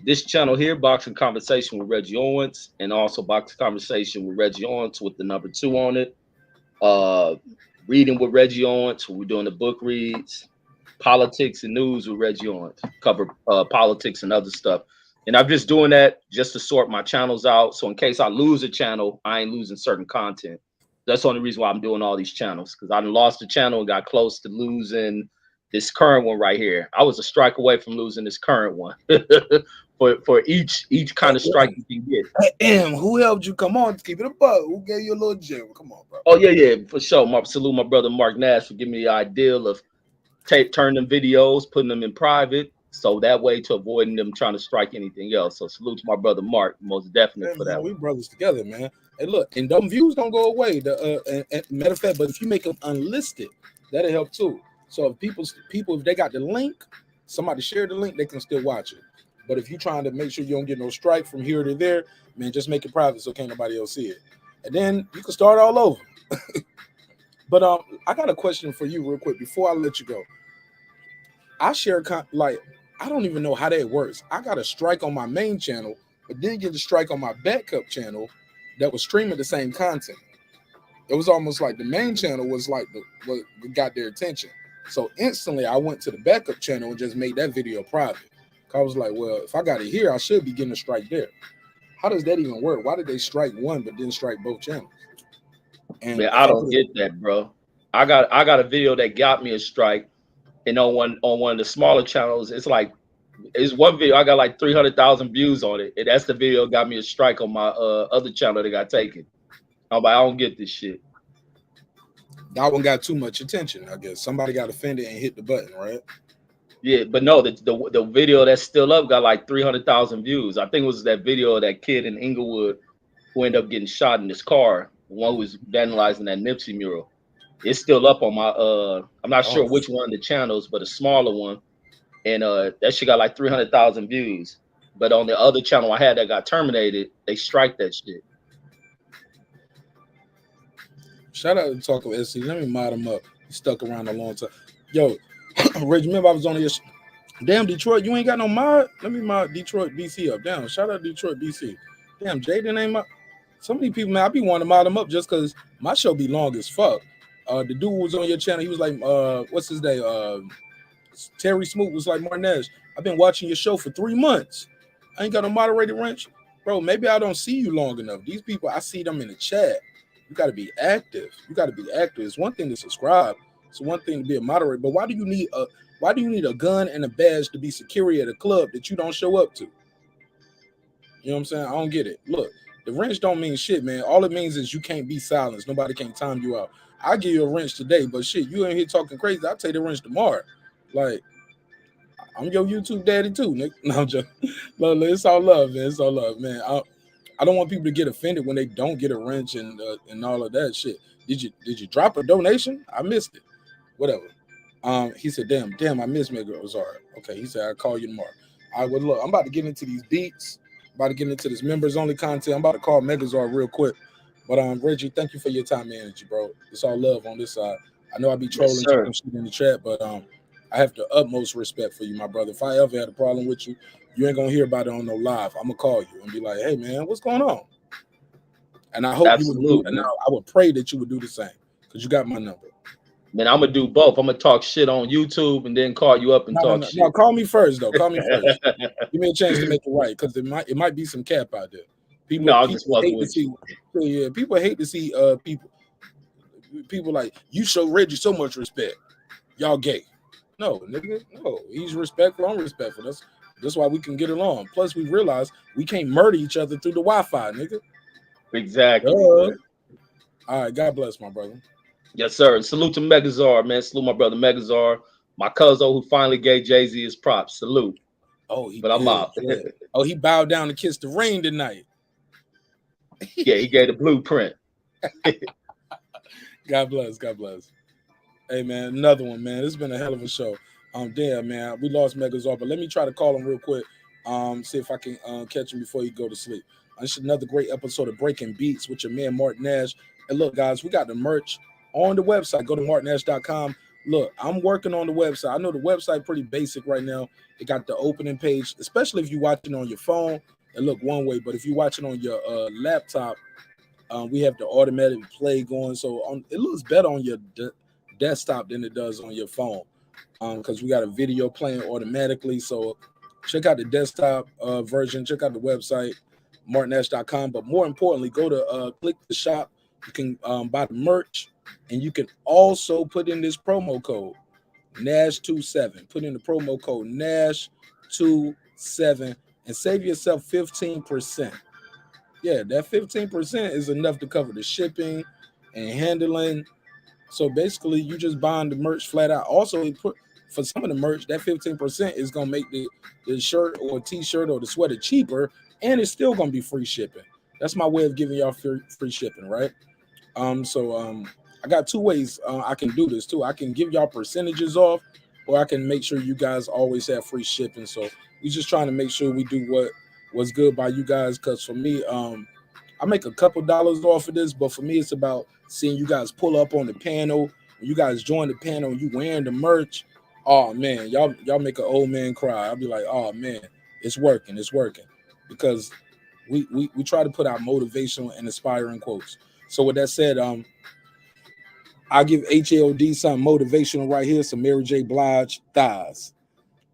this channel here, Boxing Conversation with Reggie Owens, and also Boxing Conversation with Reggie Owens with the number 2 on it. Reading with Reggie Owens, we're doing the book reads. Politics and news with Reggie Owens, cover politics and other stuff. And I'm just doing that just to sort my channels out. So in case I lose a channel, I ain't losing certain content. That's the only reason why I'm doing all these channels, because I lost the channel and got close to losing this current one right here. I was a strike away from losing this current one. for each kind of strike you can get. Who helped you? Come on, keep it a buck. Who gave you a little gem? Come on, bro. Oh yeah, for sure. Salute my brother Marq Nash for giving me the ideal of turning videos, putting them in private, so that way to avoiding them trying to strike anything else. So salute to my brother Marq, most definitely for that. We brothers together, man. Hey, look, and them views don't go away. And matter of fact, but if you make them unlisted, that'll help too. So if people, if they got the link, somebody share the link, they can still watch it. But if you're trying to make sure you don't get no strike from here to there, man, just make it private so can't nobody else see it. And then you can start all over. But I got a question for you real quick before I let you go. I share I don't even know how that works. I got a strike on my main channel, but then get a strike on my backup channel that was streaming the same content. It was almost like the main channel was like what got their attention. So instantly I went to the backup channel and just made that video private. I was like, well, if I got it here, I should be getting a strike there. How does that even work? Why did they strike one but didn't strike both channels? And man, I don't get that, bro. I got a video that got me a strike, and on one of the smaller channels, it's one video I got like 300,000 views on it, and that's the video got me a strike on my other channel that got taken. I'm like, I don't get this shit. That one got too much attention, I guess. Somebody got offended and hit the button, right? Yeah, but no, the video that's still up got like 300,000 views. I think it was that video of that kid in Inglewood who ended up getting shot in his car, the one who was vandalizing that Nipsey mural. It's still up on my I'm not sure which one of the channels, but a smaller one. And that shit got like 300,000 views. But on the other channel I had that got terminated, they strike that shit. Shout out to Talk with SC. Let me mod him up. He stuck around a long time. Yo, Rich, remember I was on your damn Detroit. You ain't got no mod? Let me mod Detroit BC up. Damn, shout out Detroit BC. Damn, Jaden ain't my. Some of these people, man, I be wanting to mod them up just because my show be long as fuck. The dude who was on your channel, he was like, what's his name? Terry Smoot was like, Marnash, I've been watching your show for 3 months. I ain't got no moderated wrench. Bro, maybe I don't see you long enough. These people, I see them in the chat. You got to be active. You got to be active. It's one thing to subscribe. It's one thing to be a moderator. But why do you need a gun and a badge to be security at a club that you don't show up to? You know what I'm saying? I don't get it. Look, the wrench don't mean shit, man. All it means is you can't be silenced. Nobody can time you out. I give you a wrench today, but shit, you ain't here talking crazy. I'll take the wrench tomorrow. Like, I'm your YouTube daddy too, Nick. No, I'm joking. Look, it's all love, man. It's all love, man. I don't want people to get offended when they don't get a wrench and all of that shit. Did you drop a donation? I missed it. Whatever. He said, damn, I missed Megazar. Okay, he said, I'll call you tomorrow. All right, well, look, I'm about to get into these beats. About to get into this members only content. I'm about to call Megazar real quick. But Reggie, thank you for your time and energy, bro. It's all love on this side. I know I be trolling shit in the chat, but I have the utmost respect for you, my brother. If I ever had a problem with you, you ain't gonna hear about it on no live. I'm gonna call you and be like, hey man, what's going on? And I hope you would do, and I would pray that you would do the same, because you got my number. Man, I'm gonna do both. I'm gonna talk shit on YouTube and then call you up and talk shit. No, call me first though. Call me first. Give me a chance to make it right, because it might be some cap out there. People hate to see people like, you show Reggie so much respect. Y'all gay. No, nigga, no. He's respectful. I'm respectful. That's why we can get along. Plus, we realize we can't murder each other through the Wi-Fi, nigga. Exactly. All right, God bless, my brother. Yes, sir. Salute to Megazar, man. Salute my brother Megazar, my cousin who finally gave Jay-Z his props. Salute. But I'm out. Oh, he bowed down to kiss the ring tonight. Yeah, he gave the blueprint. God bless. God bless. Hey, man, another one, man. This has been a hell of a show. Damn, man, we lost Megazar, but let me try to call him real quick. See if I can catch him before he go to sleep. This is another great episode of Breaking Beats with your man Marq Nash. And look, guys, we got the merch on the website. Go to marqnash.com. Look, I'm working on the website. I know the website pretty basic right now. It got the opening page, especially if you're watching on your phone. It look one way, but if you're watching on your laptop, we have the automatic play going. So it looks better on your desktop than it does on your phone, because we got a video playing automatically. So check out the desktop version. Check out the website, marqnash.com. But more importantly, go to click the shop You can buy the merch, and you can also put in this promo code Nash27. Put in the promo code Nash27 and save yourself 15%. Yeah, that 15% is enough to cover the shipping and handling. So basically, you just buying the merch flat out. Also, for some of the merch, that 15% is gonna make the shirt or t-shirt or the sweater cheaper, and it's still gonna be free shipping. That's my way of giving y'all free shipping, right? So I got two ways I can do this too. I can give y'all percentages off, or I can make sure you guys always have free shipping. So we just trying to make sure we do what's good by you guys. Because for me, I make a couple dollars off of this, but for me, it's about seeing you guys pull up on the panel. When you guys join the panel, you wearing the merch. Oh man, y'all make an old man cry. I'll be like, oh man, it's working, because we try to put out motivational and inspiring quotes. So with that said, I'll give HLD something motivational right here. Some Mary J. Blige, thighs.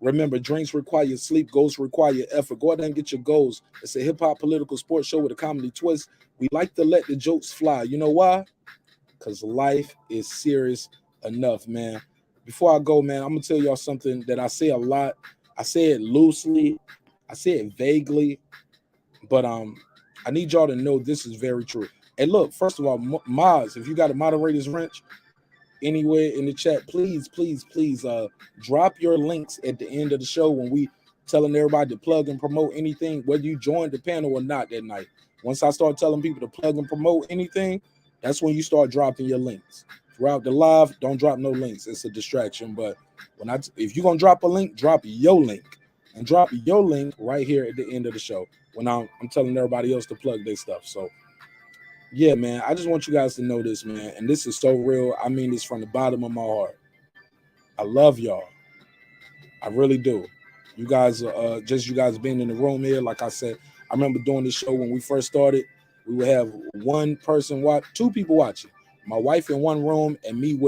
Remember, drinks require sleep, goals require effort. Go out there and get your goals. It's a hip-hop political sports show with a comedy twist. We like to let the jokes fly. You know why? Because life is serious enough, man. Before I go, man, I'm going to tell y'all something that I say a lot. I say it loosely. I say it vaguely. But I need y'all to know this is very true. And look, first of all, Maz, if you got a moderator's wrench anywhere in the chat, please drop your links at the end of the show when we telling everybody to plug and promote anything, whether you joined the panel or not that night. Once I start telling people to plug and promote anything, that's when you start dropping your links. Throughout the live, don't drop no links. It's a distraction. But if you're gonna drop a link, drop your link. And drop your link right here at the end of the show when I'm telling everybody else to plug their stuff. So yeah, man, I just want you guys to know this, man. And this is so real. I mean this from the bottom of my heart. I love y'all. I really do. You guys, just you guys being in the room here, like I said, I remember doing this show when we first started. We would have one person watch, two people watching. My wife in one room and me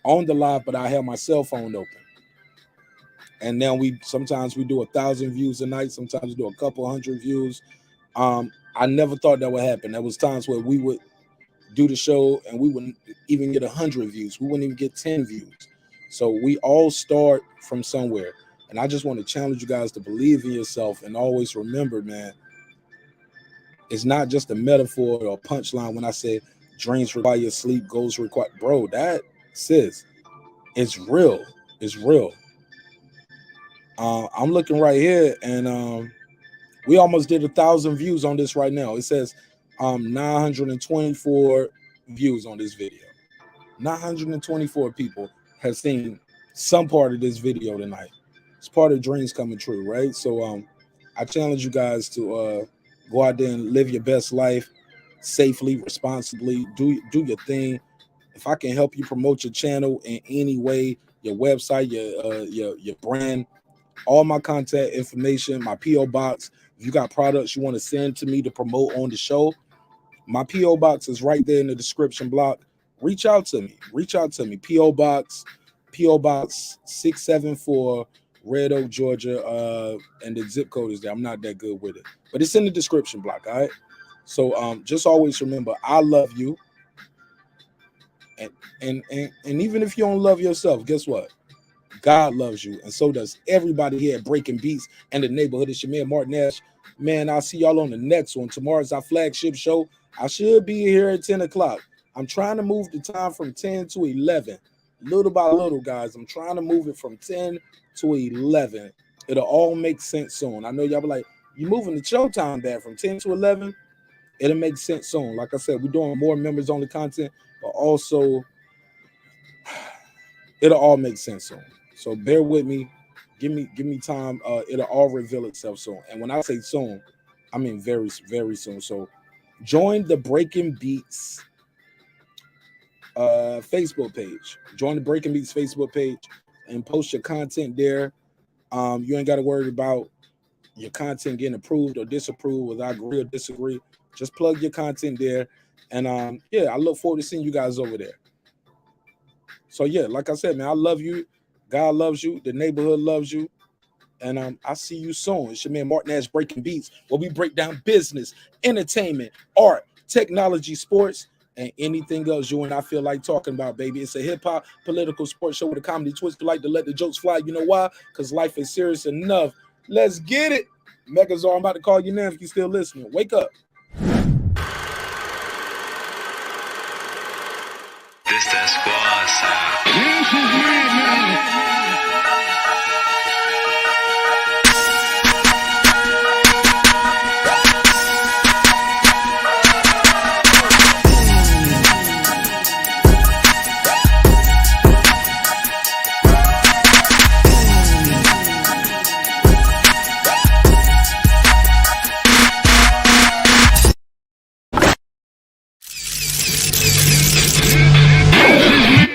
on the live, but I have my cell phone open. And now sometimes we do 1,000 views a night. Sometimes we do a couple hundred views. I never thought that would happen. There was times where we would do the show and we wouldn't even get 100 views. We wouldn't even get 10 views. So we all start from somewhere. And I just want to challenge you guys to believe in yourself and always remember, man, it's not just a metaphor or a punchline when I say dreams require sleep, goals require. Bro, that sis, it's real. It's real. I'm looking right here and we almost did 1,000 views on this right now. It says 924 views on this video. 924 people have seen some part of this video tonight. It's part of dreams coming true, right? So I challenge you guys to go out there and live your best life safely, responsibly. Do your thing. If I can help you promote your channel in any way, your website, your brand, all my contact information, my P.O. box. If you got products you want to send to me to promote on the show, my P.O. box is right there in the description block. Reach out to me. P.O. box 674 Red Oak, Georgia. And the zip code is there. I'm not that good with it, but it's in the description block. All right. So just always remember, I love you. And even if you don't love yourself, guess what? God loves you, and so does everybody here at Breaking Beats and the neighborhood. It's your man, Marq Nash. Man, I'll see y'all on the next one. Tomorrow's our flagship show. I should be here at 10 o'clock. I'm trying to move the time from 10 to 11. Little by little, guys. I'm trying to move it from 10 to 11. It'll all make sense soon. I know y'all be like, you moving the showtime back from 10 to 11? It'll make sense soon. Like I said, we're doing more members-only content, but also it'll all make sense soon. So bear with me. Give me time. It'll all reveal itself soon. And when I say soon, I mean very, very soon. So join the Breaking Beats Facebook page. Join the Breaking Beats Facebook page and post your content there. You ain't got to worry about your content getting approved or disapproved, whether I agree or disagree. Just plug your content there. And yeah, I look forward to seeing you guys over there. So yeah, like I said, man, I love you. God loves you. The neighborhood loves you. And I see you soon. It's your man Marq Nash, Breaking Beats, where we break down business, entertainment, art, technology, sports, and anything else you and I feel like talking about, baby. It's a hip-hop political sports show with a comedy twist. We like to let the jokes fly. You know why? Because life is serious enough. Let's get it. Megazord, I'm about to call you now if you're still listening. Wake up. This that squad sound. This is madness.